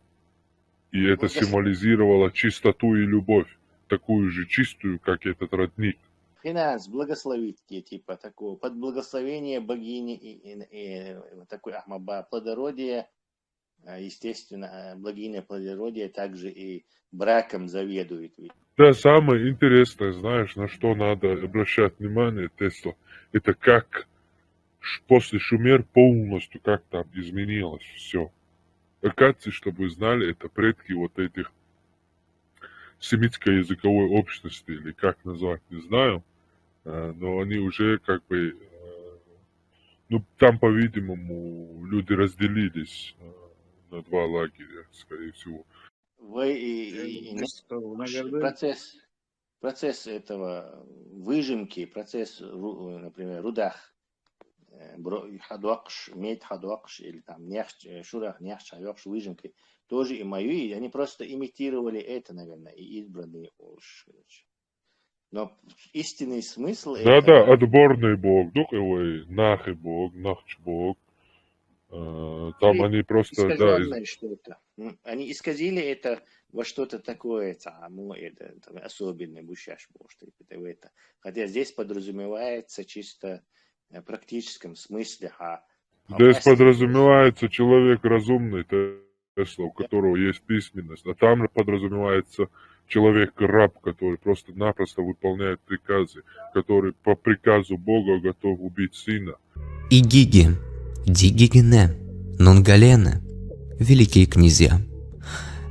И это символизировало чистоту и любовь, такую же чистую, как этот родник. Финанс, благословить типа такого, под благословение богини и такой Ахмаба, плодородие, естественно, богиня плодородия также и браком заведует. Да, самое интересное, знаешь, на что надо обращать внимание, Тесла, это как после Шумер полностью как там изменилось все. Акадцы, чтобы вы знали, это предки вот этих семитской языковой общности, или как назвать, не знаю, но они уже как бы, ну, там, по-видимому, люди разделились на два лагеря, скорее всего. Процесс этого выжимки, процесс, например, рудах, хадуакш, медь хадуакш, или там нефть, шурах, нефть, шайокш, выжимки, тоже и мою, и они просто имитировали это, наверное, и избранные уж. Но истинный смысл... Да, отборный бог, духовый, нахи бог, нахч бог. Там они просто... Искаженное что-то. Они исказили это во что-то такое, это особенное, бушаш, это. Хотя здесь подразумевается чисто в практическом смысле. Здесь подразумевается человек разумный, Тесла, у которого есть письменность, а там подразумевается человек-раб, который просто-напросто выполняет приказы, который по приказу Бога готов убить сына. Игиги, Дигигене, Нунгалене, великие князья.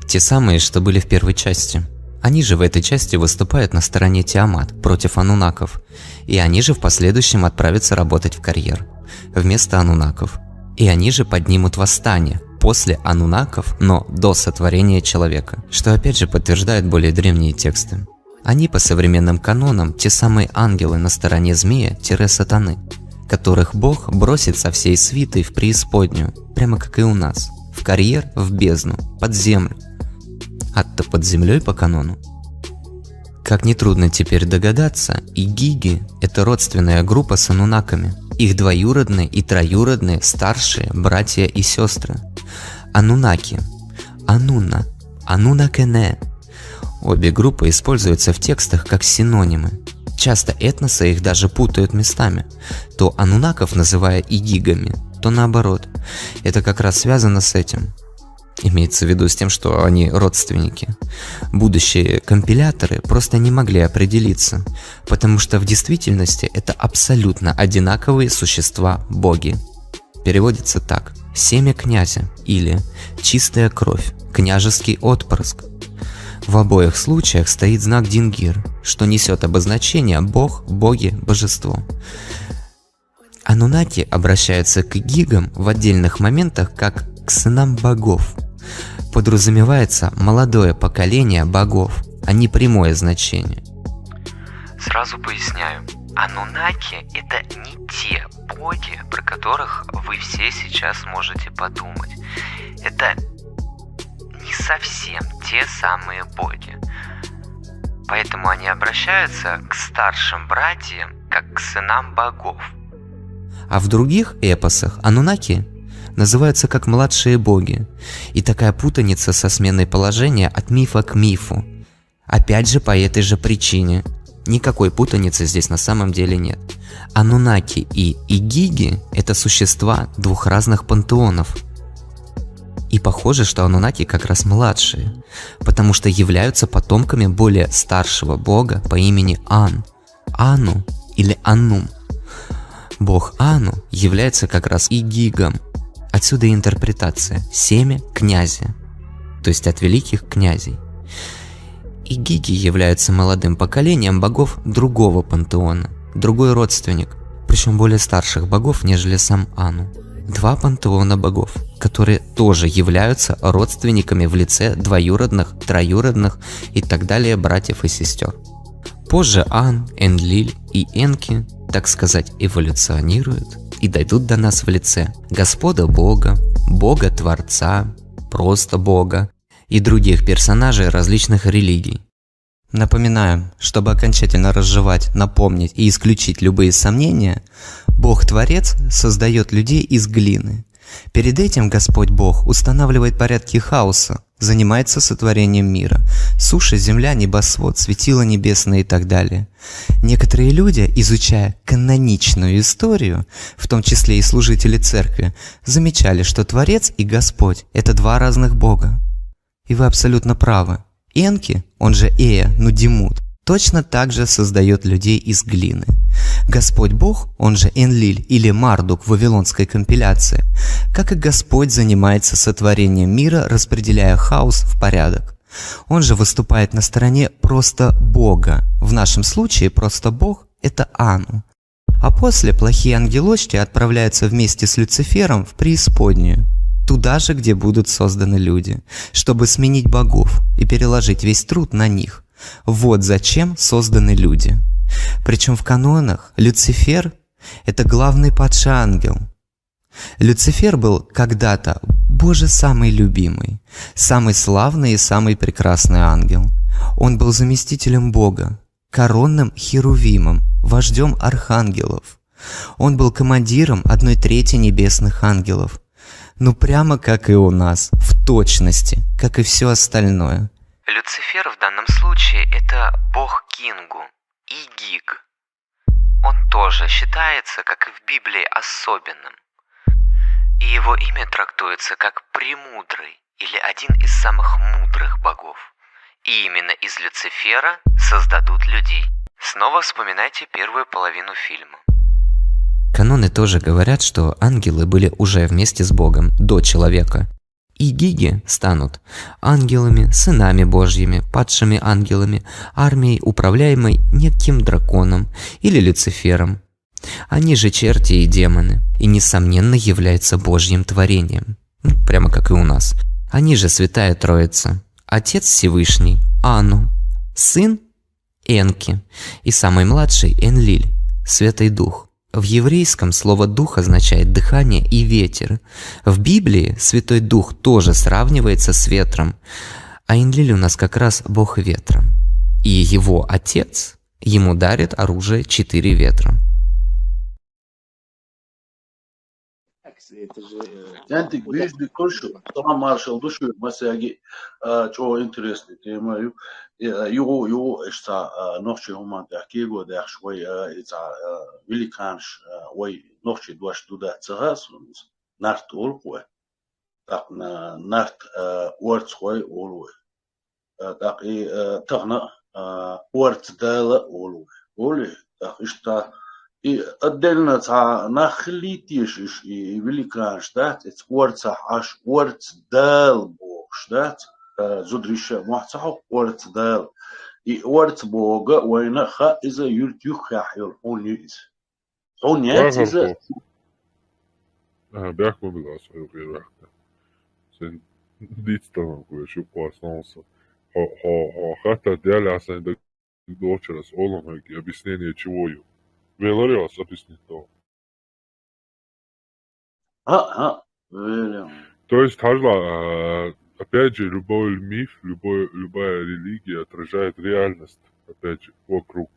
Те самые, что были в первой части. Они же в этой части выступают на стороне Тиамат против анунаков, и они же в последующем отправятся работать в карьер вместо анунаков. И они же поднимут восстание после анунаков, но до сотворения человека, что опять же подтверждает более древние тексты. Они по современным канонам те самые ангелы на стороне змея-сатаны, которых Бог бросит со всей свитой в преисподнюю, прямо как и у нас, в карьер, в бездну, под землю. А-то под землей по канону. Как нетрудно теперь догадаться, игиги – это родственная группа с анунаками, их двоюродные и троюродные старшие братья и сестры. Анунаки, Ануна, Анунакене. Обе группы используются в текстах как синонимы. Часто этносы их даже путают местами, то анунаков называя игигами, то наоборот. Это как раз связано с этим. Имеется в виду с тем, что они родственники. Будущие компиляторы просто не могли определиться, потому что в действительности это абсолютно одинаковые существа-боги. Переводится так: семя князя или чистая кровь, княжеский отпрыск. В обоих случаях стоит знак дингир, что несет обозначение бог, боги, божество. Анунаки обращаются к гигам в отдельных моментах как к сынам богов. Подразумевается молодое поколение богов, а не прямое значение. Сразу поясняю. Анунаки – это не те боги, про которых вы все сейчас можете подумать. Это не совсем те самые боги. Поэтому они обращаются к старшим братьям, как к сынам богов. А в других эпосах анунаки называются как младшие боги. И такая путаница со сменой положения от мифа к мифу. Опять же по этой же причине. Никакой путаницы здесь на самом деле нет. Анунаки и игиги – это существа двух разных пантеонов. И похоже, что анунаки как раз младшие, потому что являются потомками более старшего бога по имени Ан, Ану или Аннум. Бог Ану является как раз игигом. Отсюда и интерпретация «семя князя», то есть от великих князей. Игиги являются молодым поколением богов другого пантеона, другой родственник, причем более старших богов, нежели сам Ану. Два пантеона богов, которые тоже являются родственниками в лице двоюродных, троюродных и так далее братьев и сестер. Позже Ан, Энлиль и Энки, так сказать, эволюционируют и дойдут до нас в лице Господа Бога, Бога-творца, просто Бога и других персонажей различных религий. Напоминаю, чтобы окончательно разжевать, напомнить и исключить любые сомнения, Бог-творец создает людей из глины. Перед этим Господь Бог устанавливает порядки хаоса, занимается сотворением мира, суша, земля, небосвод, светила небесные и так далее. Некоторые люди, изучая каноничную историю, в том числе и служители церкви, замечали, что Творец и Господь – это два разных Бога. И вы абсолютно правы. Энки, он же Эя, Нудимут, точно так же создает людей из глины. Господь Бог, он же Энлиль или Мардук в вавилонской компиляции, как и Господь занимается сотворением мира, распределяя хаос в порядок. Он же выступает на стороне просто Бога. В нашем случае просто Бог – это Ану. А после плохие ангелочки отправляются вместе с Люцифером в преисподнюю. туда же, где будут созданы люди, чтобы сменить богов и переложить весь труд на них. Вот зачем созданы люди. Причем в канонах Люцифер – это главный падший ангел. Люцифер был когда-то Боже самый любимый, самый славный и самый прекрасный ангел. Он был заместителем Бога, коронным херувимом, вождем архангелов. Он был командиром 1/3 небесных ангелов. Ну прямо как и у нас, в точности, как и все остальное. Люцифер в данном случае это бог Кингу, Игиг. Он тоже считается, как и в Библии, особенным. И его имя трактуется как «премудрый» или один из самых мудрых богов. И именно из Люцифера создадут людей. Снова вспоминайте первую половину фильма. Каноны тоже говорят, что ангелы были уже вместе с Богом до человека. И гиги станут ангелами, сынами Божьими, падшими ангелами, армией, управляемой неким драконом или Люцифером. Они же черти и демоны, и несомненно являются Божьим творением, прямо как и у нас. Они же Святая Троица, Отец Всевышний Ану, Сын Энки и самый младший Энлиль, Святой Дух. В еврейском слово «дух» означает «дыхание» и «ветер». В Библии Святой Дух тоже сравнивается с ветром, а Энлиль у нас как раз Бог ветра. И его отец ему дарит оружие 4 ветра. Тянтик вижди кольшу, сама маршал душу, масяги, чего интересный тема, его эшта ночи уман тахкиго дах швой это великанш, ой ночи дуаш туда царас, нарт олкой, так на нарт уорцой олой, так и тахна уорцдала олой, олой, так эшта и отдельно та нахлитишь и великан штат, это орца аж орцдал бог штат, зудриша махцах орцдал и орц бога война ха иза юртюха юрхунис. Он нет иза. Бяхме была свою верахта. Sen ditstavan kun jos joku основался. Хата дяля асан да дочерас оломаги объяснение чего ю. Велориос объяснит то. То есть, Хажла, опять же, любой миф, любая религия отражает реальность, опять же, вокруг.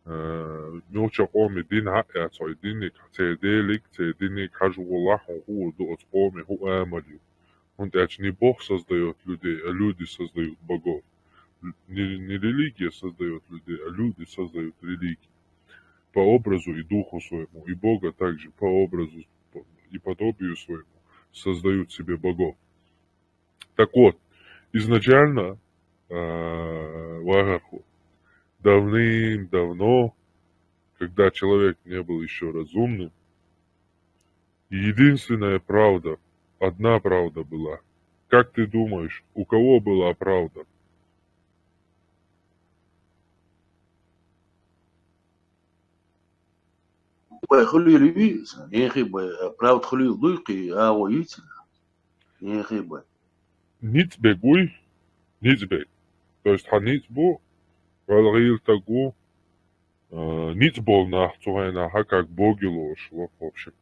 Милча оми дин хая, цой динник, цединник, хажу Аллаху, ху дуот оми, ху амалью. Он не Бог создает людей, а люди создают богов. Не религия создает людей, а люди создают религии. По образу и духу своему, и Бога также по образу и подобию своему создают себе богов. Так вот, изначально в Агарху давным-давно, когда человек не был еще разумным, единственная правда, одна правда была. Как ты думаешь, у кого была правда? Хулили, правда хулил луки, а воитель. Ницбегуй, ницбег. То есть ханицбу, валгил тагу, ницбол нахцугайнаха, как боги ложь, в общем.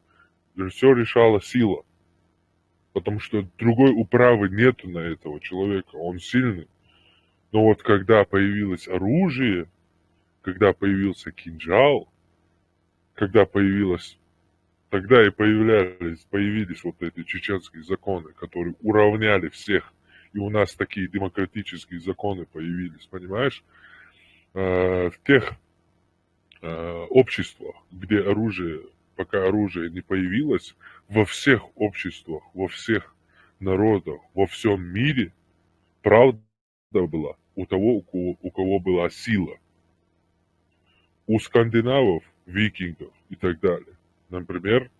Все решала сила. Потому что другой управы нету на этого человека, он сильный. Но вот когда появилось оружие, когда появился кинжал, когда тогда и появились вот эти чеченские законы, которые уравняли всех. И у нас такие демократические законы появились, понимаешь? В тех обществах, где пока оружие не появилось, во всех обществах, во всех народах, во всем мире правда была у того, у кого была сила. У скандинавов, викингов и так далее. Например,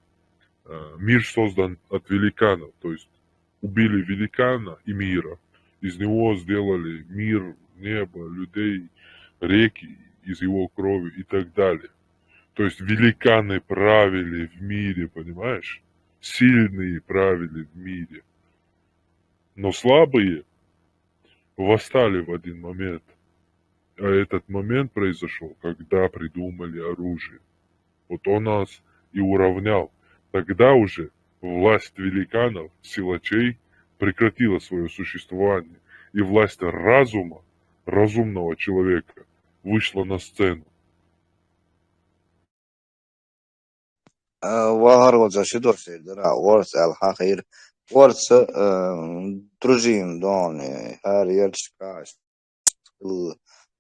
мир создан от великанов, то есть убили великана и мира, из него сделали мир, небо, людей, реки из его крови и так далее. То есть великаны правили в мире, понимаешь? сильные правили в мире, но слабые восстали в один момент. А этот момент произошел, когда придумали оружие. Вот он нас и уравнял. Тогда уже власть великанов, силачей прекратила свое существование, и власть разума, разумного человека, вышла на сцену. وهرو شدور سيدرا ورس الحقير ورس ترجيم دون هر يرشكاش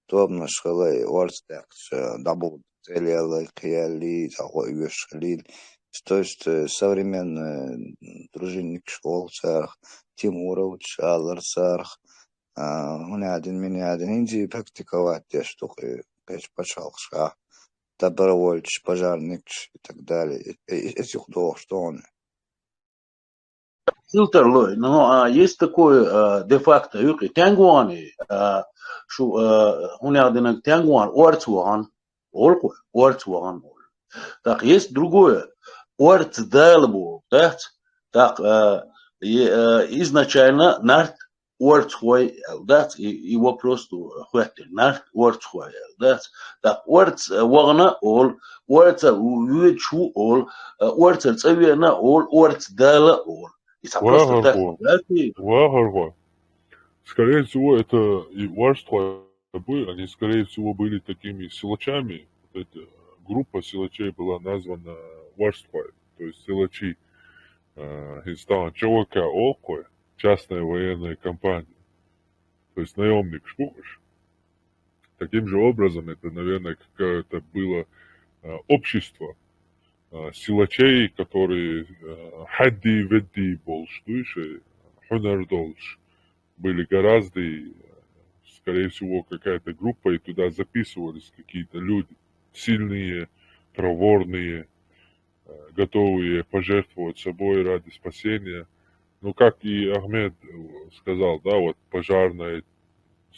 توبنا شغلي ورس تاكش дабу целиалы кияли такой вешкалил то есть современный дружинник школ царх Тимурович Аллар царх один меня один инди практиковать те штуки печь пошалша добровольч, пожарник и так далее. Этих двух, что он? Фильтр лой, но есть такое де-факто, юки, тянгуани, шо, хунядинак тянгуан, орцуан, олку, орцуан. Так, есть другое, орцдалбу, так, изначально нарт орцхой, да, его просто хватит, нарт орцхой, да, так, орц вагна ол, орца уючу ол, орца цавена ол, орцдала ол. Вагарва. Скорее всего, это и варства были, они, скорее всего, были такими силачами. Вот эта группа силачей была названа варства, то есть силачи инстан Чувака Олкой, частная военная компания, то есть наемник Шпухаш. Таким же образом, это, наверное, какое-то было общество силачей, которые хадди ведди больше, хунар дольше, были гораздо, скорее всего, какая-то группа, и туда записывались какие-то люди, сильные, проворные, готовые пожертвовать собой ради спасения. Ну, как и Ахмед сказал, да, вот пожарная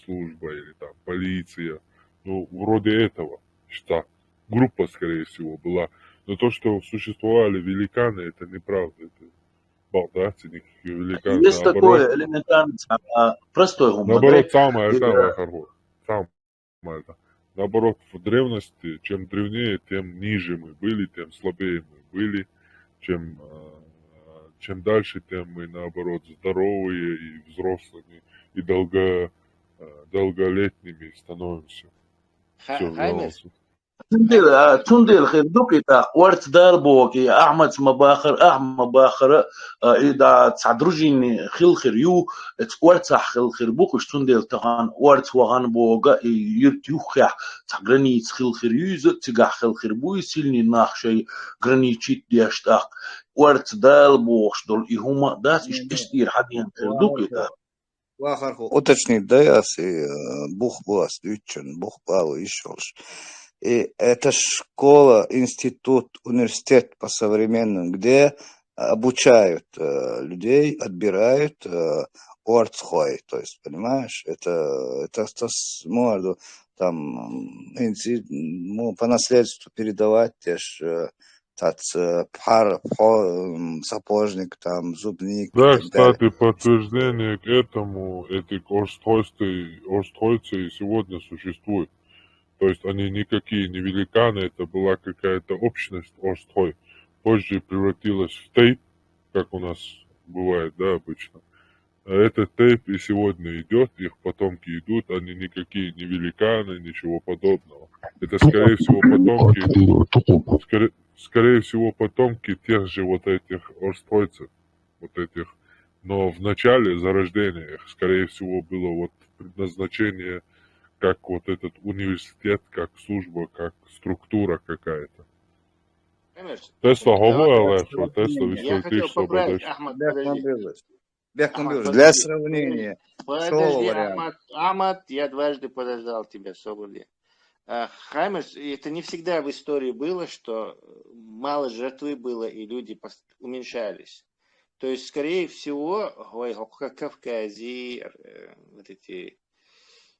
служба или там полиция, ну, вроде этого, что группа, скорее всего, была. Но то, что существовали великаны, это неправда. Это балдаться, никакие великаны. Есть наоборот, такое элементарное, простой гумор. наоборот, самое это. Наоборот, в древности, чем древнее, тем ниже мы были, тем слабее мы были. Чем дальше, тем мы, наоборот, здоровые и взрослыми, и долголетними становимся. Хаймес? تندل خندوقي تا ورت داربوكي احمد مباخر اذا تصدرجين خل خريو ورت خل خربوكش تندل تغان ورت وغان بوغا يرتيوخ تغرني خل خريوز تغا خل خربوي سيلني ناخشي غرنيتشيت ديشتاق ورت دالبوش دول يهما داس اشتير حدين خندوقي تا Уточнить, да, если Бух был освещен, Бух был еще. И это школа, институт, университет по-современному, где обучают людей, отбирают орцхой, то есть, понимаешь, это можно там по наследству передавать теж сапожник, там, зубник. Да, кстати, подтверждение к этому, эти орстхойцы и сегодня существуют. То есть они никакие не великаны, это была какая-то общность орстхой. Позже превратилась в тейп, как у нас бывает, да, обычно. А этот тейп и сегодня идет, их потомки идут, они никакие не великаны, ничего подобного. Это, скорее всего, потомки тех же вот этих орстхойцев, вот этих. Но в начале зарождения их, скорее всего, было вот предназначение как вот этот университет, как служба, как структура какая-то. Тесла говорила, что Тесла хотел поправить, Ахмад, для сравнения. Подожди, Ахмад, я дважды подождал тебя, Соболи. Хаймерс, это не всегда в истории было, что мало жертвы было и люди уменьшались. То есть, скорее всего, как Кавказии, вот эти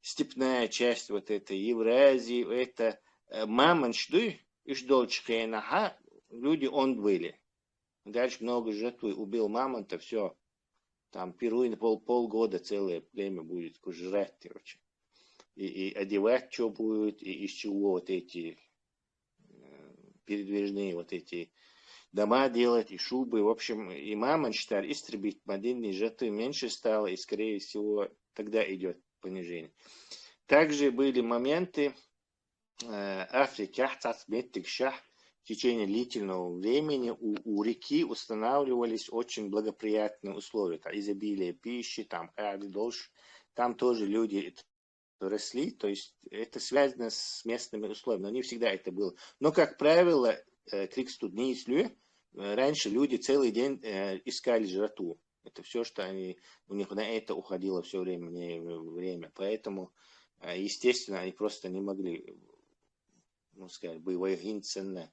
степная часть вот этой Евразии, это мамоншды, ишдолчкейнаха, люди он были. Дальше много жертвы, убил мамонта, все. Там пируй полгода целое время будет жрать, короче. И одевать что будет, и из чего вот эти передвижные вот эти дома делать, и шубы. В общем, и мамонт считали истребить, модельные жертвы меньше стало, и скорее всего тогда идет понижение. Также были моменты Африки, в течение длительного времени у реки устанавливались очень благоприятные условия. Там изобилие пищи, там там тоже люди росли, то есть это связано с местными условиями, но не всегда это было. Но, как правило, раньше люди целый день искали жратву. Это все, что у них на это уходило все время. Поэтому, естественно, они просто не могли, сказать, боевые гинценны.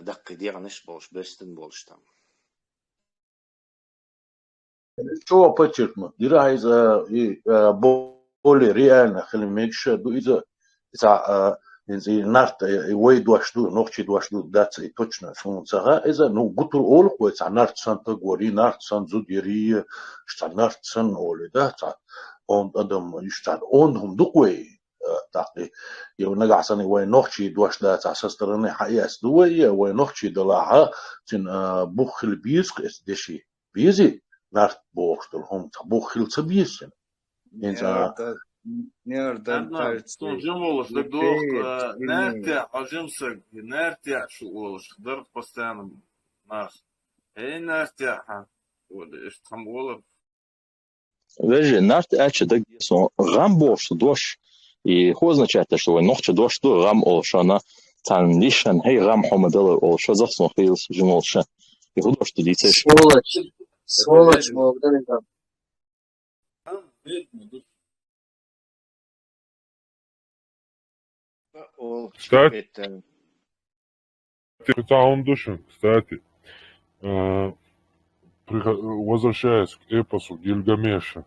Дакка дернеш больше, бестен больше там. Что подчеркнуть? Дира из более реально, хлемекша, из-за нарт и дуашду, ночи дуашду, даться и точно солнца. Из-за гутур олку, это нарт санта гори, нарт сан зудери, что нарт сан оли, да, он адам, что он дукой. تاقي يو نقعصني وين نوخشي دوش لا تعسسترني حياس دوي وين نوخشي دلاها تن بوخل بيسق اسدشي بيزي نارت بوخشتل هم بوخل تبيسن انزا Одна, жим олыш, да дух, нертя, ажимсак, нертя, шу олыш, дыр постоянно наш. Нертя, там олыш. Veži, narti eče da gdje su ram boš doš i ho означает, что вы ночь дош до рам олшана тан лишан хей рам хомадел олша захсон хилс жмолша и худо что дитеш. Сволочь, молодой там. Кстати, кстати, возвращаясь к эпосу Гильгамеша,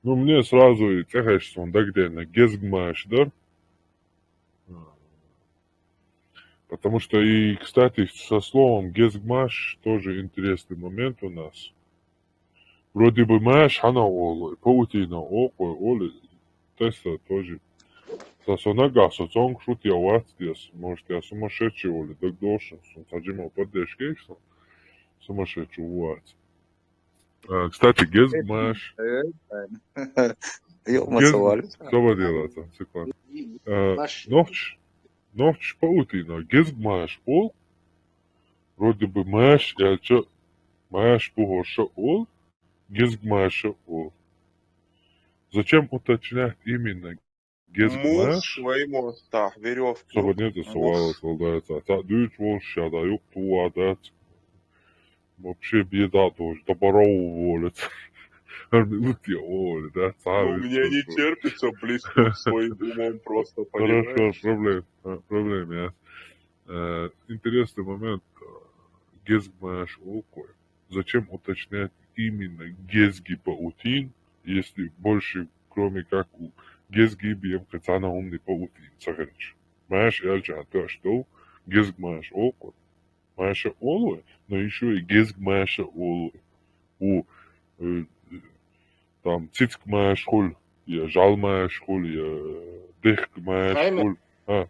ну, мне сразу и тягается он, да, где на Гезгмаш, да? Потому что и, кстати, со словом Гезгмаш тоже интересный момент у нас. Вроде бы Маш, она олы, паутина, окой, оли, теста тоже. Сасонага, соцонг, шут я ватстес, может, я сумасшедший оли, так должен, саджимал поддержки, сумасшедший ватс. Кстати, Гезгмаш. Что вы делаете? Секунду. Ночь паутина. Гезгмаш ол. Вроде бы маш, я че маш пугоша ол. Гезгмаша ол. Зачем уточнять именно Гезгмаш? Муж своему, да, веревку. Чтобы не засувало солдата. Дуть волша, да, юг туа, да. Вообще беда тоже, добро уволят. Минуты уволят, да? Ну, мне не терпится близко своим умом просто, понимаешь? Хорошо, проблем нет. Интересный момент. Гезгмаш окой. Зачем уточнять именно Гезги паутин, если больше, кроме как у Гезги бием кацана умный паутин, сахарич. Маш эльча, то что? Гезгмаш окой. Маша олы, но еще и Гезгмаша олы. У там Цицкмаш хуль, я Жалмаш хуль, я Дехкмаш хуль.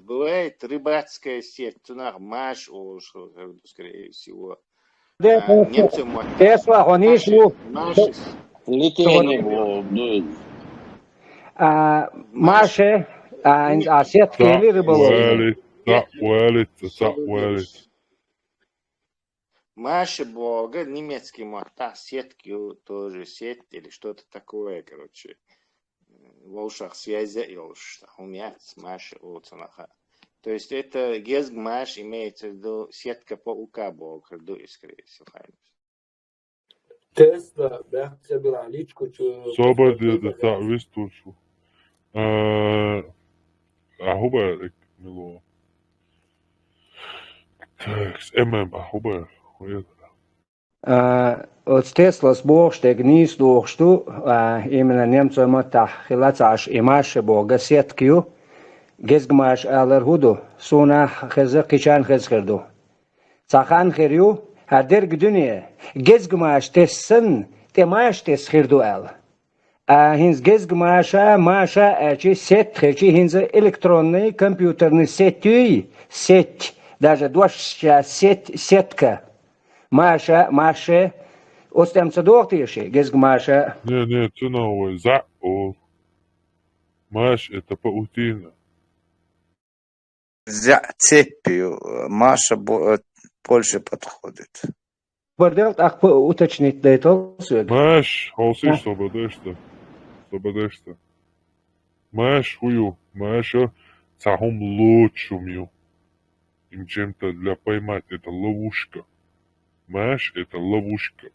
Бывает рыбацкая сеть, тунах маш, скорее всего. Немцы Маше, а сетки или рыболов? Маша Бога, немецкий мота, сетки тоже сеть или что-то такое, короче. Волшах связи и волшах умять Маша Олцанаха. То есть это Гезгмаш имеется в виду сетка паука Бога, скорее всего. Тесла, да, забила личку. Собади, да, так, вистушу. Ахуба, мило. Так, ахуба. От Теслас богштег низ дохшту, именно немцам это хилацаш и Маше Бога сеткию. Гезгмаш алэр худу, суна хезэ кичан хезхерду. Цахан херю, хадерг дюния. Гезгмаш тессын, темаш тес хирдуэл. Хинз гезгмаша, маша, эчи сет, эчи хинз электронный компьютерный сетюй, сеть, даже дошча сетка. Маша, маше, остемца дохтиши, гезгмаша. Не, це новое. Маш, это паутина. За цепью Маша больше подходит. Борделт, ах, уточнить, да это все. Маш, холсиш, свободешься. Маш, хую, Маша, цахом лучшую. Им чем-то для поймать, это ловушка. Маш, это ловушка.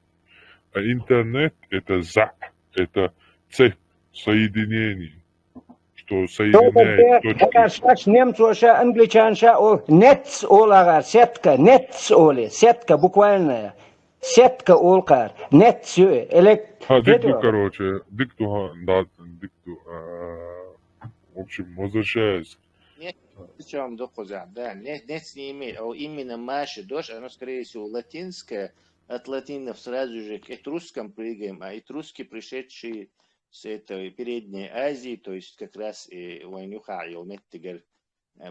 А интернет, это это цепь соединений. Что соединяет точки. Немцоша, англичанша, нец олага, сетка, нец оли, сетка буквальная, сетка олкар, нец Дикту, короче, в общем, возвращаясь. Причем дохоза, да, нец не имеет, а именно Маша, дождь, оно, скорее всего, латинское, от латинов сразу же к этрускам прыгаем, а этруски, пришедшие с этой Передней Азии, то есть как раз и Вайнюха, и Олметтигер,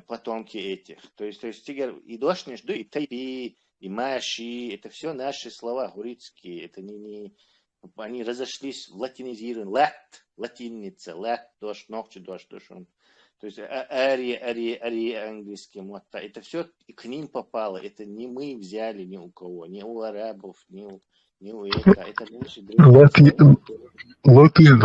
потомки этих. То есть тигер и дошниш, и тайпи, и маши, это все наши слова гурицкие, это не они разошлись в латинизированный, латиница, дождь, ногче, дождь, он. То есть ари английским, это все к ним попало, это не мы взяли ни у кого, ни у арабов, ни у это наши древние. Латин,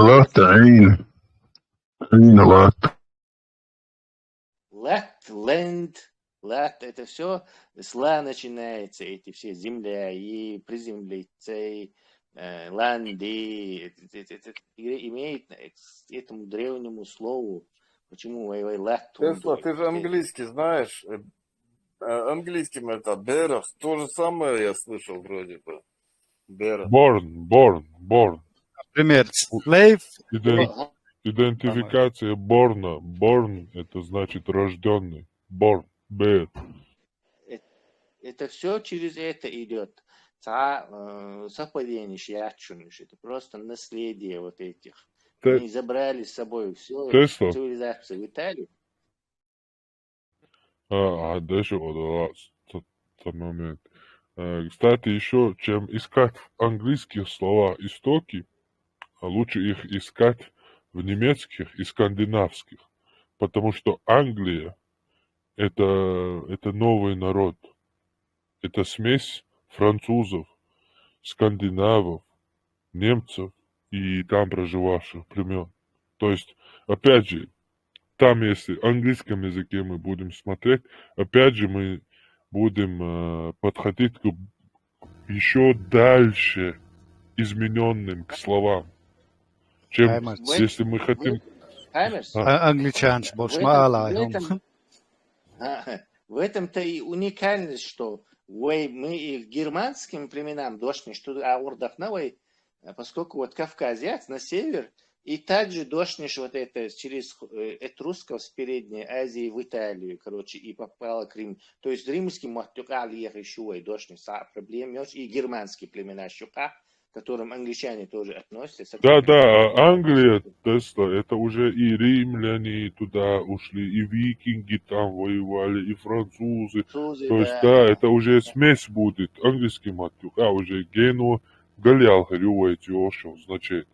латин, лат, это все с ла начинается, эти все земля и приземлиться, и ланди, это имеет к этому древнему слову. Почему лат? Тесла, ты же английский знаешь. Английским это берах, то же самое я слышал вроде бы. Born. Например, slave. Идентификация борна. Born это значит рожденный. Born. Bear. Это все через это идет. Совпадение, это просто наследие вот этих. Они забрали с собой всю цивилизацию в Италию. Даже тот момент. Кстати, еще чем искать в английских словах истоки, лучше их искать в немецких и скандинавских. Потому что Англия это новый народ. Это смесь французов, скандинавов, немцев и там проживавших племен. То есть, опять же, там, если в английском языке мы будем смотреть, опять же, мы будем подходить к еще дальше измененным к словам, чем если мы хотим... Англичанш больше мало. В этом-то и уникальность, что мы и к германским племенам дошли, что аурдахновой, поскольку вот Кавказец на север, и также дошниш вот это через этрусков с Передней Азии в Италию, короче, и попало к Риму. То есть римский махтюка еще и дошниш проблем, и германские племена щука, к которым англичане тоже относятся. Да, Англия, Тесла, это уже и римляне туда ушли, и викинги там воевали, и французы. То есть, это уже смесь будет. Английский махтюка уже Генуа, Галял, говорите, ошел, значит.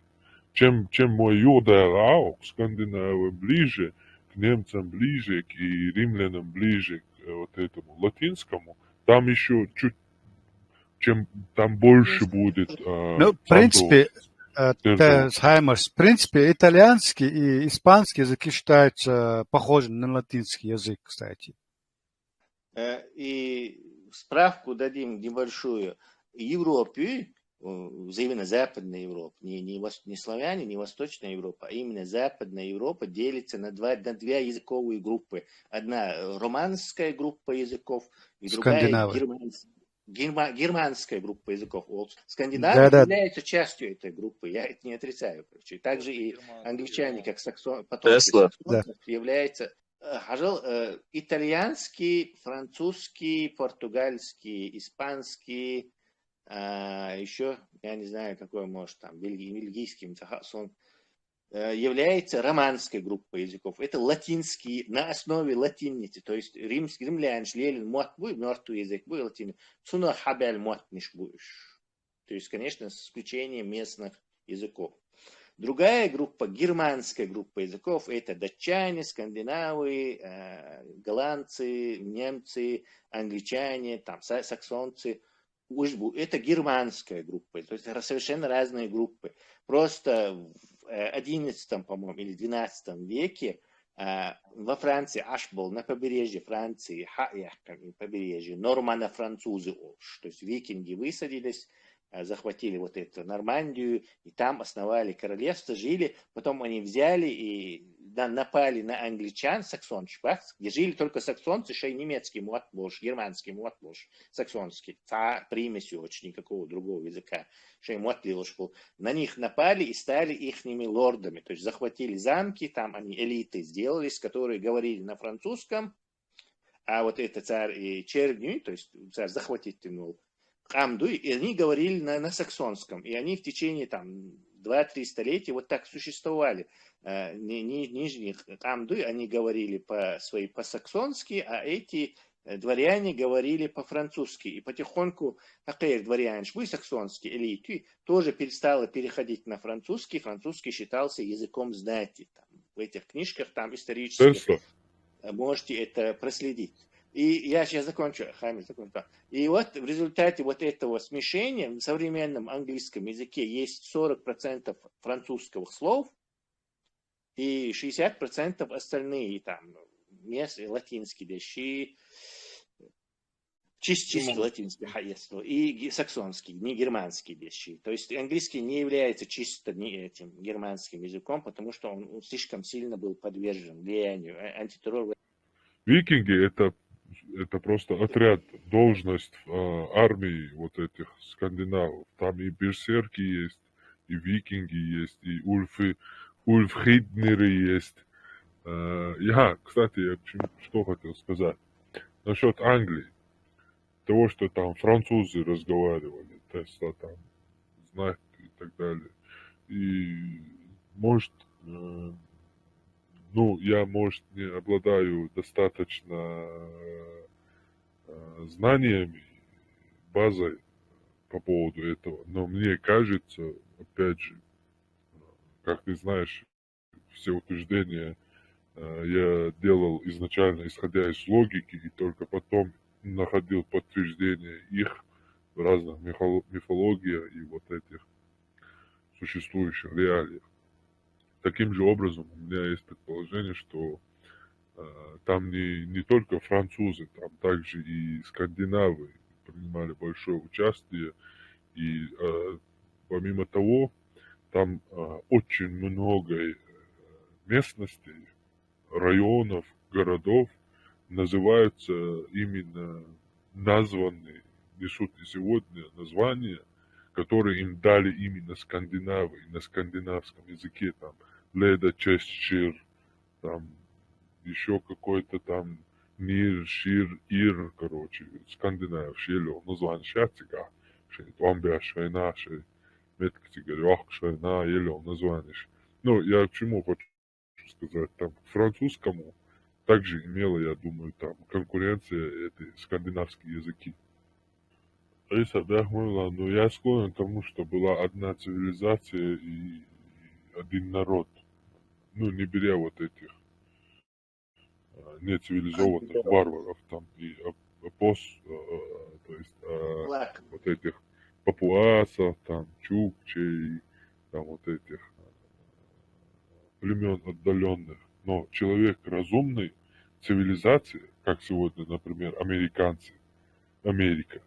Чем мой юда к скандинавам ближе, к немцам ближе, к римлянам ближе, к вот этому латинскому, там еще чуть, чем там больше будет. Ну, в принципе, в принципе, итальянский и испанский языки считаются похожими на латинский язык, кстати. И справку дадим небольшую. Европе, именно Западная Европа, не славяне, не Восточная Европа, а именно Западная Европа делится на две языковые группы. Одна романская группа языков, и другая германская группа языков. Скандинавы являются частью этой группы, я это не отрицаю. Также и англичане, как потомки саксонцев, являются Итальянский, французский, португальский, испанский, еще, я не знаю, какой, может, там, бельгийский, является романской группой языков. Это латинский, на основе латиницы, то есть римляне шлели мертвый язык, был латин. Цуна хабель мертвниш будешь. То есть, конечно, с исключением местных языков. Другая группа, германская группа языков, это датчане, скандинавы, голландцы, немцы, англичане, там, саксонцы. Это германская группа, то есть это совершенно разные группы. Просто в XI, по-моему, или XII веке во Франции аж был на побережье Франции, побережье нормано-французы, то есть викинги высадились, захватили вот эту Нормандию, и там основали королевство, жили, потом они взяли и напали на англичан, саксонцев, где жили только саксонцы, что и немецкий муатбош, германский муатбош, саксонский, примесью очень никакого другого языка, что и муатлилош был. На них напали и стали ихними лордами, то есть захватили замки, там они элиты сделались, которые говорили на французском, а вот это царь и черню, то есть царь захватил Амду, и они говорили на саксонском, и они в течение там 2-3 столетия вот так существовали. Нижних Амду они говорили по-саксонски, а эти дворяне говорили по-французски. И потихоньку такие дворяне, вы саксонские элиты, тоже перестала переходить на французский. Французский считался языком знати. Там, в этих книжках там исторических можете это проследить. И я сейчас закончу, И вот в результате вот этого смешения в современном английском языке есть 40% французских слов и 60% остальные там латинские вещи, чисто латинские и саксонские, не германские вещи. То есть английский не является чисто этим германским языком, потому что он слишком сильно был подвержен влиянию антитеррора. Викинги это просто отряд, должность армии вот этих скандинавов. Там и берсерки есть, и викинги есть, и ульфхиднеры есть. Кстати, я что хотел сказать. Насчет Англии. Того, что там французы разговаривали, Тесла там знает и так далее. И может... я, может, не обладаю достаточно знаниями, базой по поводу этого, но мне кажется, опять же, как ты знаешь, все утверждения я делал изначально исходя из логики, и только потом находил подтверждение их в разных мифологиях и вот этих существующих реалиях. Таким же образом, у меня есть предположение, что там не только французы, там также и скандинавы принимали большое участие. И помимо того, там очень много местностей, районов, городов называются именно названы, несут и сегодня названия, которые им дали именно скандинавы, на скандинавском языке, там, Леда, Чешир, там, еще какой-то там Нир, Шир, Ир, короче, скандинав, шелел, название шатига, шеет ламбя, шейна, шей, метка тигарёх, шейна, елел, название. Ну, я к чему хочу сказать, там, к французскому также имела, я думаю, там, конкуренция, это скандинавские языки. Но я склонен к тому, что была одна цивилизация и один народ. Не беря вот этих нецивилизованных варваров там и то есть вот этих папуасов, там, чукчей, там вот этих племен отдаленных. Но человек разумный, цивилизация, как сегодня, например, американцы, Америка,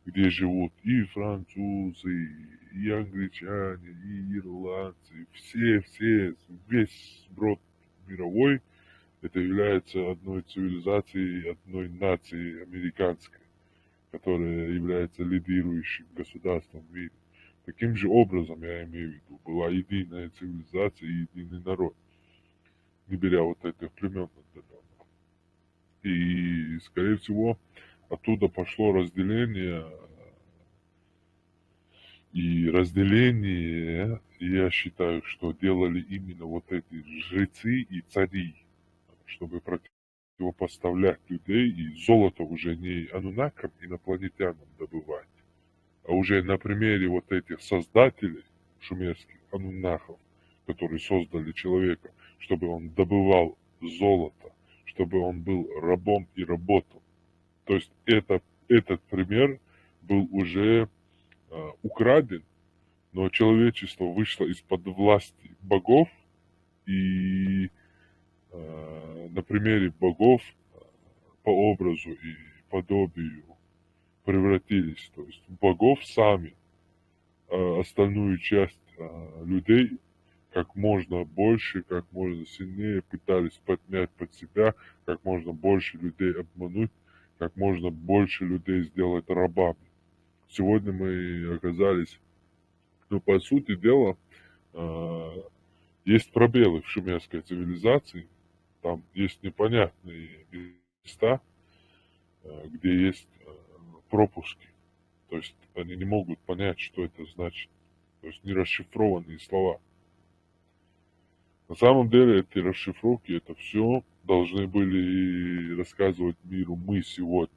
где живут и французы, и англичане, и ирландцы, весь сброд мировой, это является одной цивилизацией, одной нацией американской, которая является лидирующим государством в мире. Таким же образом, я имею в виду, была единая цивилизация и единый народ, не беря вот этих племен отдаленных. И, скорее всего, оттуда пошло разделение. И разделение, я считаю, что делали именно вот эти жрецы и цари, чтобы противопоставлять людей, и золото уже не анунакам, инопланетянам добывать, а уже на примере вот этих создателей шумерских анунахов, которые создали человека, чтобы он добывал золото, чтобы он был рабом и работал. То есть этот пример был уже украден, но человечество вышло из-под власти богов, и на примере богов по образу и подобию превратились, то есть богов сами, остальную часть людей как можно больше, как можно сильнее пытались поднять под себя, как можно больше людей обмануть, как можно больше людей сделать рабами. Сегодня мы оказались, ну, по сути дела, есть пробелы в шумерской цивилизации, там есть непонятные места, где есть пропуски, то есть они не могут понять, что это значит, то есть нерасшифрованные слова. На самом деле эти расшифровки, это все должны были рассказывать миру мы сегодня.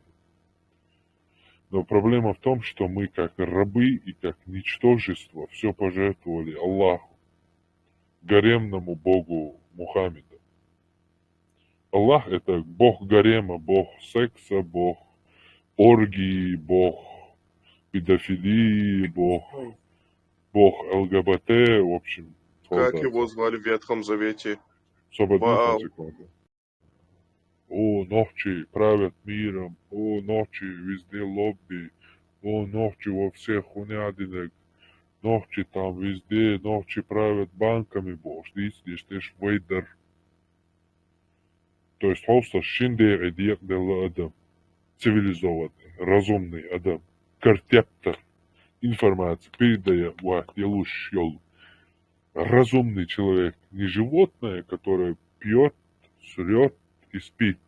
Но проблема в том, что мы как рабы и как ничтожество все пожертвовали Аллаху, гаремному богу Мухаммеда. Аллах — это бог гарема, бог секса, бог оргии, бог педофилии, бог ЛГБТ, в общем. Как его звали в Ветхом Завете? Свободную секунду. О, ночи правят миром, о, ночи везде лобби, о, ночи во всех унядинок, ночи там везде, ночи правят банками, бож, здесь вейдер. То есть просто шиндер и дир дел адам, цивилизованный, разумный адам, картептор информации, передая вахт, елуш, йолу. Разумный человек, не животное, которое пьет, срет и спит,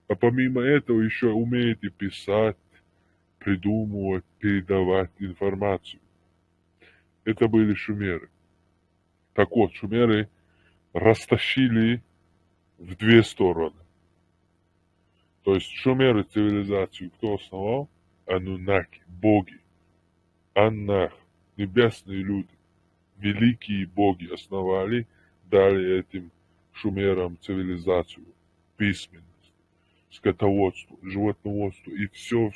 а помимо этого еще умеет и писать, придумывать, передавать информацию. Это были шумеры. Так вот, шумеры растащили в две стороны. То есть шумеры цивилизацию кто основал? Анунаки, боги. Аннах, небесные люди. Великие боги основали, дали этим шумерам цивилизацию, письменность, скотоводство, животноводство, и все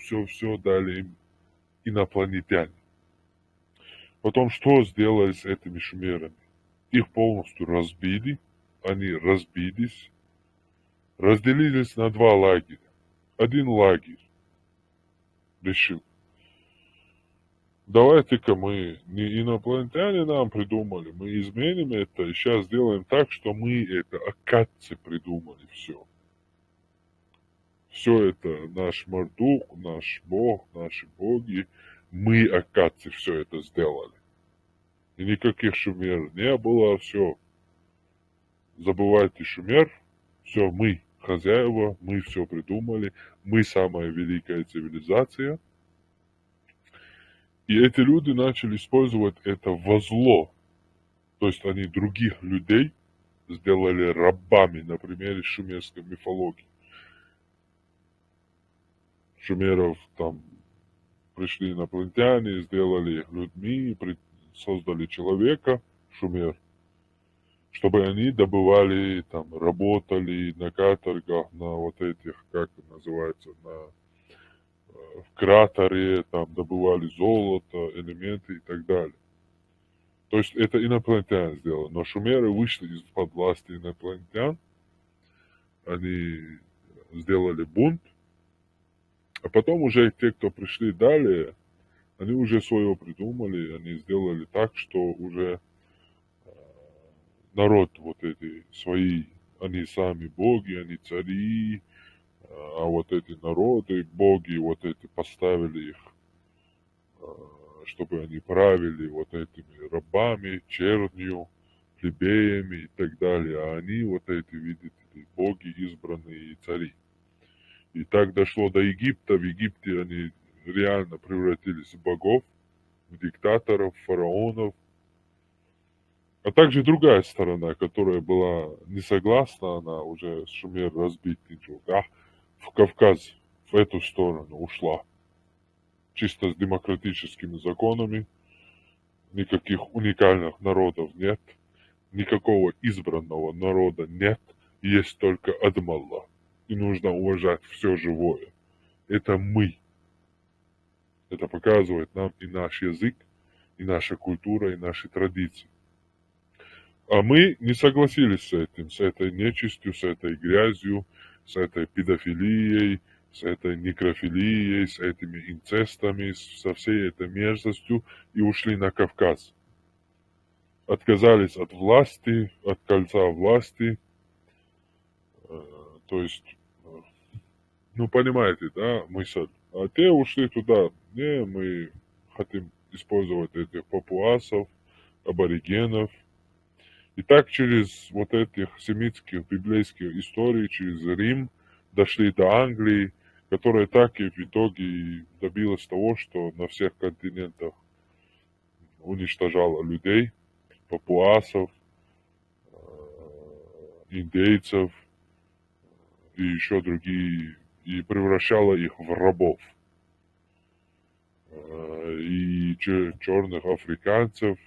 дали им инопланетяне. Потом что сделали с этими шумерами? Их полностью разбили, они разбились, разделились на два лагеря. Один лагерь решил: давайте-ка мы, не инопланетяне нам придумали, мы изменим это и сейчас сделаем так, что мы это, аккадцы, придумали все. Все это наш Мардук, наш Бог, наши боги, мы, аккадцы, все это сделали. И никаких шумер не было, все. Забывайте шумер, все, мы хозяева, мы все придумали, мы самая великая цивилизация. И эти люди начали использовать это во зло. То есть они других людей сделали рабами, на примере шумерской мифологии. Шумеров там пришли инопланетяне, сделали их людьми, создали человека, шумер, чтобы они добывали, там, работали на каторгах, на вот этих, как это называется, в кратере, там добывали золото, элементы и так далее. То есть это инопланетяне сделали. Но шумеры вышли из-под власти инопланетян, они сделали бунт, а потом уже те, кто пришли далее, они уже свое придумали, они сделали так, что уже народ вот эти свои, они сами боги, они цари, а вот эти народы, боги, вот эти поставили их, чтобы они правили вот этими рабами, чернью, плебеями и так далее. А они вот эти, видите ли, боги избранные и цари. И так дошло до Египта. В Египте они реально превратились в богов, в диктаторов, фараонов. А также другая сторона, которая была не согласна, она уже Шумер разбит ничего, в Кавказ, в эту сторону ушла. Чисто с демократическими законами, никаких уникальных народов нет, никакого избранного народа нет, есть только Адмалла. И нужно уважать все живое. Это мы. Это показывает нам и наш язык, и наша культура, и наши традиции. А мы не согласились с этим, с этой нечистью, с этой грязью, с этой педофилией, с этой некрофилией, с этими инцестами, со всей этой мерзостью и ушли на Кавказ. Отказались от власти, от кольца власти. То есть, ну понимаете, да, мысль. А те ушли туда. Не, мы хотим использовать этих папуасов, аборигенов. И так через вот этих семитских библейских историй, через Рим, дошли до Англии, которая так и в итоге добилась того, что на всех континентах уничтожала людей, папуасов, индейцев и еще другие, и превращала их в рабов. И черных африканцев.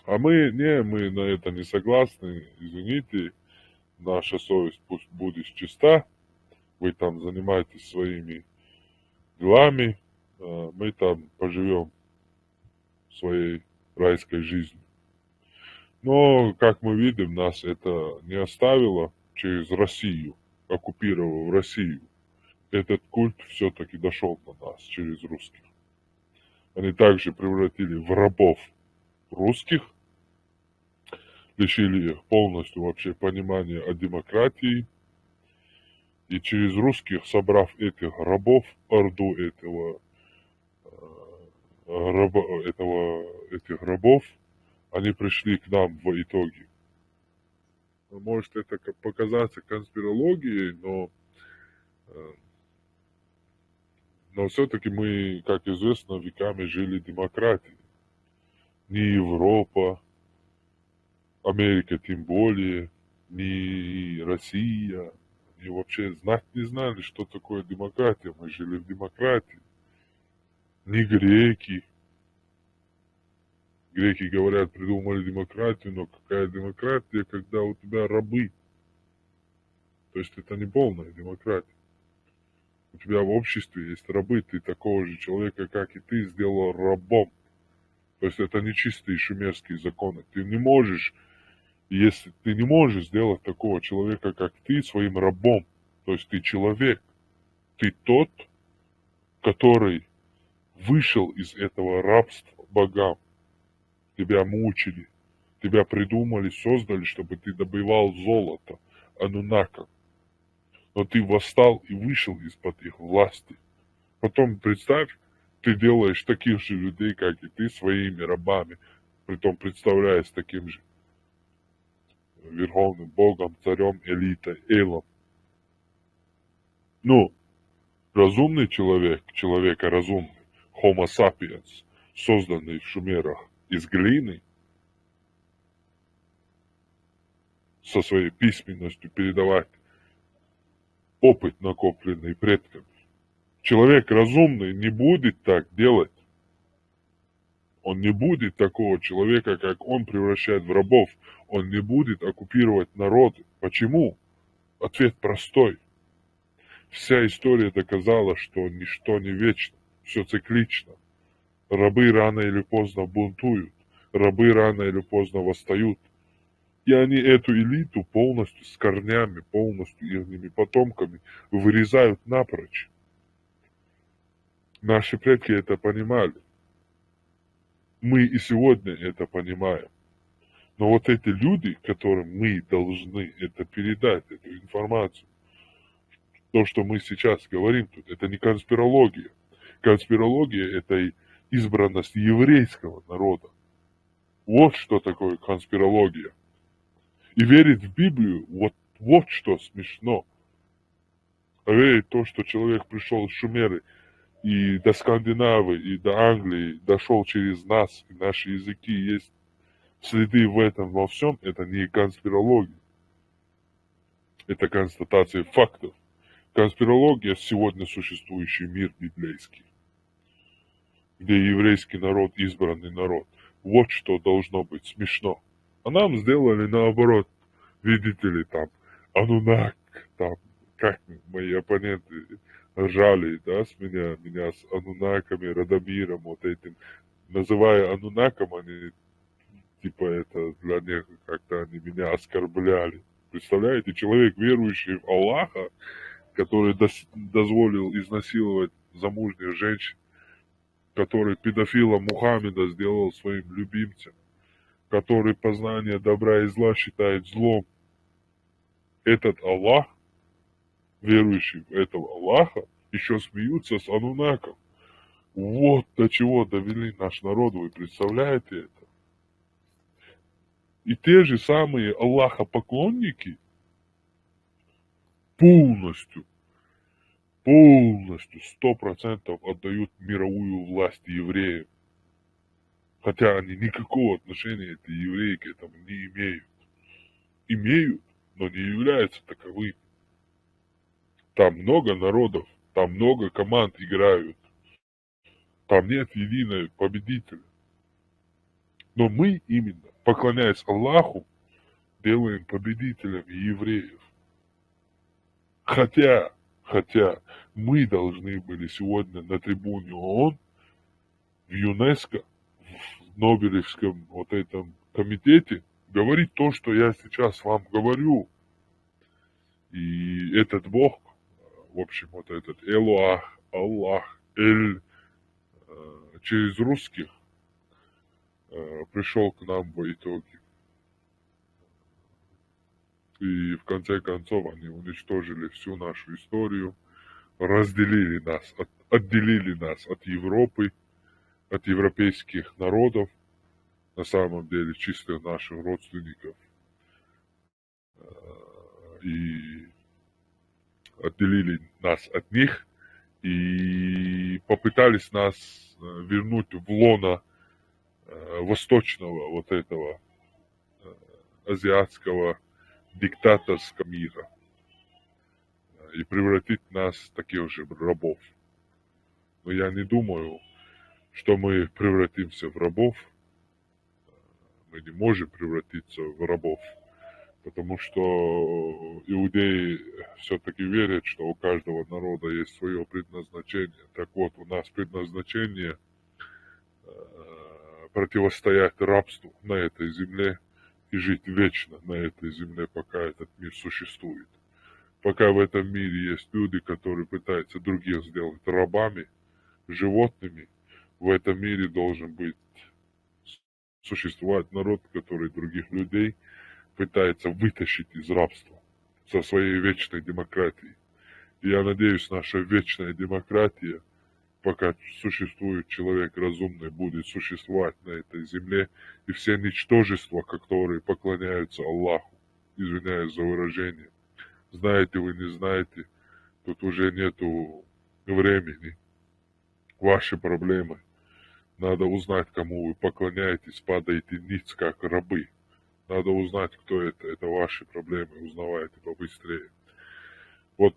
А мы на это не согласны, извините, наша совесть пусть будет чиста, вы там занимаетесь своими делами, мы там поживем своей райской жизнью. Но, как мы видим, нас это не оставило через Россию, оккупировав Россию. Этот культ все-таки дошел до нас через русских. Они также превратили в рабов русских, лишили их полностью вообще понимания о демократии, и через русских, собрав этих рабов, орду этих рабов, они пришли к нам в итоге. Может это показаться конспирологией, но все-таки мы, как известно, веками жили в демократии. Ни Европа, Америка тем более, ни Россия, и вообще знать не знали, что такое демократия. Мы жили в демократии. Ни греки. Греки, говорят, придумали демократию, но какая демократия, когда у тебя рабы? То есть это не полная демократия. У тебя в обществе есть рабы, ты такого же человека, как и ты, сделал рабом. То есть это не чистые шумерские законы. Ты не можешь, если ты не можешь сделать такого человека, как ты, своим рабом, то есть ты человек, ты тот, который вышел из этого рабства богам. Тебя мучили, тебя придумали, создали, чтобы ты добывал золото, анунаков. Но ты восстал и вышел из-под их власти. Потом представь, ты делаешь таких же людей, как и ты, своими рабами, притом представляясь таким же верховным богом, царем, элитой, элом. Ну, разумный человек, человека разумный, Homo sapiens, созданный в Шумерах из глины, со своей письменностью передавать опыт, накопленный предками. Человек разумный не будет так делать. Он не будет такого человека, как он, превращать в рабов. Он не будет оккупировать народы. Почему? Ответ простой. Вся история доказала, что ничто не вечно, все циклично. Рабы рано или поздно бунтуют, рабы рано или поздно восстают. И они эту элиту полностью с корнями, полностью ихними потомками вырезают напрочь. Наши предки это понимали. Мы и сегодня это понимаем. Но вот эти люди, которым мы должны это передать, эту информацию, то, что мы сейчас говорим тут, это не конспирология. Конспирология – это избранность еврейского народа. Вот что такое конспирология. И верить в Библию, вот что смешно. верить в то, что человек пришел с Шумеры и до Скандинавии, и до Англии, дошел через нас, и наши языки есть следы в этом во всем, это не конспирология. Это констатация фактов. Конспирология – сегодня существующий мир библейский, где еврейский народ – избранный народ. Вот что должно быть смешно. А нам сделали наоборот. Видите ли, там, Анунак, там, как мои оппоненты ржали, да, с меня с Анунаками, Радомиром, вот этим. Называя Анунаком, они, типа, это для них как-то они меня оскорбляли. Представляете, человек, верующий в Аллаха, который дозволил изнасиловать замужних женщин, который педофила Мухаммеда сделал своим любимцем, который познание добра и зла считает злом. Этот Аллах, верующий в этого Аллаха, еще смеются с Анунаком. Вот до чего довели наш народ, вы представляете это? И те же самые Аллахопоклонники полностью, 100% отдают мировую власть евреям. Хотя они никакого отношения, эти евреи, к этому не имеют. Имеют, но не являются таковыми. Там много народов, там много команд играют. Там нет единого победителя. Но мы именно, поклоняясь Аллаху, делаем победителями евреев. Хотя мы должны были сегодня на трибуне ООН, в ЮНЕСКО, в Нобелевском вот этом комитете говорить то, что я сейчас вам говорю. И этот Бог, в общем, вот этот Элоах, Аллах, через русских пришел к нам во итоге. И в конце концов они уничтожили всю нашу историю, разделили нас, отделили нас от Европы, от европейских народов, на самом деле чисто наших родственников. И отделили нас от них и попытались нас вернуть в лоно восточного вот этого азиатского диктаторского мира и превратить нас в таких же рабов. Но я не думаю, что мы превратимся в рабов. Мы не можем превратиться в рабов, потому что иудеи все-таки верят, что у каждого народа есть свое предназначение. Так вот, у нас предназначение противостоять рабству на этой земле и жить вечно на этой земле, пока этот мир существует. Пока в этом мире есть люди, которые пытаются других сделать рабами, животными, в этом мире должен быть существовать народ, который других людей пытается вытащить из рабства со своей вечной демократией. И я надеюсь, наша вечная демократия, пока существует человек разумный, будет существовать на этой земле, и все ничтожества, которые поклоняются Аллаху, извиняюсь за выражение, знаете вы, не знаете, тут уже нету времени. Ваши проблемы. Надо узнать, кому вы поклоняетесь, падаете ниц, как рабы. Надо узнать, кто это. Это ваши проблемы. Узнавайте побыстрее. Вот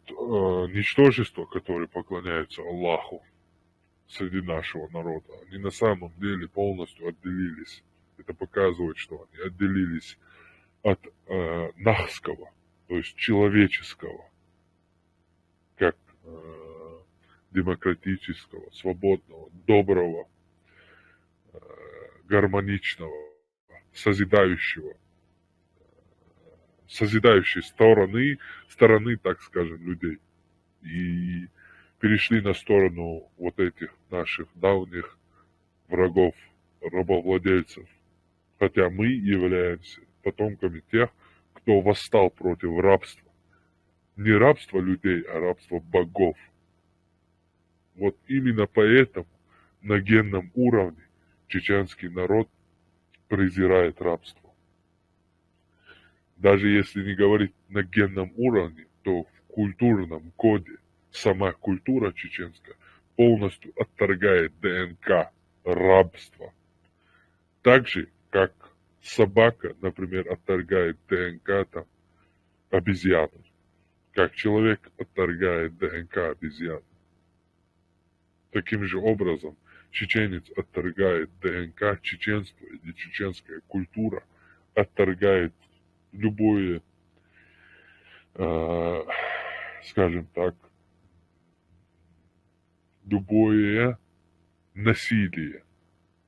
ничтожества, которые поклоняются Аллаху среди нашего народа, они на самом деле полностью отделились. Это показывает, что они отделились от нахского, то есть человеческого, как демократического, свободного, доброго, гармоничного, созидающей стороны, так скажем, людей. И перешли на сторону вот этих наших давних врагов, рабовладельцев. Хотя мы являемся потомками тех, кто восстал против рабства. Не рабства людей, а рабства богов. Вот именно поэтому на генном уровне чеченский народ презирает рабство. Даже если не говорить на генном уровне, то в культурном коде сама культура чеченская полностью отторгает ДНК рабства. Так же, как собака, например, отторгает ДНК там, обезьяны, как человек отторгает ДНК обезьяны. Таким же образом чеченец отторгает ДНК чеченства или чеченская культура отторгает любое, скажем так, любое насилие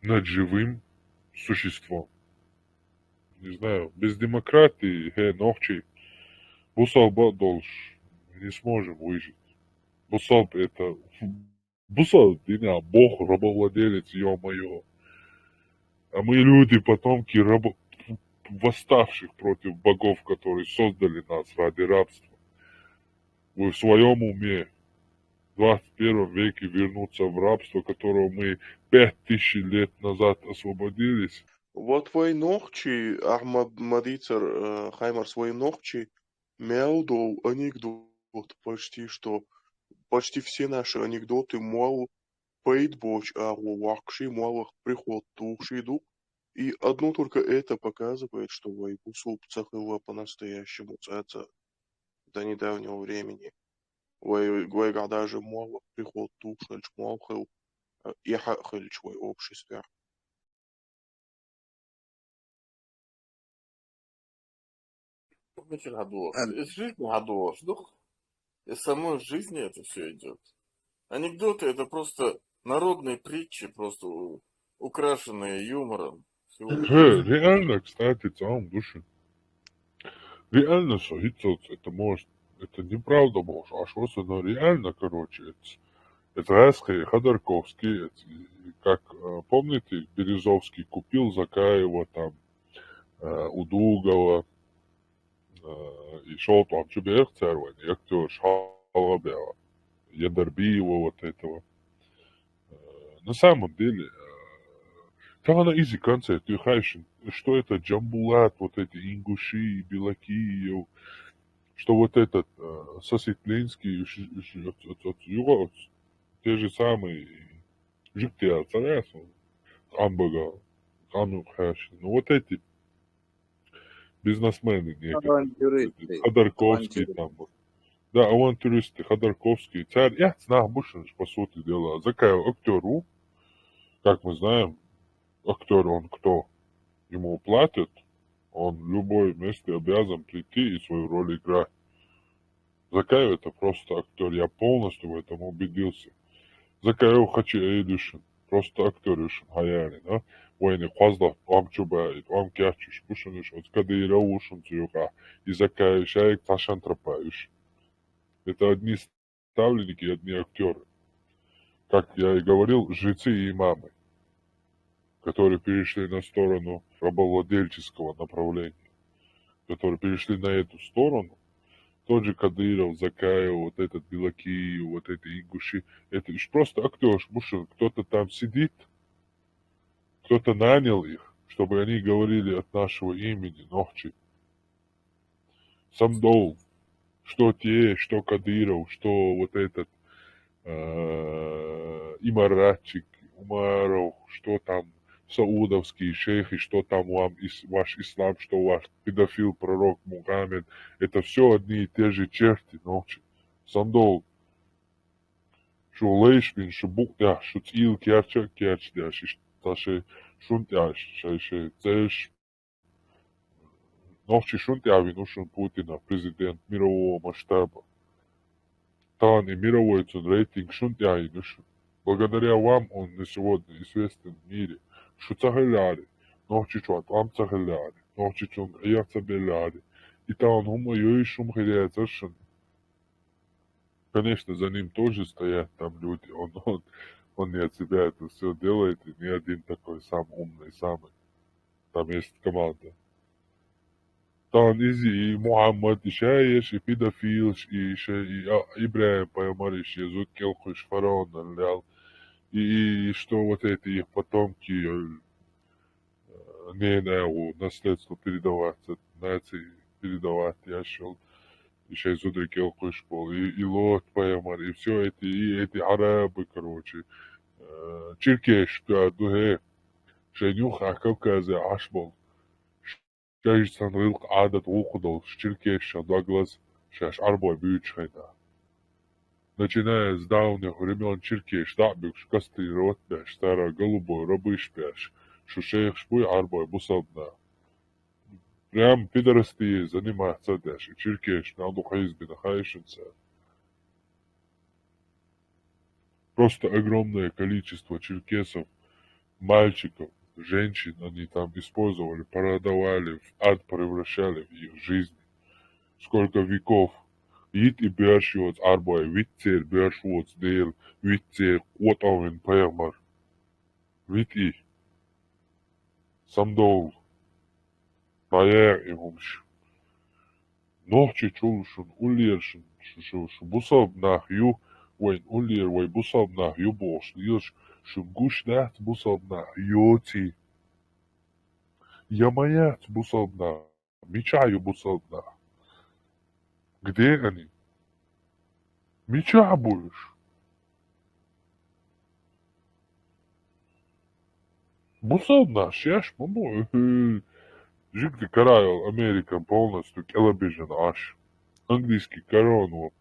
над живым существом. Не знаю, без демократии, ногчи, бусалба долж, не сможем выжить. Бусалб это, бусалб, Бог, рабовладелец, ё-моё. А мы люди, потомки восставших против богов, которые создали нас ради рабства. Вы в своем уме в 21 веке вернуться в рабство, которого мы 5000 лет назад освободились? Вот твои ногчи, Ахмадицер, Хаймар, свои ногчи, мяудол анекдот почти что. Почти все наши анекдоты мало пейтбоч, а вакши мало приход тушиду. И одно только это показывает, что Вайбусул цахила по-настоящему цаца до недавнего времени. Вайга даже мало приход тушельч малхил и хахельч в обществе. Вечер Гадуаш. Из жизни Гадуаш. Из самой жизни это все идет. Анекдоты это просто народные притчи, просто украшенные юмором. Реально, кстати, целом душе. Реально, что это может, это неправда может, а что это реально, короче, это Эсхи, Ходорковский, как, помните, Березовский купил Закаева, там, Удугова, и шел там Чубех Цервань, актер Шалабева, Ядербиева, вот этого. На самом деле, там на изи концерт, ты знаешь, что это Джамбулат, вот эти ингуши, белаки, что вот этот Сосветлинский, те же самые жиктя царя, Амбага, ну вот эти бизнесмены некоторые, Ходорковский там вот. Да, авантюристы, Ходорковский, царь, я знаю, больше, по сути дела, Закаев актеру, как мы знаем, актер он кто? Ему платят, он в любое место обязан прийти и свою роль играть. Закаев это просто актер, я полностью в этом убедился. Закаев хочу эйдушин, просто актер ушин хаяли, да? Войны хвазда, вам чубает, вам кячуш, пушинуш, от кадыра ушин цюха, и Закаев шаек ташан тропаюш. Это одни ставленники, одни актеры. Как я и говорил, жрецы и имамы, которые перешли на сторону рабовладельческого направления, которые перешли на эту сторону, тот же Кадыров, Закаев, вот этот Белаки, вот эти ингуши, это лишь просто актер, кто-то там сидит, кто-то нанял их, чтобы они говорили от нашего имени, ногчи. Самдол, что те, что Кадыров, что вот этот Имаратчик, Умаров, что там саудовские шейхи, что там вам ваш ислам, что ваш педофил пророк Мухаммед, это все одни и те же черти ночи. Сандол, что лейшмин, что бухтя, что цил керча, керчдя, что шунтя, что цеш, ночи шунтя, винушен Путина, президент мирового масштаба. Тан и мировой рейтинг шунтя и нушен. Благодаря вам он на сегодня известен в мире. Шуцахеляри, нохчичуат, амцахеляри, нохчичун, яцабеляри. И там он и шум херяцашин. Конечно, за ним тоже стоят там люди. Он не от себя это все делает, и не один такой сам умный, самый. Там есть команда. Там и Мухаммад, и Шаеш, и педофил, и Ибраим Пайамариш, и Зукелхуш, фараон, лял. И что вот эти их потомки не на наследство передавать, нации передавать, я счел. и Шейзудрик Елкушпол, и Лот Паямар, и все эти арабы, короче, Черкешка, Дуге, Шейнюха, Кавказе, Ашбол, Шейжсан Рилк Адат Ухудол, Черкеша, Доглас, Шаш Арбой Бючхайда. Начиная с давних времен Черкеш, Дабюкш, Косты, Ротбяш, Старая Голубой, Рабышпяш, Шушех Шпуй, Арбой, Бусадна. Прям пидорасти заниматься дальше. Черкеш, Надуха Избина, Хайшинца. Просто огромное количество черкесов, мальчиков, женщин они там использовали, продавали, в ад превращали в их жизни. Сколько веков. Ит и бешьёц арбой, витцер бешьёц дел, витцер отовен пэрмар. Вит и. Самдол. Баяр и гумш. Нохчи чулшун, улершун, шу бусаб нах ю, вайн улер, вай бусаб нах ю бош, лирш, шу гуш нахт бусаб нах йоти. Ямаят бусаб нах, мечаю бусаб нах. Где они? Меча будешь. Бусабна, шеш, маму. Жигди карайл Америка полностью телевизион аж. Английский корону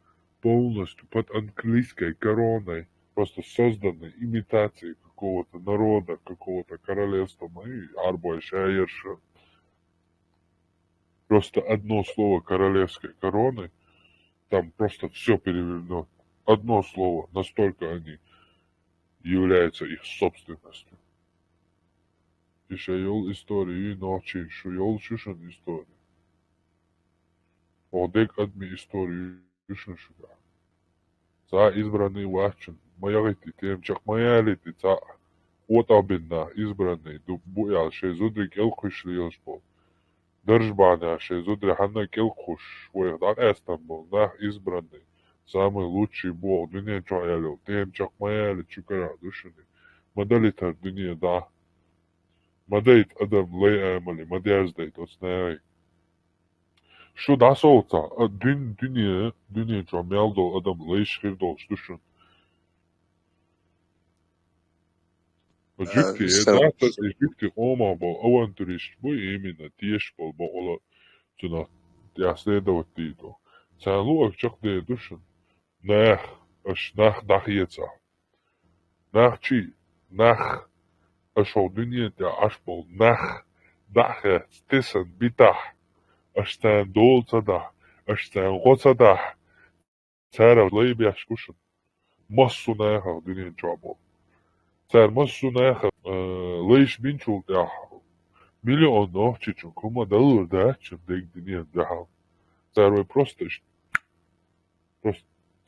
полностью под английской короной. Просто созданной имитацией какого-то народа, какого-то королевства. И арбой шаерша. Просто одно слово королевской короны, там просто все перевернет. Одно слово, настолько они являются их собственностью. И шайол истории, и ночи, шайол шишен истории. Одек адми истории, шишен шуга. За избранный вачен, маялити, тем чак маялити, за отабинна избранный, дубуял, шейзудрик елхушли елшпол. Держбаня, шейзудри ханна келхуш, вехдак Эстамбул, нах избранный. Самый лучший бог, дуния чаялил, тем чак маяли чукара душани. Мадалитар дуния да. Мадейт адам лей амали, мадяздейт отснай. Что да солца, дуния ча мялдол адам лей шхирдол штушан. Жюкти, жюкти ома бол авантюрист, бой именно теш бол ола цена я следовать тито. Цалу акчак де душан. Нах, аш нах дахиеца. Нах чи, нах, ашол дуния тя аш бол нах, дахе, стисан, битах. Аш тан долца да, аш тан гоца да. Цара лейбяш кушан. Массу наха дуния чабол. Цар массу наха лейш бинчул тя. Миллион нохчичун, кума далур дачун, дейк дуния дахал. Царой просто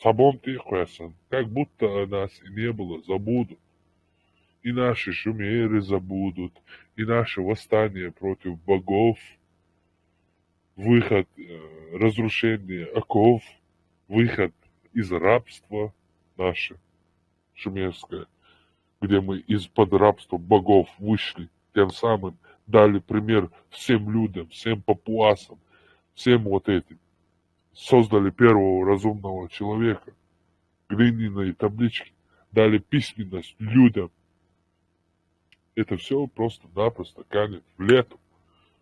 сабон тихоясан, как будто нас и не было, забудут. И наши шумеры забудут, и наше восстание против богов, выход, разрушение оков, выход из рабства наше шумерское, где мы из-под рабства богов вышли, тем самым дали пример всем людям, всем папуасам, всем вот этим. Создали первого разумного человека, глиняные таблички, дали письменность людям. Это все просто-напросто канет в лету.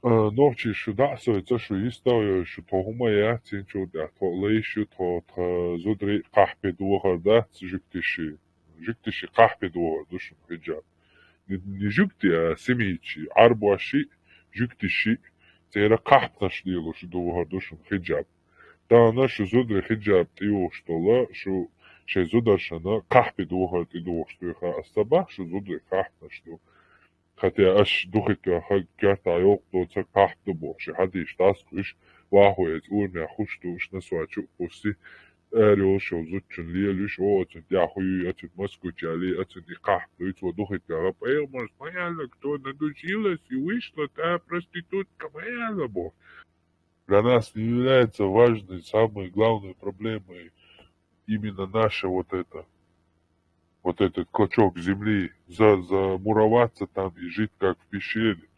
Ночи сюда соится, что история, что тогумая, тинчу да, то лейшу, то зудри кахпе дугар, да, жуктиши кахпе дугар, душен хиджаб. Не жукти, а семичи, арбуаши, жуктиши, тера кахпнаш лилуш дугар, душен хиджаб. Да, наша зудри хиджаб тио штола, что шейзударшана кахпе дугар, ти дугар, что иха астаба, что зудри кахпнаш что. Хотя аж духика хагата йоктоца кахпду боши, хадиш таскуш, вахуец урмя хуштуш на свачу пусти, эрюшо зутчун лиелюш, оцун яхую, оцун москучали, оцун и кахпду, и цво духика гапэймос, мояла, кто надучилась и вышла, та проститутка мояла бо. Для нас не является важной, самой главной проблемой именно наша вот этот клочок земли, замуроваться там и жить как в пещере.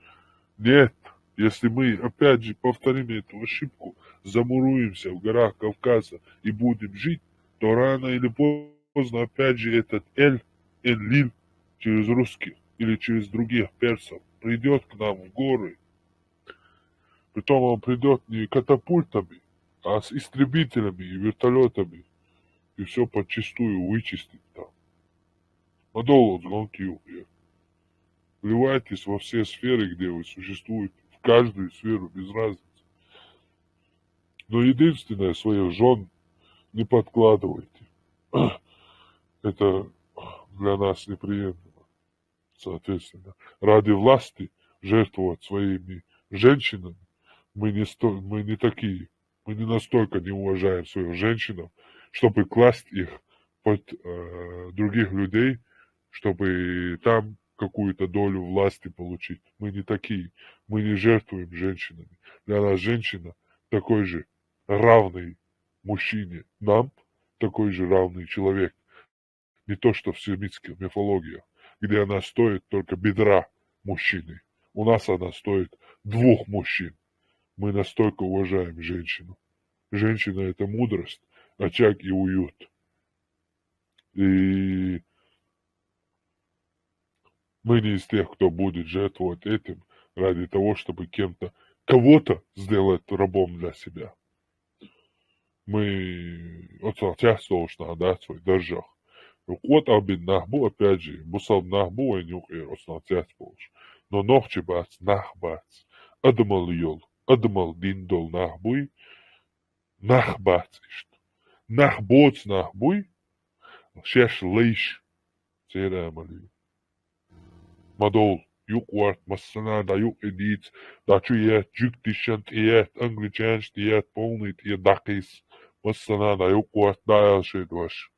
Нет, Если мы опять же повторим эту ошибку, замуруемся в горах Кавказа и будем жить, то рано или поздно опять же этот Энлиль через русских или через других персов придет к нам в горы. Притом он придет не катапультами, а с истребителями и вертолетами. И все подчистую вычистит там. Мадолу сгонки. Вливайтесь во все сферы, где вы существуете. В каждую сферу, без разницы. Но единственное, своих жен не подкладывайте. Это для нас неприемлемо. Соответственно, ради власти жертвовать своими женщинами мы не такие. Мы не настолько не уважаем своих женщин, чтобы класть их под других людей, чтобы там какую-то долю власти получить. Мы не такие. Мы не жертвуем женщинами. Для нас женщина такой же равный мужчине. Нам такой же равный человек. Не то, что в семитских мифологиях, где она стоит только бедра мужчины. У нас она стоит 2 мужчин. Мы настолько уважаем женщину. Женщина – это мудрость, очаг и уют. И мы не из тех, кто будет жертвовать этим ради того, чтобы кого-то сделать рабом для себя. Мы отсалтяствовали отдать свой держав. Вот абин нахбу, опять же, бусал нахбу, и нюх и отсалтяствовали. Но нохче бац, нах бац, адамал йол, адамал диндол нахбуй, нах бац ишт. Нах боц нахбуй, шеш лейш, цера мали. Мадол, юк варт, массана, да юк эдиц, да чует, джук тишан тиет, англичанш тиет, полный тиет дакис, массана, да юк варт, да ялшет ваш.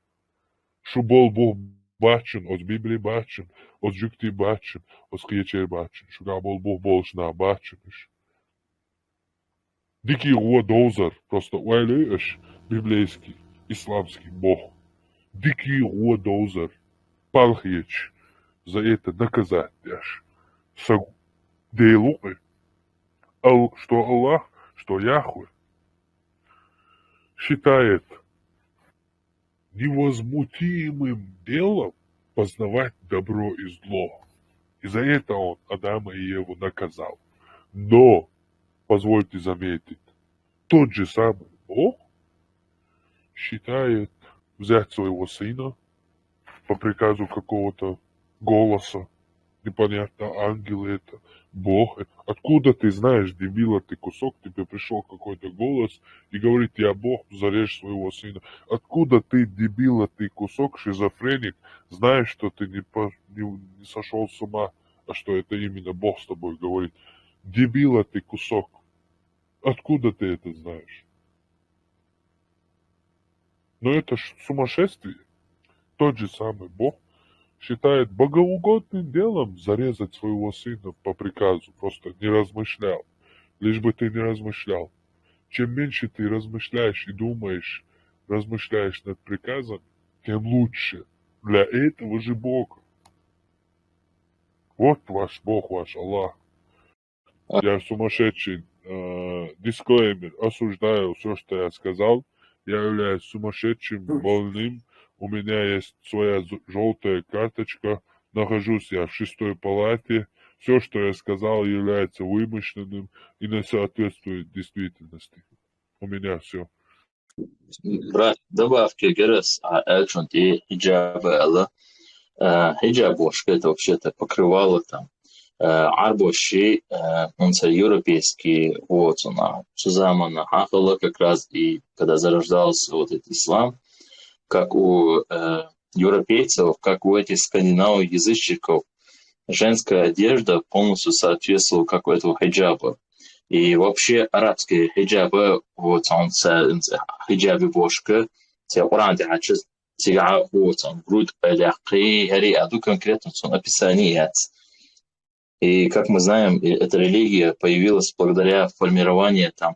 Шубол бух бачен, от Библии бачен, от жукти бачен, от скьечер бачен, шугабол бух болшна бачен. Дикий Дозар, просто уайлыш, библейский, исламский бог. Дикий Дозар, Палхич, за это наказать аж. Дейлуы, что Аллах, что Яхве считает невозмутимым делом познавать добро и зло. И за это он Адама и Еву наказал. Но, позвольте заметить, тот же самый Бог считает взять своего сына по приказу какого-то голоса, непонятно, ангел это, Бог. Откуда ты знаешь, дебила ты кусок, тебе пришел какой-то голос и говорит, я Бог, зарежь своего сына. Откуда ты, дебила ты кусок, шизофреник, знаешь, что ты не сошел с ума, а что это именно Бог с тобой говорит. Дебила ты кусок. Откуда ты это знаешь? Но это ж сумасшествие. Тот же самый Бог считает богоугодным делом зарезать своего сына по приказу, просто не размышлял. Лишь бы ты не размышлял. Чем меньше ты размышляешь и думаешь, размышляешь над приказом, тем лучше. Для этого же Бога. Вот ваш Бог, ваш Аллах. Я сумасшедший. Дисклеймер. Осуждаю все, что я сказал. Я являюсь сумасшедшим, больным. У меня есть своя желтая карточка. Нахожусь я в 6-й палате. Все, что я сказал, является вымышленным и не соответствует действительности. У меня все. Брат, добавки Герес, Эльчон и хиджабы Элла. Хиджаб это вообще-то покрывало там. Арбоши, он европейский, вот он, Сузамана Хахала как раз, и когда зарождался вот этот ислам, как у европейцев, как у этих скандинавов-язычников, женская одежда полностью соответствовала как у этого хиджаба. И вообще арабские хиджабы, вот он, хиджабы бошка, те уранты, вот он, грудь, лягкие, а тут конкретно он описание. И, как мы знаем, эта религия появилась благодаря формированию, там,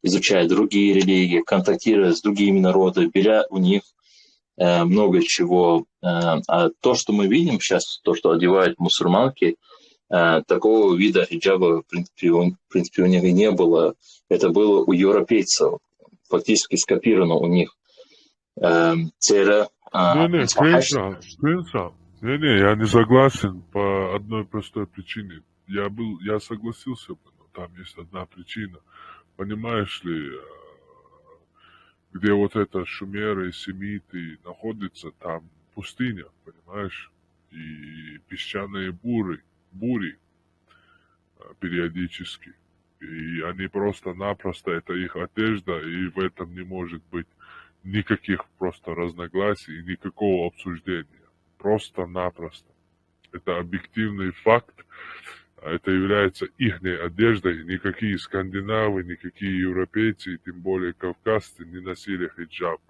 изучая другие религии, контактируя с другими народами, беря у них много чего. А то, что мы видим сейчас, то, что одевают мусульманки, Такого вида хиджаба, в принципе, у них и не было. Это было у европейцев, фактически скопировано у них. Не, я не согласен по одной простой причине. Я согласился бы, но там есть одна причина. Понимаешь ли, где вот это шумеры, семиты находятся, там пустыня, понимаешь? И песчаные бури периодически. И они просто-напросто, это их одежда, и в этом не может быть никаких просто разногласий, никакого обсуждения. Просто-напросто. Это объективный факт, это является их одеждой. Никакие скандинавы, никакие европейцы, и тем более кавказцы не носили хиджаб.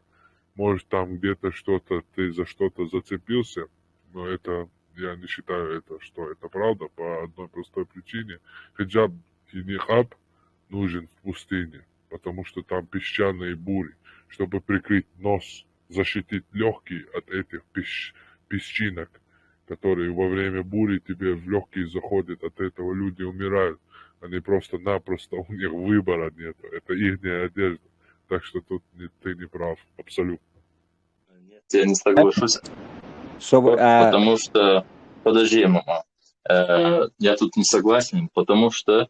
Может, там где-то что-то, ты за что-то зацепился, но это, я не считаю, что это правда, по одной простой причине. Хиджаб и нихаб нужен в пустыне, потому что там песчаные бури. Чтобы прикрыть нос, защитить легкие от этих песчинок, которые во время бури тебе в легкие заходят, от этого люди умирают. Они просто-напросто, у них выбора нет. Это их одежда. Так что тут ты не прав, абсолютно. Я не соглашусь. Потому что... Подожди, мама. Я тут не согласен, потому что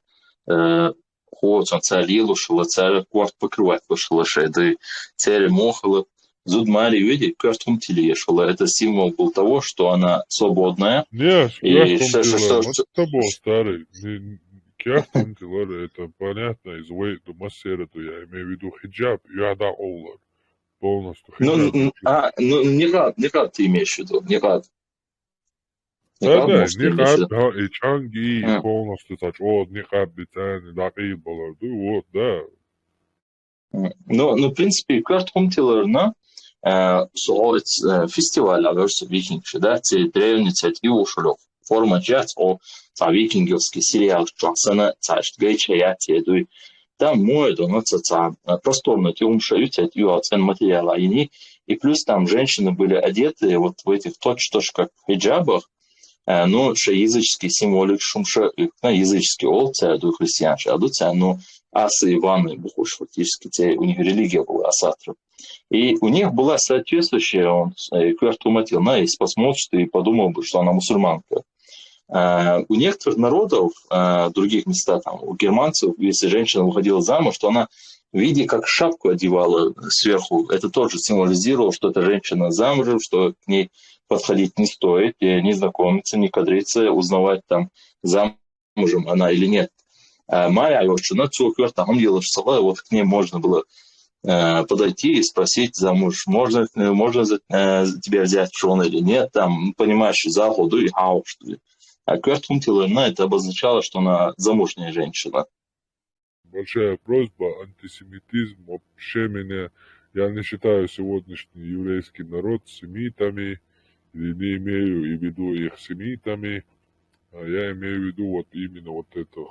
хочется царилу, что царь кварт покрывать пошла шеды, царь мохала. Зудмари, види, картум телешала. Это символ был того, что она свободная. Нет, и что тобой, старый. Картум телешала, это понятно, из вейду массерату, я имею в виду хиджаб, яда олла. Полностью хиджаб. Не рад ты имеешь в виду, не рад. Да, нихаб, и чанги, полностью тач, нихаб, битани, дакид, баларду, вот, да. Ну, в принципе, картум телешала, фестиваль, викингши, да, те древние цветы ушли. Форма джаз, викинговский сериал, Джонсона, царь, гайчая, тедуй. Там море, но просторно, те умшают, цен материала. И плюс там женщины были одеты вот в этих точно как хиджабах, но ще языческий символик, шумша, языческий олця, до христианча, а до ця, асы Иваны, бухуш, фактически, у них религия была асатра. И у них была соответствующая, он квартуматил, если посмотришь, ты подумал бы, что она мусульманка. У некоторых народов, других местах, там, у германцев, если женщина выходила замуж, то она в виде как шапку одевала сверху. Это тоже символизировало, что эта женщина замужем, что к ней подходить не стоит, не знакомиться, не кадриться, узнавать там, замужем она или нет. Майя, вот к ней можно было подойти и спросить замуж, можно тебя взять в жены или нет, там, понимаешь, заходу и хау, что ли. А квертхунтилерна это обозначало, что она замужняя женщина. Большая просьба, антисемитизм вообще меня, я не считаю сегодняшний еврейский народ семитами, или не имею в виду их семитами, а я имею в виду вот именно вот этих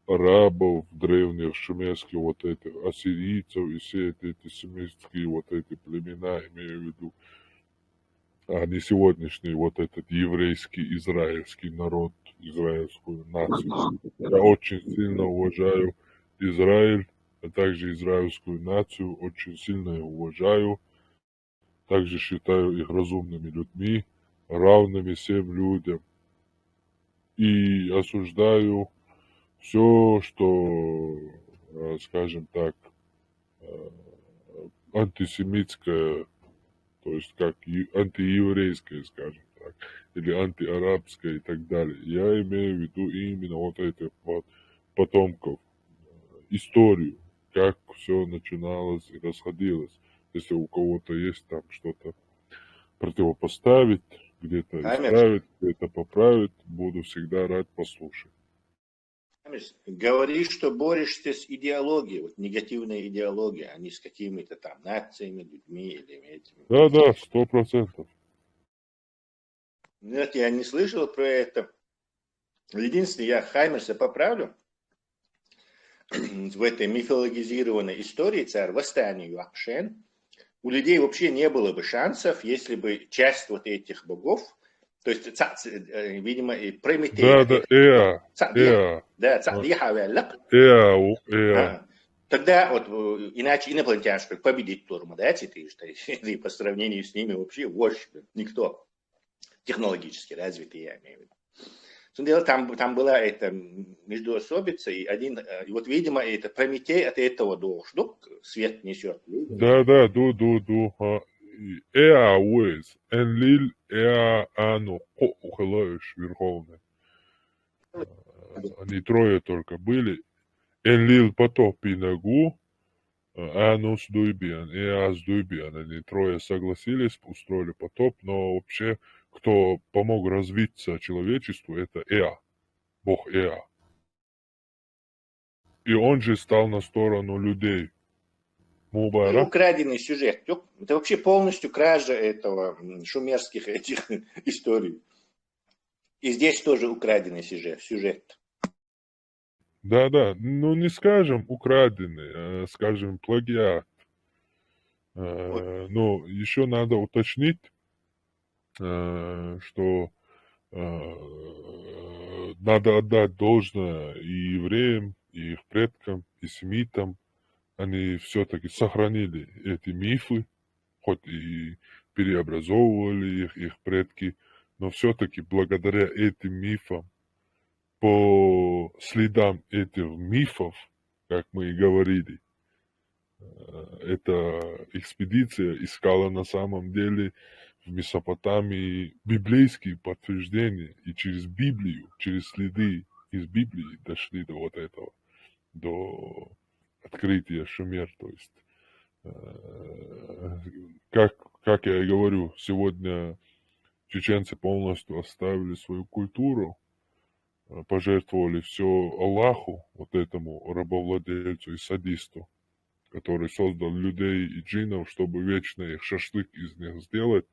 арабов древних, шумерских, вот этих ассирийцев и все эти семитские вот эти племена, имею в виду, а не сегодняшний вот этот еврейский, израильский народ, израильскую нацию. Я очень сильно уважаю Израиль, а также израильскую нацию, очень сильно их уважаю. Также считаю их разумными людьми, равными всем людям. И осуждаю все, что, скажем так, антисемитское, то есть как антиеврейское, скажем так, или антиарабское и так далее. Я имею в виду именно вот этих вот потомков, историю, как все начиналось и расходилось. Если у кого-то есть там что-то противопоставить, где-то исправить, где-то поправить, буду всегда рад послушать. Говоришь, что борешься с идеологией, вот негативная идеология, а не с какими-то там нациями, людьми или этими. Да, 100%. Нет, я не слышал про это. Единственное, я Хаймерса поправлю. В этой мифологизированной истории царь восстания Юахшен у людей вообще не было бы шансов, если бы часть вот этих богов, То есть, видимо, и Прометей. Да, да, Да, Цадиха. Тогда вот иначе инопланетяне победить Турма, да, и по сравнению с ними вообще вождь, никто технологически развитый, я имею в виду. Дело, там была эта междоособица, и вот, видимо, это Прометей от этого дождь, свет несет. Да, Уэйз, Энлил, Ану, Ухалаешь, Верховный. Они трое только были. Энлил потоп и ногу, Анус Дуйбиан и Ас Дуйбиан. Они трое согласились, устроили потоп, но вообще, кто помог развиться человечеству, это Бог Эа. И он же стал на сторону людей. Это украденный сюжет. Это вообще полностью кража этого шумерских этих историй. И здесь тоже украденный сюжет. Да, ну не скажем украденный, а скажем плагиат. Но еще надо уточнить, что надо отдать должное и евреям, и их предкам, и семитам. Они все-таки сохранили эти мифы, хоть и переобразовывали их предки, но все-таки благодаря этим мифам, по следам этих мифов, как мы и говорили, эта экспедиция искала на самом деле в Месопотамии библейские подтверждения, и через Библию, через следы из Библии дошли до вот этого, до открытия Шумер. То есть, как я и говорю, сегодня чеченцы полностью оставили свою культуру, пожертвовали все Аллаху, вот этому рабовладельцу и садисту, который создал людей и джиннов, чтобы вечно их шашлык из них сделать,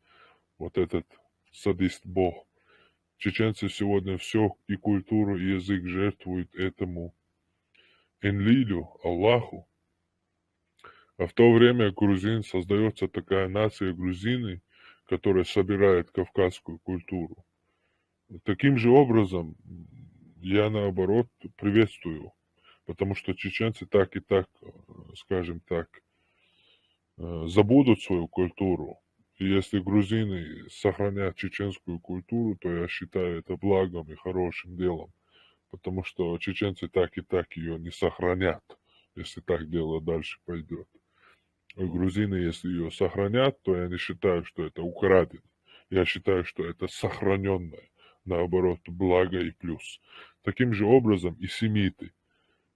вот этот садист-бог. Чеченцы сегодня все, и культуру, и язык жертвуют этому Энлилю, Аллаху. А в то время грузин, создается такая нация грузины, которая собирает кавказскую культуру. Таким же образом, я наоборот приветствую, потому что чеченцы так и так, скажем так, забудут свою культуру. И если грузины сохранят чеченскую культуру, то я считаю это благом и хорошим делом, потому что чеченцы так и так ее не сохранят, если так дело дальше пойдет. А грузины, если ее сохранят, то я не считаю, что это украдено. Я считаю, что это сохраненное, наоборот, благо и плюс. Таким же образом и семиты,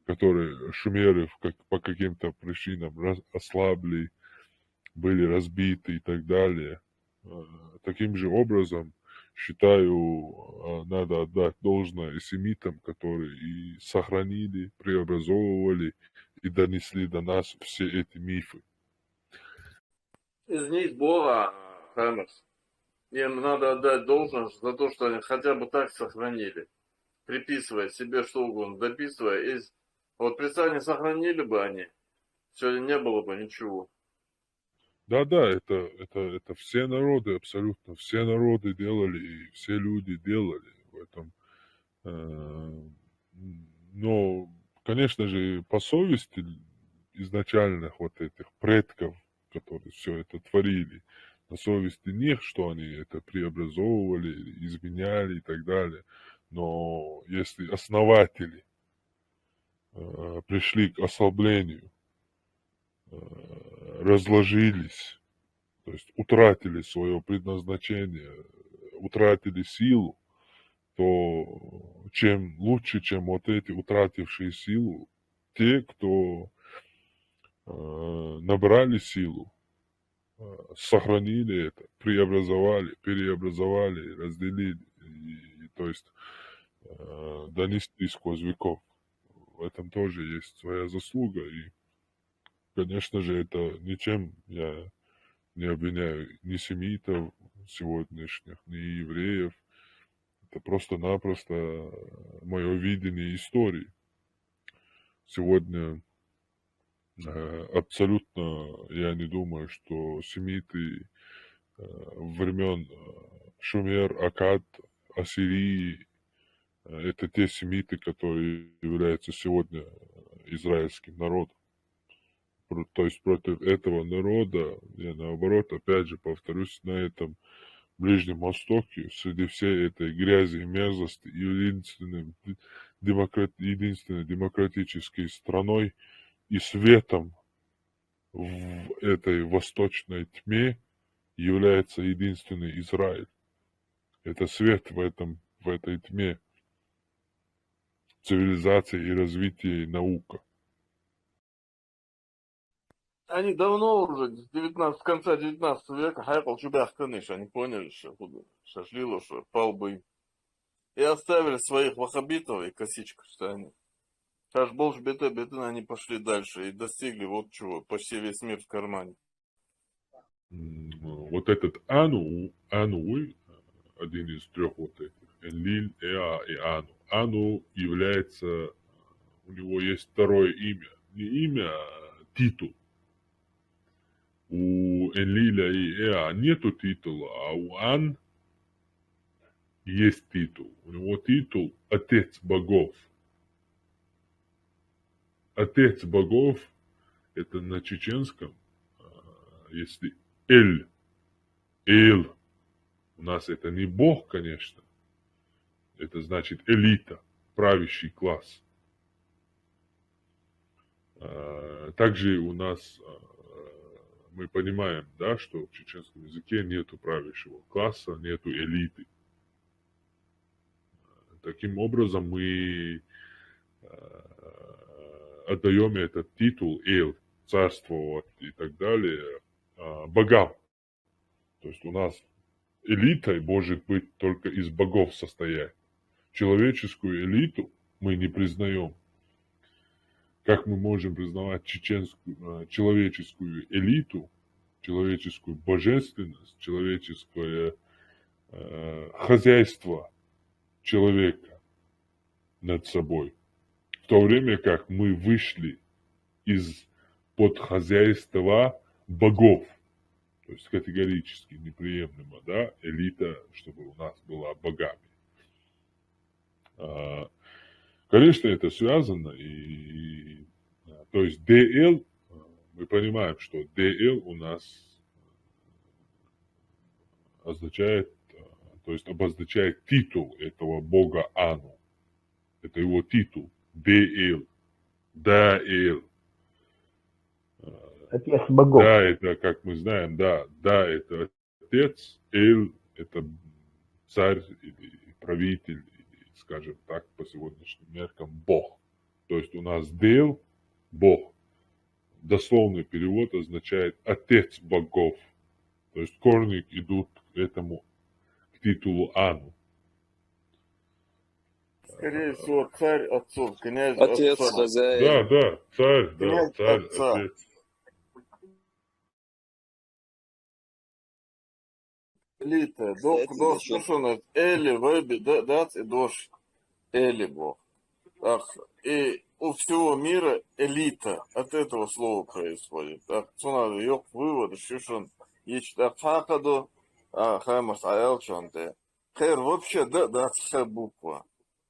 которые шумеры по каким-то причинам ослабли, были разбиты и так далее. Таким же образом, считаю, надо отдать должное и семитам, которые и сохранили, преобразовывали и донесли до нас все эти мифы. Из Бога, Хаймерс. Им надо отдать должность за то, что они хотя бы так сохранили. Приписывая себе что угодно, дописывая. Вот представь, не сохранили бы они, сегодня не было бы ничего. Да, это все народы, абсолютно все народы делали, и все люди делали в этом. Но, конечно же, по совести изначальных вот этих предков, которые все это творили, на совести них, что они это преобразовывали, изменяли и так далее. Но если основатели пришли к ослаблению, разложились, то есть утратили свое предназначение, утратили силу, то чем лучше, чем вот эти утратившие силу, те, кто набрали силу, сохранили это, преобразовали, переобразовали, разделили, то есть донесли сквозь веков. В этом тоже есть своя заслуга, и, конечно же, это ничем я не обвиняю ни семитов сегодняшних, ни евреев. Это просто-напросто мое видение истории. Сегодня абсолютно я не думаю, что семиты времен Шумер, Акад, Ассирии – это те семиты, которые являются сегодня израильским народом. То есть против этого народа, я наоборот, опять же повторюсь, на этом Ближнем Востоке, среди всей этой грязи и мерзости, единственной демократической страной и светом в этой восточной тьме является единственный Израиль. Это свет в этой тьме цивилизации и развития и наука. Они давно уже, с конца 19 века, хайпал чубях кыныш, они поняли, что шашлило, что пал бы. И оставили своих ваххабитов и косичка, что они. Аж больше бета-бета, они пошли дальше и достигли вот чего, почти весь мир в кармане. Вот этот Ануй, один из трех вот этих, Энлиль, Эа и Ану. Ану является, у него есть второе имя. Не имя, а титул. У Энлиля и Эа нету титула, а у Ан есть титул. У него титул «Отец богов». Отец богов, это на чеченском, если Эль, у нас это не бог, конечно, это значит элита, правящий класс. Также у нас, мы понимаем, да, что в чеченском языке нету правящего класса, нету элиты. Таким образом, мы отдаем этот титул Эл, царствовать и так далее, богам. То есть у нас элитой может быть только из богов состоять. Человеческую элиту мы не признаем. Как мы можем признавать человеческую элиту, человеческую божественность, человеческое хозяйство человека над собой? В то время как мы вышли из-под хозяйства богов. То есть категорически неприемлемо, да, элита, чтобы у нас была богами. Конечно, это связано, то есть ДЛ, мы понимаем, что ДЛ у нас означает, то есть обозначает титул этого бога Ану. Это его титул. ДЛ. ДЛ. Отец богов. Да, это, как мы знаем, да, это отец, Эль, это царь или правитель, или, скажем так, по сегодняшним меркам, бог. То есть у нас Дел, бог. Дословный перевод означает отец богов. То есть корни идут к этому, к титулу Ану. Скорее всего, царь отцов, князь Отец, отца. хозяин. Да, царь, Князь царь, отца. отец. Элита, Кстати, дош, насчет- что у нас? Эли, веби, дац и дош. Эли бог. Ах, и у всего мира элита от этого слова происходит. Ах, цуна, ёк вывод, шишон, есть хакаду, хаймас аялчанте. Хэр вообще, да, хэ буква.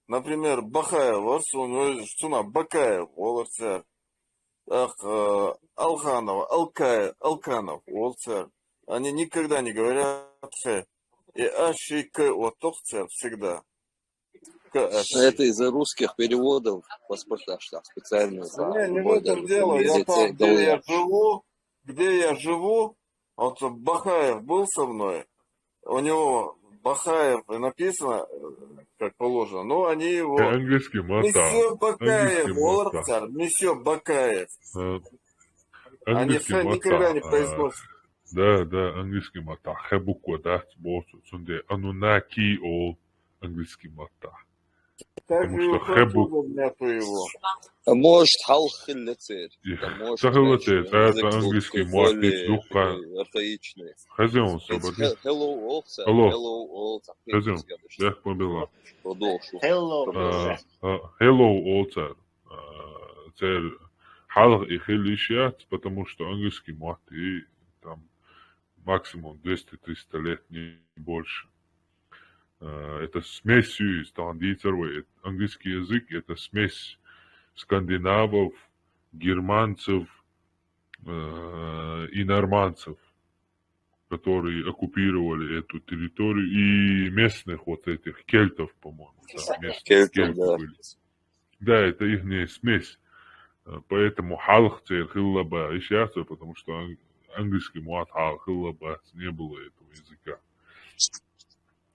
Например, Бахаев, у него цуна, Бакаев, волоцер. Ах, Алханова, Алканов, волоцер. Они никогда не говорят хэ. И аш и к, вот тохцер всегда. Это из-за русских переводов в паспортах штат специально. Не в этом дело. Я там, где я живу, вот Бахаев был со мной, у него Бахаев написано, как положено, но они его... Английский мота. Месье Бакаев, Английский мота. Оларцар, месье Бакаев. Они Английский никогда не мота. произносят. Да, английский мота. Хэ буква, да, сунде. Анунаки ол английский мота. Так Потому же и что у французов нету его. Может, халхиллецер. Сахалатец, это английский мот, духа. Архаичный. Хозяин свободы. Hello, Hello. Хозяин, я побила. Hello, олцер. Цер халх и хилишят, потому что английский мот и там максимум 200-300 лет, не больше. Это смесь из английский язык, это смесь скандинавов, германцев и нормандцев, которые оккупировали эту территорию, и местных вот этих кельтов, по-моему. Да, местные кельты были. Да, это их смесь. Поэтому халх хиллаба и сейчас, потому что английский муат халх хиллаба не было этого языка.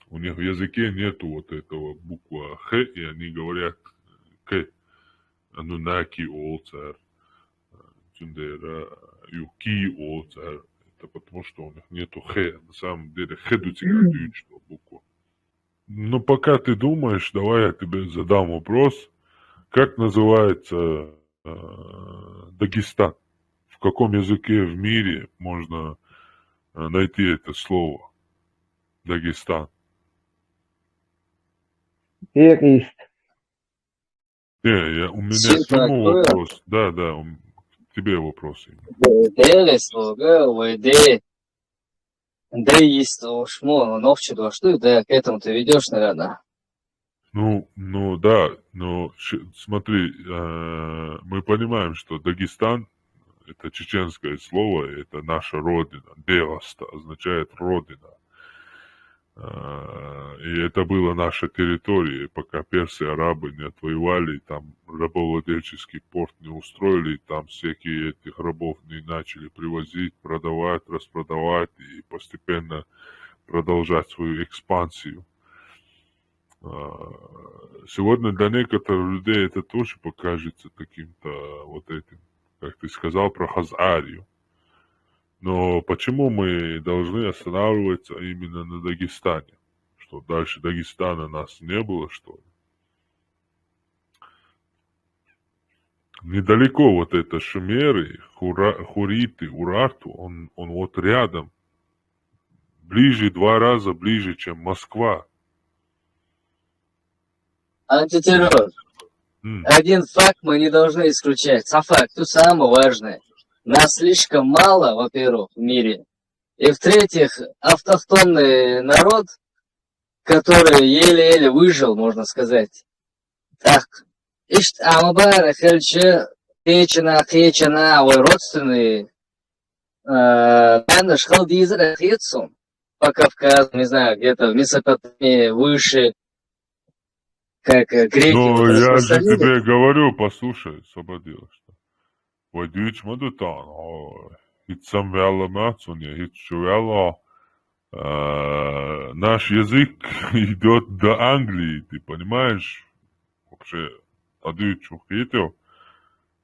У них в языке нету вот этого буква Х, и они говорят К. Анунаки олцар, Чундера, Юки олцар. Это потому что у них нету Х. На самом деле Х до тебя дают, что буква. Но пока ты думаешь, давай я тебе задам вопрос. Как называется Дагестан? В каком языке в мире можно найти это слово? Дагестан. Перист. У меня к нему вопрос. Да, тебе вопрос. Да, есть шмо, новчество, что да, к этому ты ведешь, наверное. Ну да, но смотри, мы понимаем, что Дагестан – это чеченское слово, это наша родина. Деваста означает родина. И это была наша территория, пока персы и арабы не отвоевали, там рабовладельческий порт не устроили, там всякие этих рабов не начали привозить, продавать, распродавать и постепенно продолжать свою экспансию. Сегодня для некоторых людей это тоже покажется каким-то вот этим, как ты сказал про Хазарию. Но почему мы должны останавливаться именно на Дагестане? Что дальше Дагестана нас не было, что ли? Недалеко вот это Шумеры, Хуриты, Урарту, он вот рядом. Ближе, 2 раза ближе, чем Москва. Антитеррор. Один факт мы не должны исключать. Сам факт, то самое важное. Нас слишком мало, во-первых, в мире. И в-третьих, автохтонный народ, который еле-еле выжил, можно сказать. Так, Амабара, Хельче, Хечена, ой, родственные, Бандаш, Халдизер, Хитсум, по Кавказу, не знаю, где-то в Месопотамии, выше, как греки. Ну, я же тебе говорю, послушай, освободилась. Войдуч Мадутан, Хитсам Вяла Мацуня, Хитчувяла. Наш язык идет до Англии, ты понимаешь? Вообще,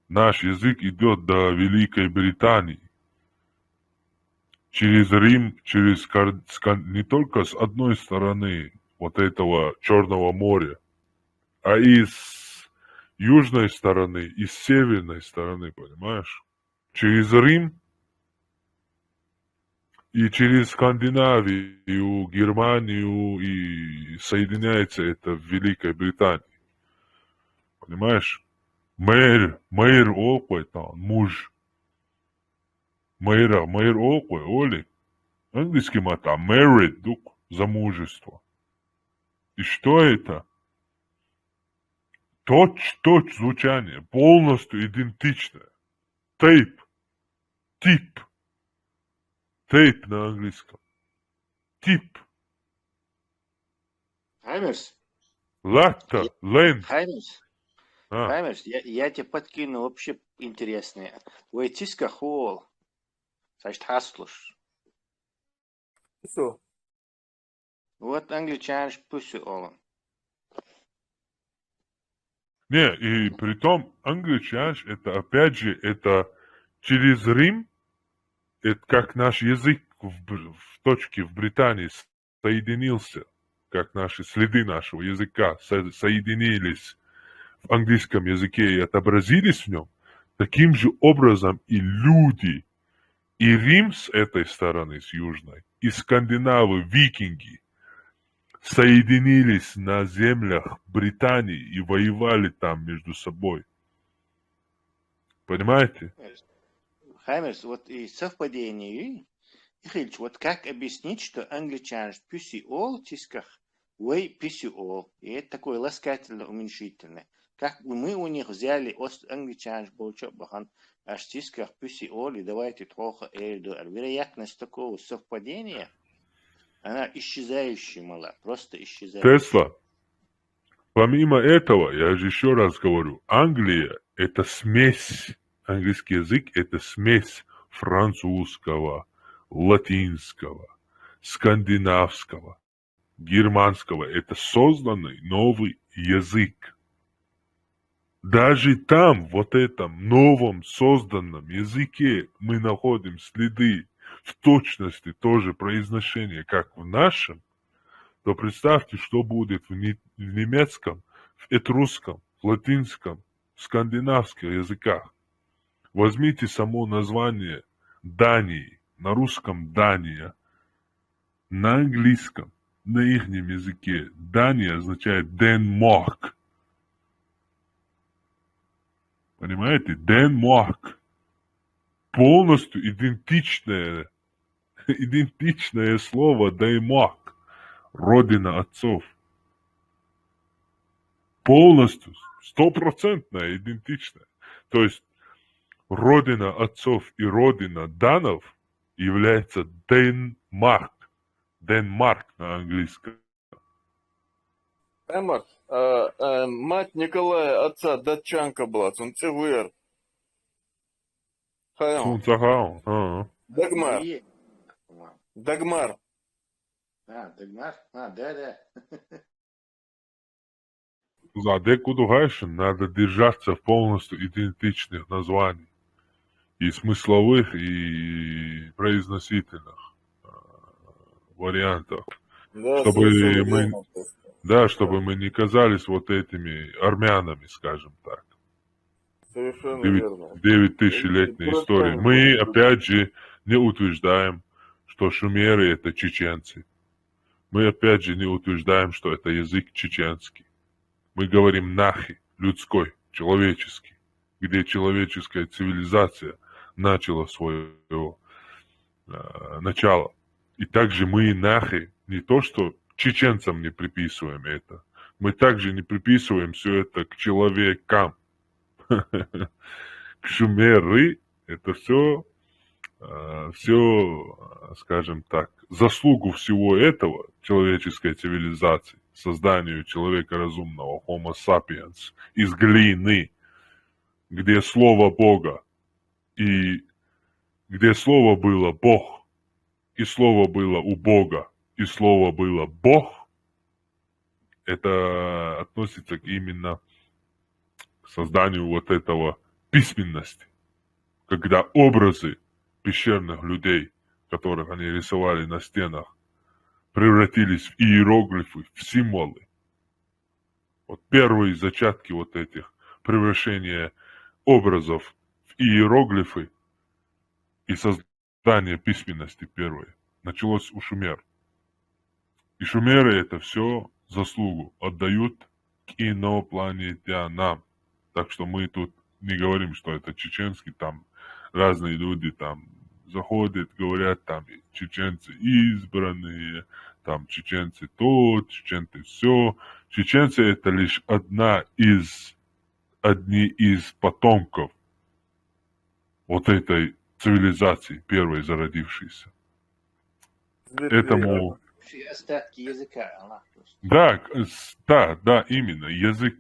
наш язык идет до Великой Британии. Через Рим, через не только с одной стороны вот этого Черного моря, а и с южной стороны, и с северной стороны, понимаешь? Через Рим и через Скандинавию, Германию и соединяется это в Великой Британии. Понимаешь? Мэйр Олквай там, муж. Мэйр Олквай, Оли. Английский мата, married, дук, замужество. И что это? Точь звучание, полностью идентичное. Тип на английском. Тип. Хаймерс? Латта, лен. Хаймерс, я тебе подкину вообще интересное. Уайтиска холл. Значит, хаслуш. Что? Вот англичанш пусть олом. Не, и притом англичанш, это опять же, это через Рим, это как наш язык в точке в Британии соединился, как наши следы нашего языка соединились в английском языке и отобразились в нем, таким же образом и люди, и Рим с этой стороны, с южной, и скандинавы, викинги, соединились на землях Британии и воевали там между собой. Понимаете? Хаймерс, вот и совпадение, Ихильч, вот как объяснить, что англичане пюси ол тисках, Вы ПСО. И это такое ласкательно-уменьшительное. Как бы мы у них взяли англичан, Болчобахан, аштисках ПСО, и давайте трохи эльду. Вероятность такого совпадения, она исчезающая мала, просто исчезающая. Тесла. Помимо этого, я же еще раз говорю, Англия – это смесь, английский язык – это смесь французского, латинского, скандинавского, германского. Это созданный новый язык. Даже там, вот этом новом созданном языке, мы находим следы в точности тоже произношения, как в нашем, то представьте, что будет в немецком, в этрусском, в латинском, в скандинавских языках. Возьмите само название Дании, на русском Дания, на английском, на их языке. Дания означает Денмарк. Понимаете? Денмарк. Полностью идентичное слово Денмарк. Родина отцов. Полностью, 100% идентичная. То есть родина отцов и родина данов является Денмарк. Денмарк на английском. Эммар, мать Николая, отца, датчанка была, Цунцевыр. Цунцахаун. Дагмар. Дагмар. Дагмар? Да. За декуду гайшин надо держаться полностью идентичных названий. И смысловых, и произносительных вариантов. Да, чтобы мы не казались вот этими армянами, скажем так. Совершенно верно. 9000-летней истории. Мы, опять же, не утверждаем, что шумеры – это чеченцы. Мы, опять же, не утверждаем, что это язык чеченский. Мы говорим нахи, людской, человеческий, где человеческая цивилизация начала свое начало. И также мы нахи не то, что чеченцам не приписываем это, мы также не приписываем все это к человекам. К шумеры это все, скажем так, заслугу всего этого человеческой цивилизации, созданию человека разумного, Homo sapiens, из глины, где слово Бога, и где слово было Бог, и слово было у Бога, и слово было Бог, это относится именно к созданию вот этого письменности, когда образы пещерных людей, которых они рисовали на стенах, превратились в иероглифы, в символы. Вот первые зачатки вот этих превращения образов в иероглифы и создание письменности первой началось у шумер. И шумеры это все заслугу отдают к инопланетянам. Так что мы тут не говорим, что это чеченский, там разные люди там заходят, говорят, там чеченцы избранные, там чеченцы то, чеченцы все. Чеченцы это лишь одни из потомков вот этой цивилизации, первой зародившейся. Этому... Остатки языка. Да, именно. Язык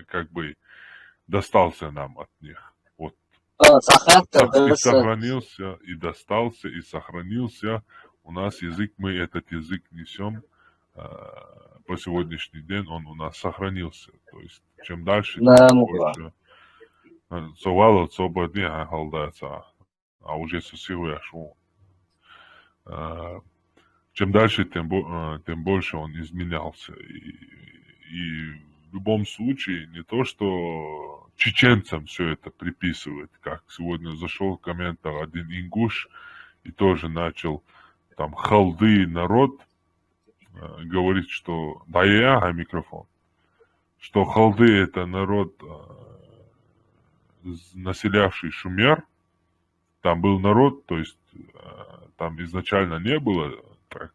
как бы достался нам от них. Вот. И сохранился, и достался, и сохранился. У нас язык, мы этот язык несем по сегодняшний день, он у нас сохранился. То есть, чем дальше, тем больше. Совало свободнее халдается, а уже сосилуя шум. Чем дальше, тем больше он изменялся. И в любом случае, не то, что чеченцам все это приписывает, как сегодня зашел в комментах один ингуш и тоже начал там халды народ говорить, что да я микрофон, что халды это народ, населявший Шумер, там был народ, то есть там изначально не было так,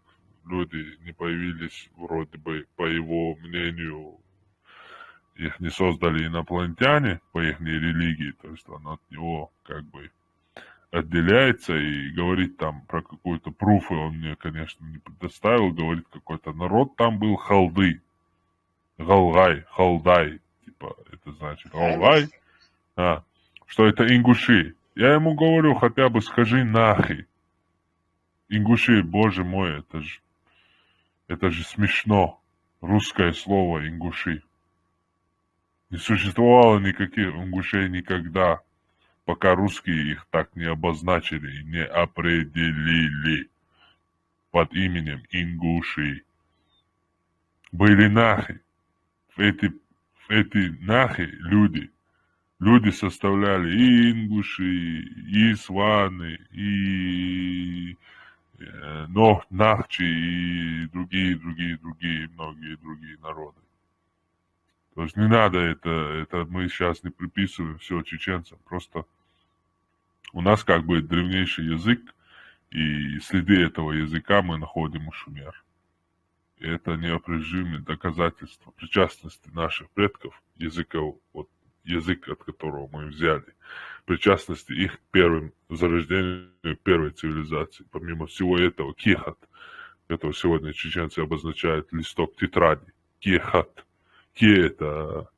люди не появились, вроде бы, по его мнению, их не создали инопланетяне по их религии, то есть он от него как бы отделяется, и говорит там про какой-то пруф, он мне, конечно, не предоставил, говорит, какой-то народ там был халды, халдай, типа, это значит галгай, что это ингуши. Я ему говорю, хотя бы скажи нахи. Ингуши, боже мой, это же смешно. Русское слово ингуши. Не существовало никаких ингушей никогда, пока русские их так не обозначили и не определили под именем ингуши. Были нахи. Эти нахи люди составляли и ингуши, и сваны, и нахчи, и другие, многие другие народы. То есть не надо это мы сейчас не приписываем все чеченцам, просто у нас как бы древнейший язык, и следы этого языка мы находим у шумер. И это неопровержимое доказательство причастности наших предков, языков, вот язык, от которого мы взяли, причастности их к первым зарождению первой цивилизации. Помимо всего этого, кехат, который сегодня чеченцы обозначают листок тетради, кехат. Ке – это,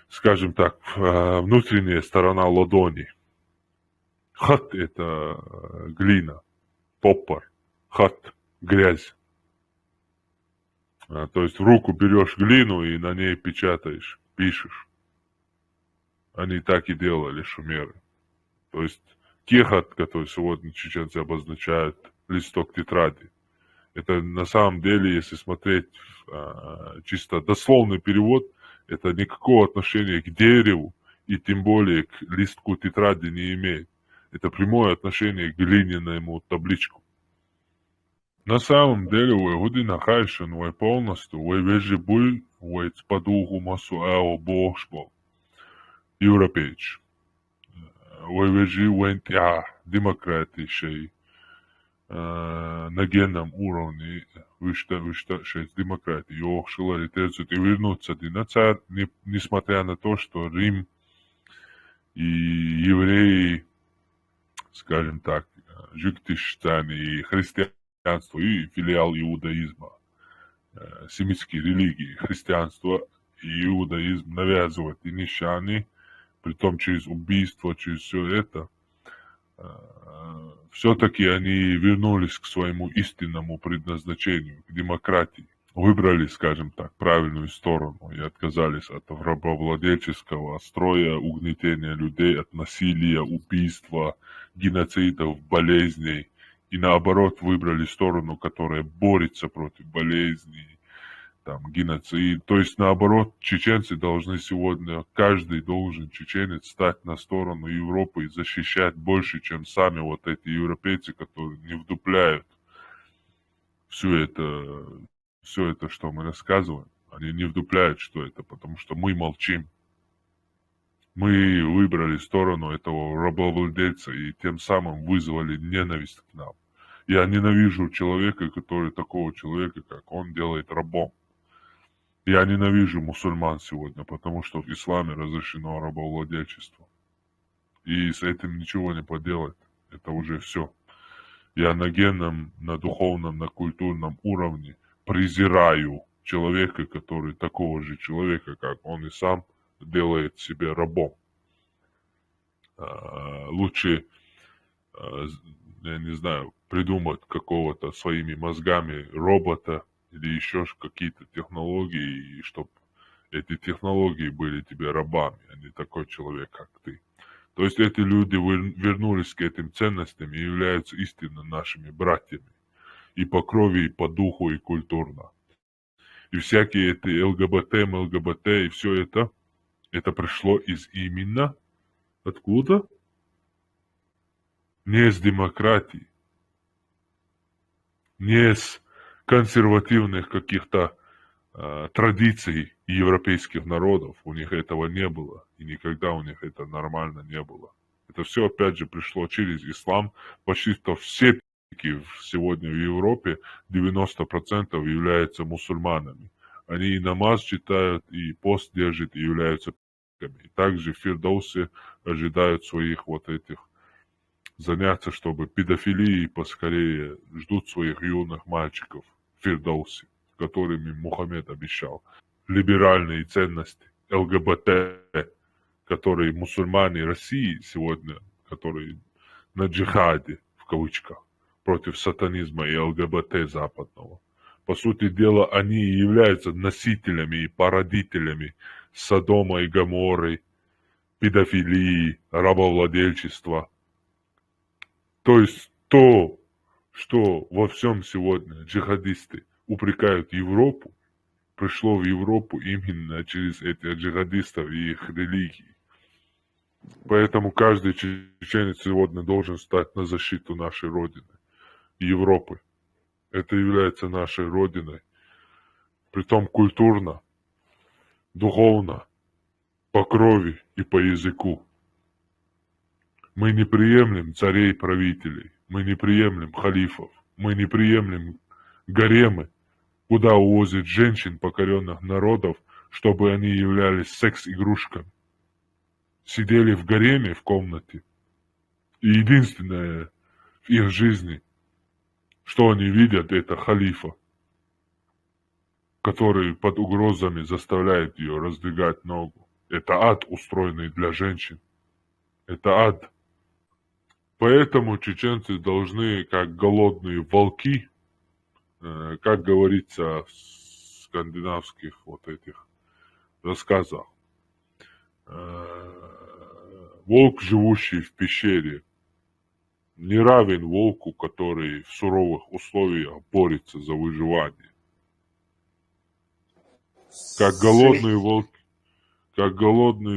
скажем так, внутренняя сторона ладони. Хат – это глина, поппар, хат – грязь. То есть в руку берешь глину и на ней печатаешь, пишешь. Они так и делали, шумеры. То есть кехат, который сегодня чеченцы обозначают листок тетради, это на самом деле, если смотреть чисто дословный перевод, это никакого отношения к дереву и тем более к листку тетради не имеет. Это прямое отношение к глиняному табличку. На самом деле, година хайшен, полностью, вежи буй, подугу массу бошбо, европейч. Вежи демократичей. На генном уровне выше демократии. Его желали и вернуться на царь, несмотря на то, что Рим и евреи, скажем так, жюктиштане и христианство, и филиал иудаизма, семитские религии, христианство и иудаизм навязывают и нищане, притом через убийство, через все это, все-таки они вернулись к своему истинному предназначению, к демократии. Выбрали, скажем так, правильную сторону и отказались от рабовладельческого строя, угнетения людей, от насилия, убийства, геноцидов, болезней. И наоборот выбрали сторону, которая борется против болезней, там, геноцид. То есть, наоборот, чеченцы должны сегодня, каждый должен чеченец стать на сторону Европы и защищать больше, чем сами вот эти европейцы, которые не вдупляют все это, что мы рассказываем. Они не вдупляют, что это, потому что мы молчим. Мы выбрали сторону этого рабовладельца и тем самым вызвали ненависть к нам. Я ненавижу человека, который такого человека, как он, делает рабом. Я ненавижу мусульман сегодня, потому что в исламе разрешено рабовладельчество. И с этим ничего не поделать. Это уже все. Я на генном, на духовном, на культурном уровне презираю человека, который такого же человека, как он и сам, делает себя рабом. Лучше, я не знаю, придумать какого-то своими мозгами робота, или еще какие-то технологии, и чтобы эти технологии были тебе рабами, а не такой человек, как ты. То есть эти люди вернулись к этим ценностям и являются истинно нашими братьями. И по крови, и по духу, и культурно. И всякие эти ЛГБТ, и все это пришло из именно откуда? Не с демократии, не с консервативных каких-то традиций европейских народов. У них этого не было. И никогда у них это нормально не было. Это все, опять же, пришло через ислам. Почти что все сегодня в Европе 90% являются мусульманами. Они и намаз читают, и пост держат, и являются педофилами. И также в Фирдаусе ожидают своих вот этих занятий, чтобы педофилии поскорее ждут своих юных мальчиков в Фирдаусе, которыми Мухаммед обещал. Либеральные ценности, ЛГБТ, которые мусульмане России сегодня, которые на джихаде, в кавычках, против сатанизма и ЛГБТ западного. По сути дела, они и являются носителями и породителями Содома и Гоморры, педофилии, рабовладельчества. То есть то, что во всем сегодня джихадисты упрекают Европу, пришло в Европу именно через этих джихадистов и их религии. Поэтому каждый чеченец сегодня должен стать на защиту нашей Родины, Европы. Это является нашей Родиной, притом культурно, духовно, по крови и по языку. Мы не приемлем царей и правителей, мы не приемлем халифов, мы не приемлем гаремы, куда увозят женщин покоренных народов, чтобы они являлись секс-игрушками. Сидели в гареме в комнате, и единственное в их жизни, что они видят, это халифа, который под угрозами заставляет ее раздвигать ногу. Это ад, устроенный для женщин. Это ад. Поэтому чеченцы должны, как голодные волки, как говорится в скандинавских вот этих рассказах, волк, живущий в пещере, не равен волку, который в суровых условиях борется за выживание. Как голодные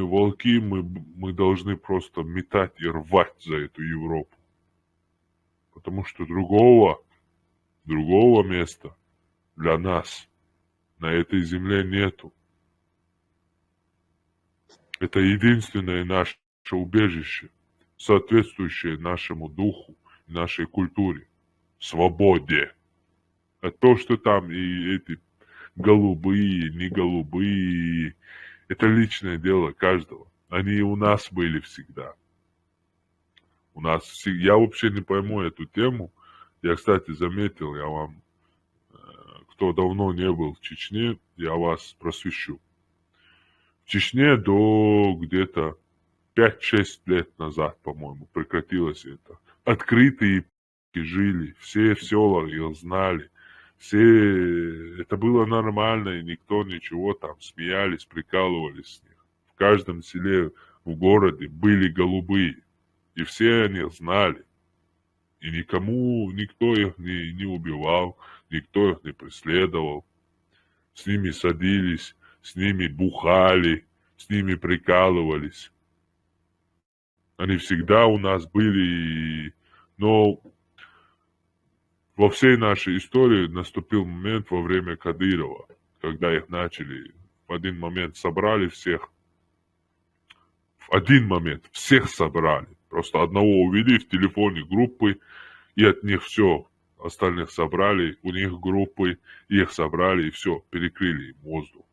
волки мы должны просто метать и рвать за эту Европу. Потому что другого места для нас на этой земле нету. Это единственное наше убежище, соответствующее нашему духу, нашей культуре, свободе. А то, что там и эти голубые, не голубые, это личное дело каждого. Они и у нас были всегда. Я вообще не пойму эту тему. Я, кстати, заметил, кто давно не был в Чечне, я вас просвещу. В Чечне до где-то 5-6 лет назад, по-моему, прекратилось это. Открытые жили, все в селах их знали. Это было нормально, и никто ничего там, смеялись, прикалывались с них. В каждом селе, в городе были голубые, и все они знали. И никто их не убивал, никто их не преследовал. С ними садились, с ними бухали, с ними прикалывались. Они всегда у нас были, но во всей нашей истории наступил момент во время Кадырова, когда их начали, в один момент собрали всех, в один момент всех собрали, просто одного увели в телефоне группы, и от них все, остальных собрали, у них группы, их собрали, и все, перекрыли им воздух.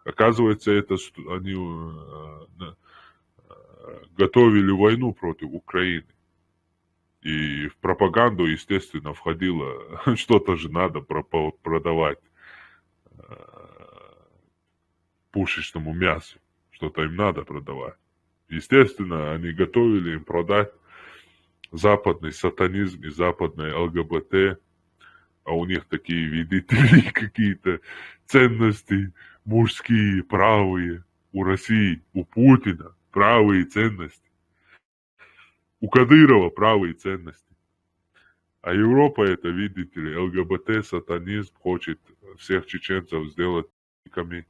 Оказывается, они готовили войну против Украины. И в пропаганду, естественно, входило, что-то же надо продавать пушечному мясу, что-то им надо продавать. Естественно, они готовили им продать западный сатанизм и западное ЛГБТ, а у них такие, видите ли, какие-то ценности мужские, правые, у России, у Путина правые ценности. У Кадырова правые ценности. А Европа это, видите ли, ЛГБТ, сатанизм, хочет всех чеченцев сделать иками.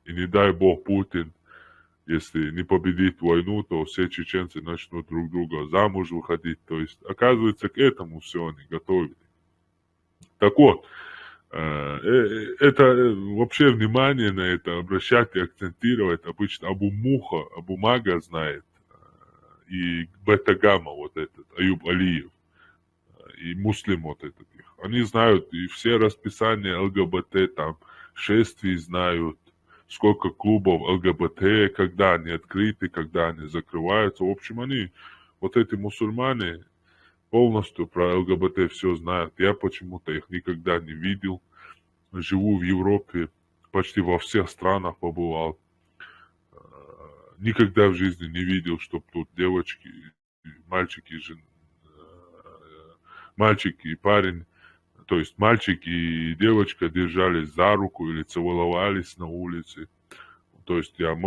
И не дай бог Путин, если не победит войну, то все чеченцы начнут друг друга замуж выходить. То есть, оказывается, к этому все они готовили. Так вот, это вообще внимание на это обращать и акцентировать обычно Абу Мага знает, и Бета-Гамма, вот этот, Аюб Алиев, и муслим вот этот их. Они знают и все расписания ЛГБТ, там, шествий знают, сколько клубов ЛГБТ, когда они открыты, когда они закрываются. В общем, они, вот эти мусульмане, полностью про ЛГБТ все знают. Я почему-то их никогда не видел. Живу в Европе, почти во всех странах побывал. Никогда в жизни не видел, чтобы тут девочки, мальчики, мальчик и парень, то есть мальчик и девочка держались за руку или целовались на улице. То есть я в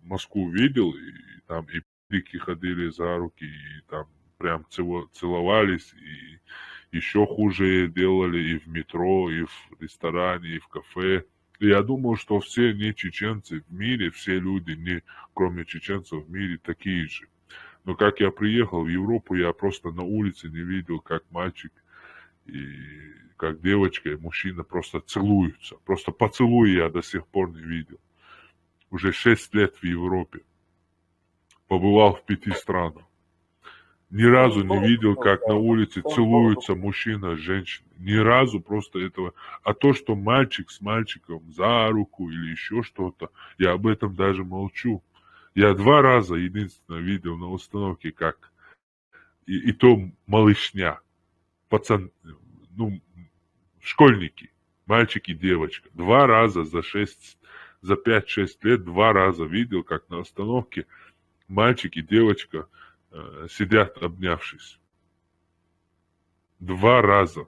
Москву видел, и там и пики ходили за руки, и там прям целовались, и еще хуже делали и в метро, и в ресторане, и в кафе. И я думал, что все не чеченцы в мире, все люди, не, кроме чеченцев в мире, такие же. Но как я приехал в Европу, я просто на улице не видел, как мальчик и как девочка и мужчина просто целуются. Просто поцелуй я до сих пор не видел. Уже 6 лет в Европе. Побывал в 5 странах. Ни разу не видел, как на улице целуются мужчина с женщиной. Ни разу просто этого. А то, что мальчик с мальчиком за руку или еще что-то, я об этом даже молчу. Я 2 раза единственно видел на установке, как и то малышня, школьники, мальчик и девочка. 2 раза за 5-6 лет 2 раза видел, как на остановке мальчик и девочка сидят обнявшись. 2 раза.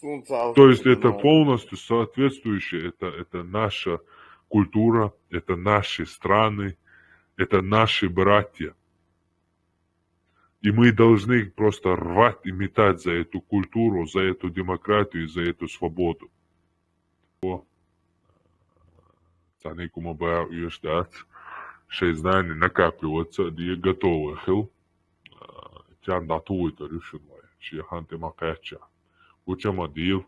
То есть это полностью соответствующее, это наша культура, это наши страны, это наши братья. И мы должны просто рвать и метать за эту культуру, за эту демократию, за эту свободу. Таникума бая уезжать. 6 знаний накапливаться, где готовы хил. Тян датует решенное. Шихан темакача. Учама дил.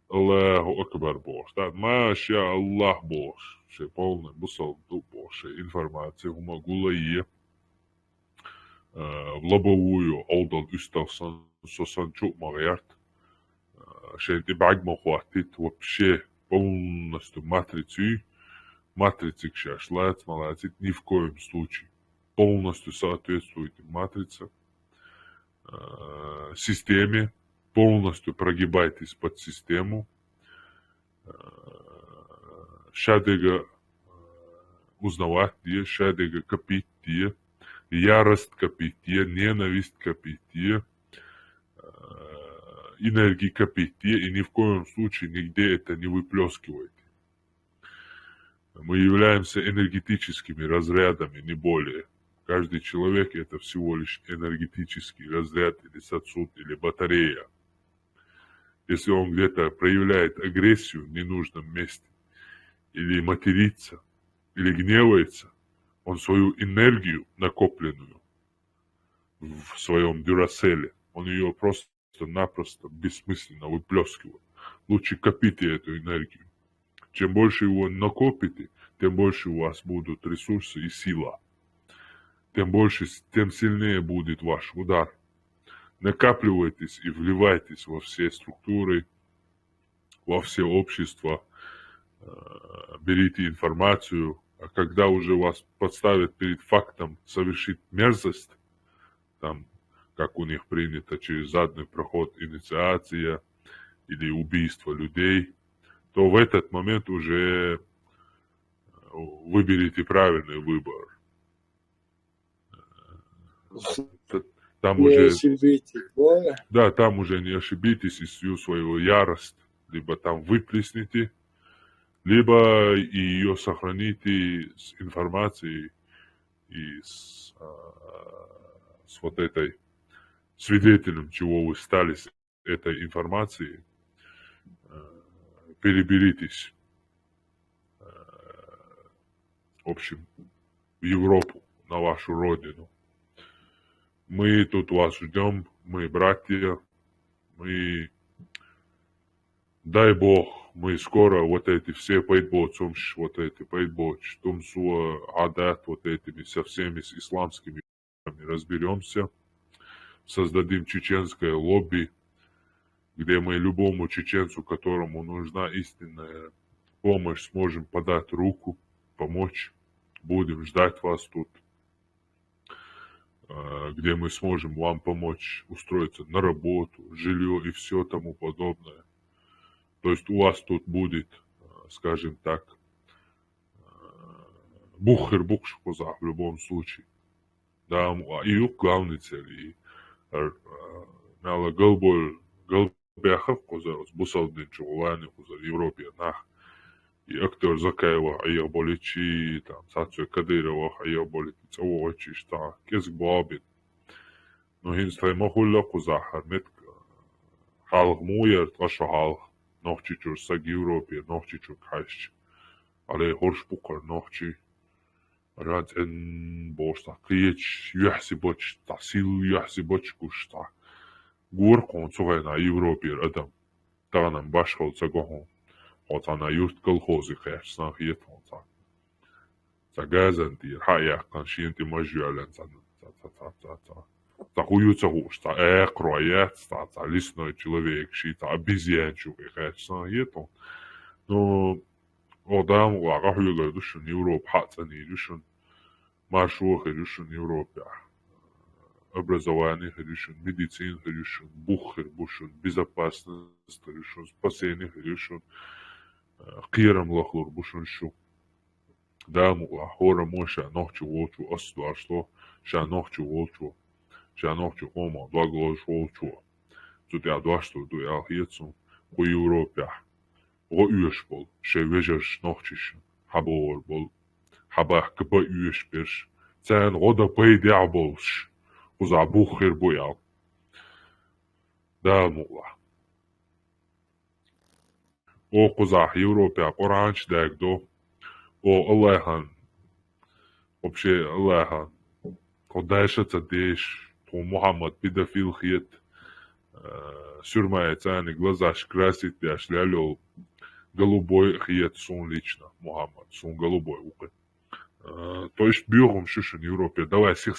Аллаху акбар бош. Да, маша Аллах бош. Ше полный бусал ду бош. Информация гумагула е. В лобовую олдал уставсан сосанчук мариарт. Шенти багма хватит вообще полностью матрицы к шашлать, молотить ни в коем случае. Полностью соответствует матрице, системе, полностью прогибайтесь под систему. Шадега узнавать, шадега копить, ярость копить, ненависть копить, энергии копить, и ни в коем случае нигде это не выплескивайте. Мы являемся энергетическими разрядами, не более. Каждый человек это всего лишь энергетический разряд или сосуд, или батарея. Если он где-то проявляет агрессию в ненужном месте, или матерится, или гневается, он свою энергию накопленную в своем дюраселе, он ее просто-напросто бессмысленно выплескивает. Лучше копите эту энергию. Чем больше его накопите, тем больше у вас будут ресурсы и сила. Тем сильнее будет ваш удар. Накапливайтесь и вливайтесь во все структуры, во все общества. Берите информацию. А когда уже вас подставят перед фактом совершить мерзость, там, как у них принято, через задний проход инициация или убийство людей, то в этот момент уже выберите правильный выбор. Там не уже, ошибитесь, да? Да, там уже не ошибитесь и всю свою ярость, либо там выплесните, либо ее сохраните с информацией и с вот этой свидетелем, чего вы стали с этой информацией. Переберитесь, в общем, в Европу, на вашу родину. Мы тут вас ждем, мы братья, мы, дай Бог, мы скоро вот эти все пейтбоцум, вот эти пейтбоч, тумсуа, адат, вот этими со всеми с исламскими разберемся. создадим чеченское лобби, где мы любому чеченцу, которому нужна истинная помощь, сможем подать руку, помочь. Будем ждать вас тут, где мы сможем вам помочь устроиться на работу, жилье и все тому подобное. То есть у вас тут будет, скажем так, бухер-букш в любом случае. Да, и главной цели. Нала Галбяхов козарос, Бусалдин Чувани козар, Европе нах. И актер Закаева, ая боличи, там, Сацуя Кадырова, ая боличи, Цавочи, шта, Кезг Бабин. Но хинстай махулла козахар, мет халх муер, траша халх, нохчичур саг Европе, нохчичур кайш. Але хорш букар нохчи. Рад эн бошта, киеч юхси боч, та силу юхси боч кушта. Гуркон цугай на Европе адам. Таганам башхал цагохон. Отана юрт колхозы хэш сан хиетон ца. Ца газантир, хаяк кан шинти мажуален ца. Ца хуюца хуш, ца экроят, ца лесной человек, шита обезьянчук хэш сан хиетон. Но Odam واقع هيقدر يدشون يوروب حتى يدشون مشروع يدشون يوروب образование يدشون медицин يدشون بخر بوشون безопасность يدشون спасение يدشون قيرم لخلور بوشون شو دام هورا موشا نوحشو وولشو أصلا أشلو شا نوحشو وولشو شا نوحشو قوما دواغلوش وولشو زودي أدواشتو دوي ألهيتسون خو يوروبيا o üyeş bol, vejer nohçiş, habor bol, habah kıpa üyeş bir, sen o da payda bolş, uza buhir boyal. Da mulla. O kuzah Европа, Orange degdo, o Allah'ın, вообще Allah'ın, kodayşa tadеш, то Muhammed pedofil хет, сюрмая цаник, глазаш красит, я шлялёл, голубой хиет сун лично, Мухаммад, сун голубой укы. То есть бьём шишин Европе, давай сих,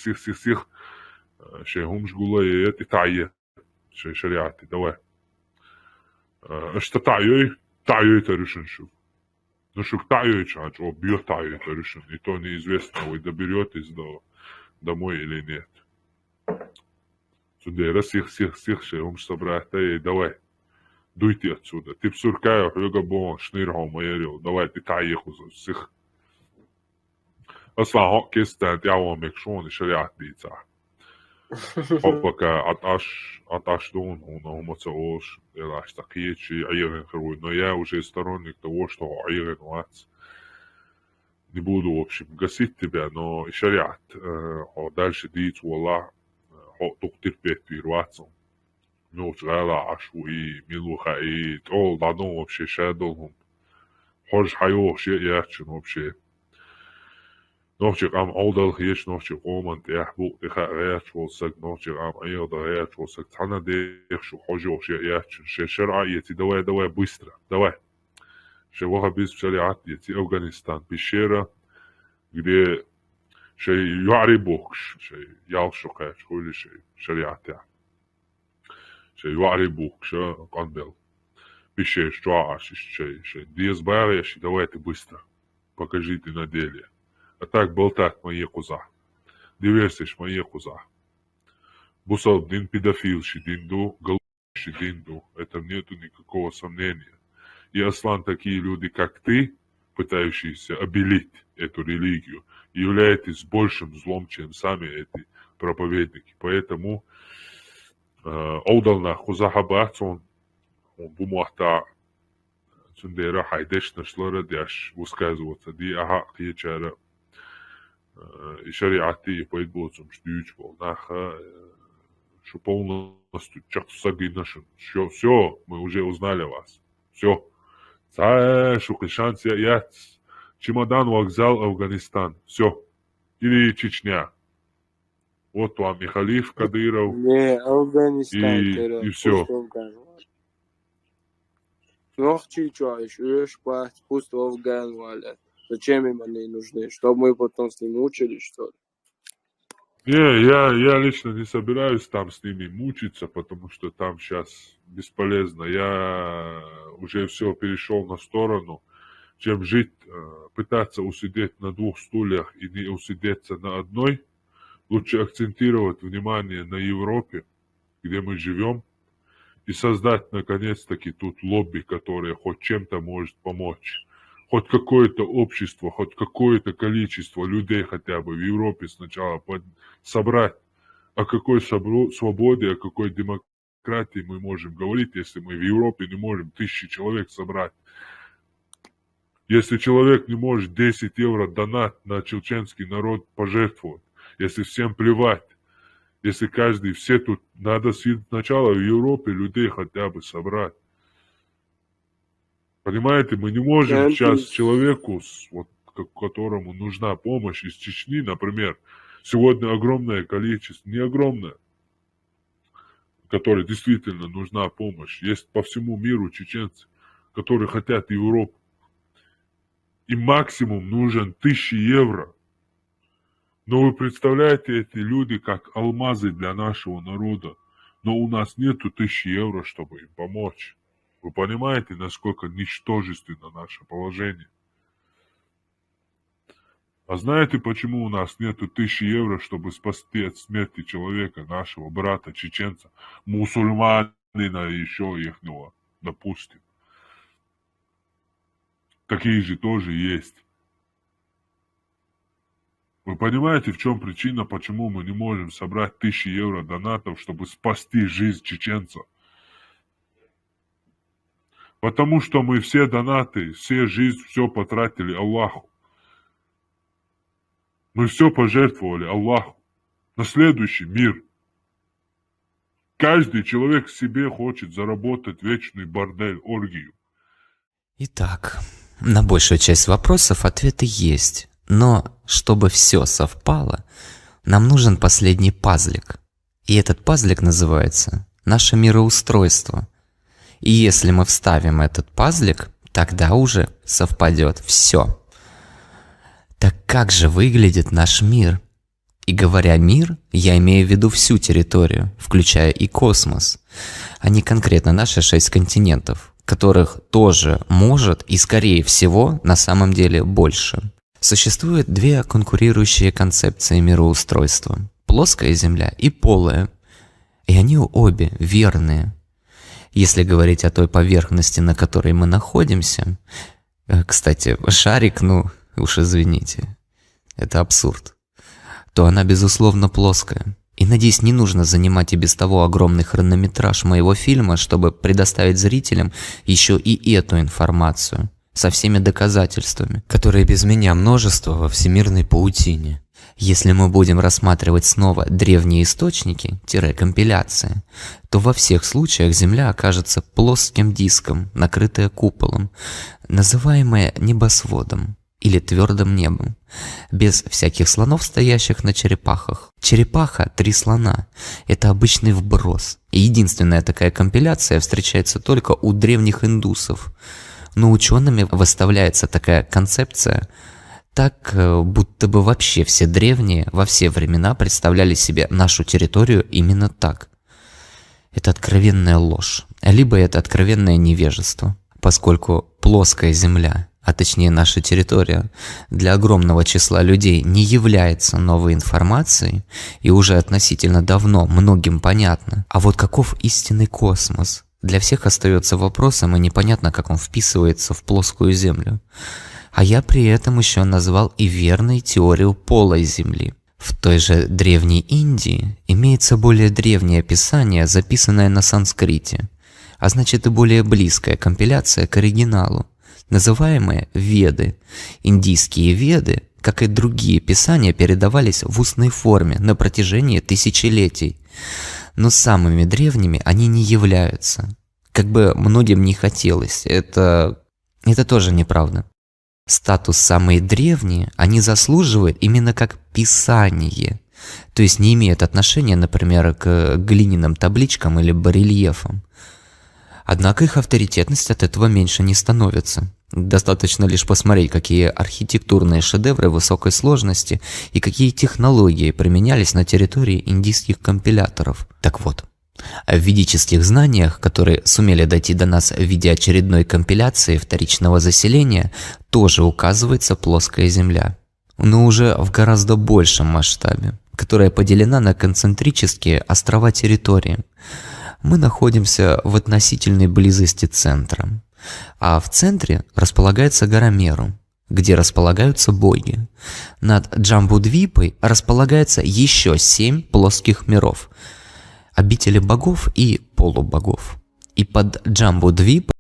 шей хумш гула и это тайе, шей шариаты, давай. Что тайой это решен шу. Ну что тайой чач, о бьё тайой это решен, и то неизвестно, вы доберетесь домой или нет. Сюда сих, шей хумш собрать, давай. Дуйте отсюда. Ты псуркаю, хлюгабон, шнирхом, майерил. Давай, ты таеху за всех. Аслан хок кистан, тяуан мекшон, шариат дийца. Хопака аташ дон, он умаца ош, элаш такиечи, айрен хруй. Но я уже сторонник того, что айрен вац. Не буду, в общем, гасить тебя, но шариат. Дальше дийц, валла, тук терпеть вирвацом. Ночь гала ашуи, милухаи, трол дано вообще шадолхум. Хож хайо ши ячин вообще. Ночь ам аудал хеш ночь оман тяхбу тха гаят волсак ночь ам айда гаят волсак тана дех шу хожо ши ячин ши шар'ияти давай быстро, давай. Ши вахабис шариат яти Афганистан пещера, где ши юарибухш, ши ялшукач, хули ши шариат. شيء وعلي بوك شو قندل بيشيش جواش شيء ديز باغي شي давайте быстро покажите на деле. А так болтать мои куза. Диверсиш мои куза. Бусал дин педофил шидинду, голубь шидинду. Это нету никакого сомнения. И Аслан такие люди, как ты, пытающиеся обелить эту религию, являетесь большим злом, чем сами эти проповедники. Поэтому أوضلنا خزاحباتون بموحتا سنديرا حيدش نشلورة ديش وسكازو دي أها قيجارة شريعتي بيت بوتسم شديج بول наха что полностью чаксаги наши. Все, мы уже узнали вас. Все. Шукишанция яц. Чемодан, вокзал, Афганистан. Все. Или Чечня. Вот вам и халиф Кадыров, Не, Афганистан, и все. Нохчи, что еще пасть, пусть в Афган валят. Зачем им они нужны? Чтобы мы потом с ними учились, что ли? Не, я лично не собираюсь там с ними мучиться, потому что там сейчас бесполезно. Я уже все перешел на сторону, чем жить, пытаться усидеть на двух стульях и не усидеться на одной. Лучше акцентировать внимание на Европе, где мы живем, и создать наконец-таки тут лобби, которое хоть чем-то может помочь. Хоть какое-то общество, хоть какое-то количество людей хотя бы в Европе сначала собрать. О какой свободе, о какой демократии мы можем говорить, если мы в Европе не можем 1000 человек собрать. Если человек не может 10 евро донат на чеченский народ пожертвовать, если всем плевать, если все тут, надо сначала в Европе людей хотя бы собрать. Понимаете, мы не можем сейчас человеку, вот, которому нужна помощь из Чечни, например, сегодня огромное количество, не огромное, которой действительно нужна помощь. Есть по всему миру чеченцы, которые хотят Европу. И максимум нужен 1000 евро. Но вы представляете, эти люди как алмазы для нашего народа. Но у нас нету 1000 евро, чтобы им помочь. Вы понимаете, насколько ничтожественно наше положение? А знаете, почему у нас нету 1000 евро, чтобы спасти от смерти человека, нашего брата, чеченца, мусульманина и еще ихнего, допустим? Такие же тоже есть. Вы понимаете, в чем причина, почему мы не можем собрать 1000 евро донатов, чтобы спасти жизнь чеченца? Потому что мы все донаты, все жизнь, все потратили Аллаху. Мы все пожертвовали Аллаху на следующий мир. Каждый человек себе хочет заработать вечный бордель, оргию. Итак, на большую часть вопросов ответы есть. Но чтобы все совпало, нам нужен последний пазлик. И этот пазлик называется «Наше мироустройство». И если мы вставим этот пазлик, тогда уже совпадет все. Так как же выглядит наш мир? И говоря «мир», я имею в виду всю территорию, включая и космос, а не конкретно наши 6 континентов, которых тоже может и, скорее всего, на самом деле больше. Существует 2 конкурирующие концепции мироустройства – плоская Земля и полая. И они обе верные. Если говорить о той поверхности, на которой мы находимся, кстати, шарик, уж извините, это абсурд, то она, безусловно, плоская. И, надеюсь, не нужно занимать и без того огромный хронометраж моего фильма, чтобы предоставить зрителям еще и эту информацию, со всеми доказательствами, которые без меня множество во всемирной паутине. Если мы будем рассматривать снова древние источники, компиляции, то во всех случаях Земля окажется плоским диском, накрытая куполом, называемая небосводом или твердым небом, без всяких слонов, стоящих на черепахах. Черепаха — 3 слона. Это обычный вброс. И единственная такая компиляция встречается только у древних индусов. Но учеными выставляется такая концепция, так, будто бы вообще все древние во все времена представляли себе нашу территорию именно так. Это откровенная ложь, либо это откровенное невежество, поскольку плоская Земля, а точнее наша территория, для огромного числа людей не является новой информацией и уже относительно давно многим понятно. А вот каков истинный космос? Для всех остается вопросом, и непонятно, как он вписывается в плоскую Землю. А я при этом еще назвал и верной теорию полой Земли. В той же древней Индии имеется более древнее описание, записанное на санскрите, а значит и более близкая компиляция к оригиналу, называемые Веды. Индийские Веды, как и другие писания, передавались в устной форме на протяжении тысячелетий. Но самыми древними они не являются. Как бы многим не хотелось, это тоже неправда. Статус «самые древние» они заслуживают именно как писание, то есть не имеют отношения, например, к глиняным табличкам или барельефам. Однако их авторитетность от этого меньше не становится. Достаточно лишь посмотреть, какие архитектурные шедевры высокой сложности и какие технологии применялись на территории индийских компиляторов. Так вот, в ведических знаниях, которые сумели дойти до нас в виде очередной компиляции вторичного заселения, тоже указывается плоская Земля, но уже в гораздо большем масштабе, которая поделена на концентрические острова территории. Мы находимся в относительной близости центра, а в центре располагается гора Меру, где располагаются боги. Над Джамбудвипой располагается еще 7 плоских миров, обители богов и полубогов. И под Джамбудвипой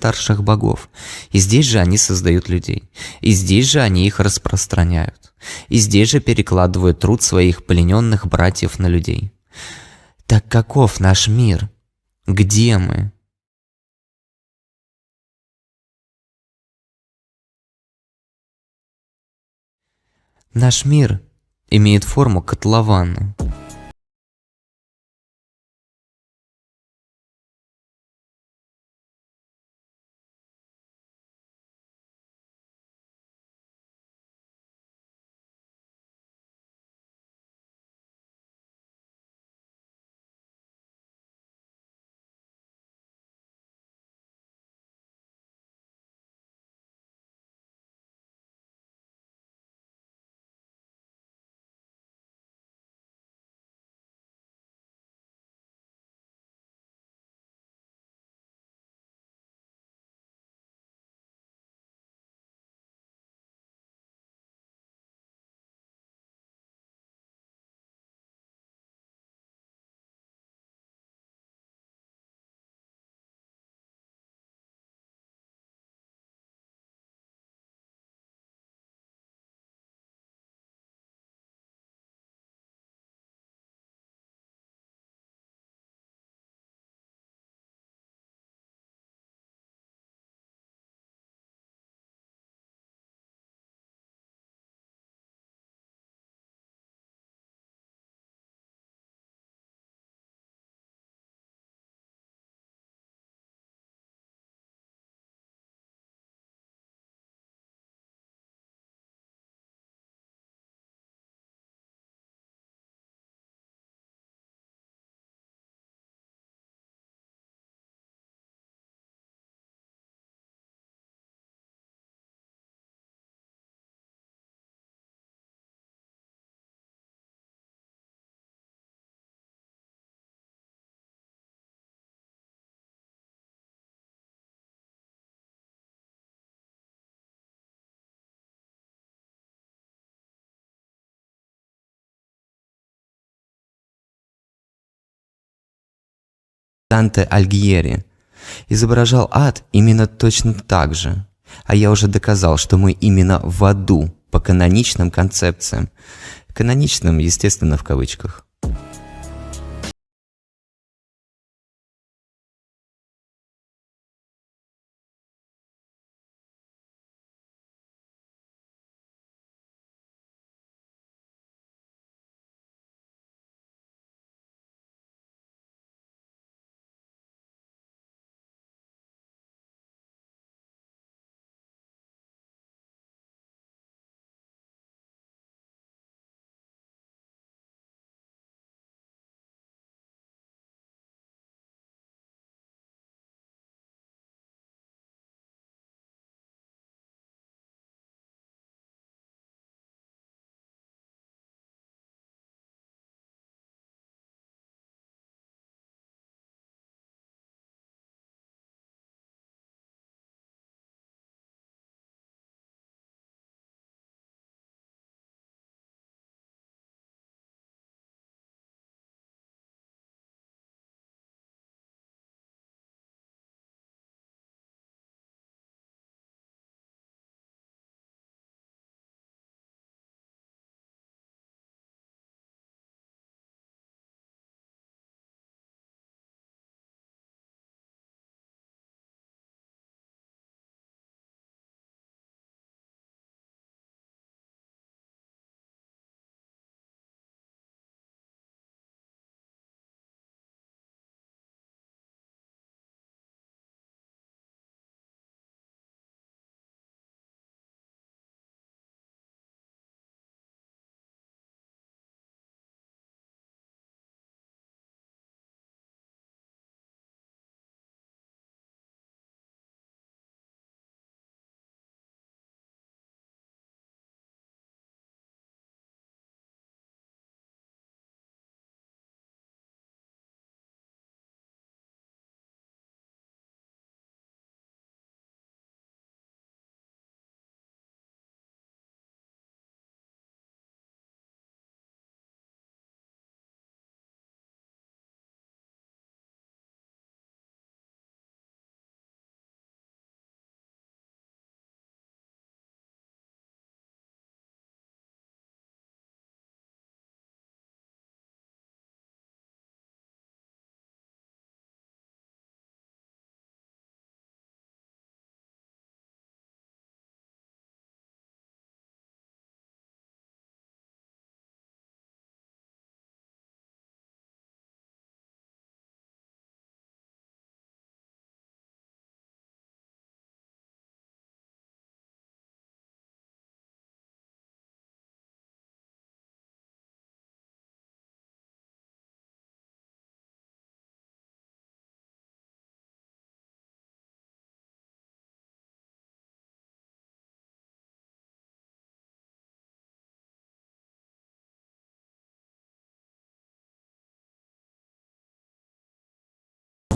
старших богов. И здесь же они создают людей. И здесь же они их распространяют. И здесь же перекладывают труд своих плененных братьев на людей. Так каков наш мир? Где мы? Наш мир имеет форму котлована. Данте Альгьери изображал ад именно точно так же. А я уже доказал, что мы именно в аду по каноничным концепциям. Каноничным, естественно, в кавычках.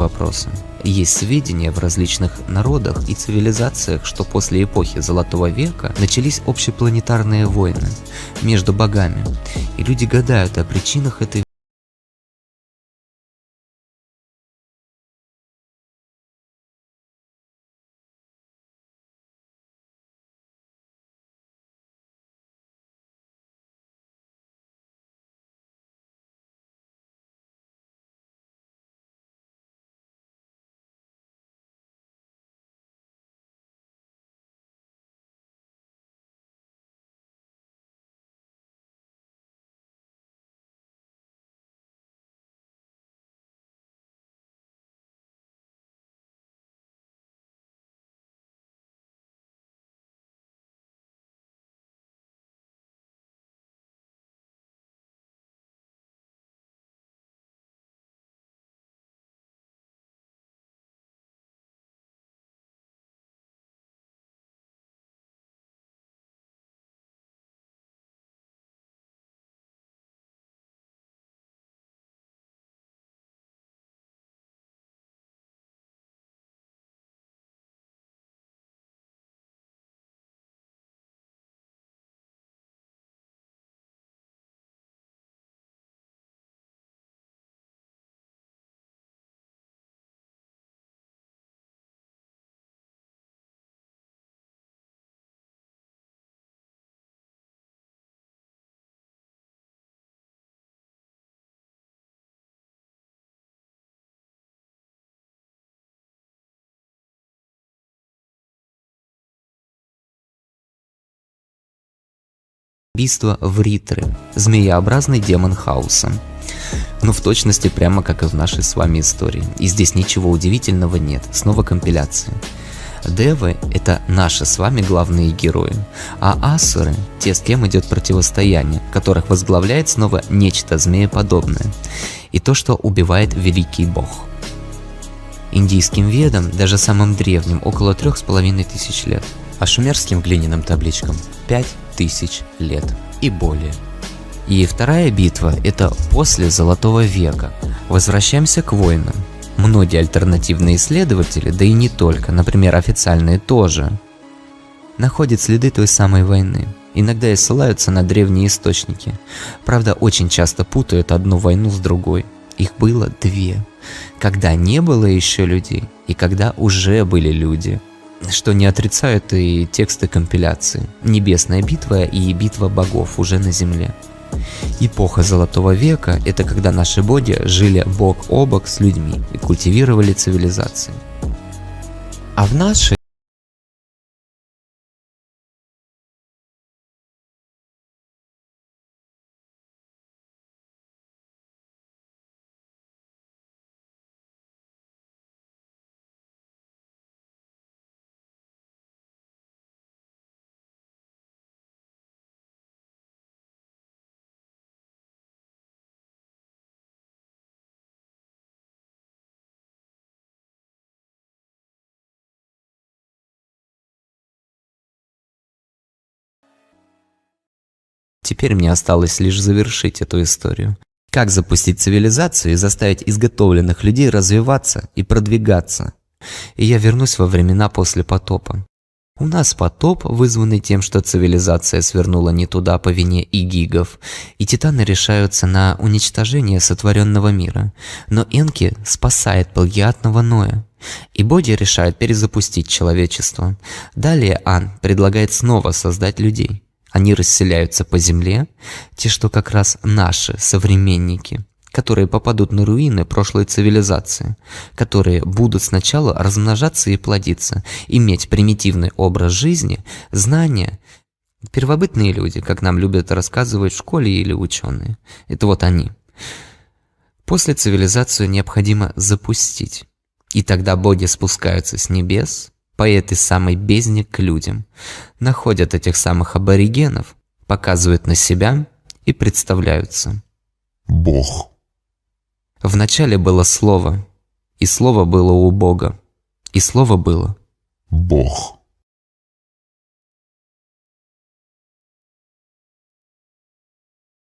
Вопросы. Есть сведения в различных народах и цивилизациях, что после эпохи Золотого века начались общепланетарные войны между богами, и люди гадают о причинах этой убийство Вритры, змееобразный демон хаоса. Но в точности прямо как и в нашей с вами истории. И здесь ничего удивительного нет. Снова компиляция. Девы — это наши с вами главные герои, а асуры — те, с кем идет противостояние, которых возглавляет снова нечто змееподобное, и то, что убивает великий бог. Индийским ведам, даже самым древним, около 3500 лет, а шумерским глиняным табличкам 5000 лет и более. И вторая битва — это после Золотого века. Возвращаемся к войнам. Многие альтернативные исследователи, да и не только, например, официальные тоже, находят следы той самой войны. Иногда и ссылаются на древние источники. Правда, очень часто путают одну войну с другой. Их было две. Когда не было еще людей, и когда уже были люди. Что не отрицают и тексты компиляции. Небесная битва и битва богов уже на земле. Эпоха Золотого века – это когда наши боги жили бок о бок с людьми и культивировали цивилизации. А в нашей теперь мне осталось лишь завершить эту историю. Как запустить цивилизацию и заставить изготовленных людей развиваться и продвигаться? И я вернусь во времена после потопа. У нас потоп, вызванный тем, что цивилизация свернула не туда по вине игигов, и титаны решаются на уничтожение сотворенного мира. Но Энки спасает плагиатного Ноя, и боги решают перезапустить человечество. Далее Ан предлагает снова создать людей. Они расселяются по земле, те, что как раз наши современники, которые попадут на руины прошлой цивилизации, которые будут сначала размножаться и плодиться, иметь примитивный образ жизни, знания. Первобытные люди, как нам любят рассказывать в школе или ученые. Это вот они. После цивилизацию необходимо запустить. И тогда боги спускаются с небес, по этой самой бездне к людям, находят этих самых аборигенов, показывают на себя и представляются. Бог. Вначале было Слово, и Слово было у Бога, и Слово было Бог.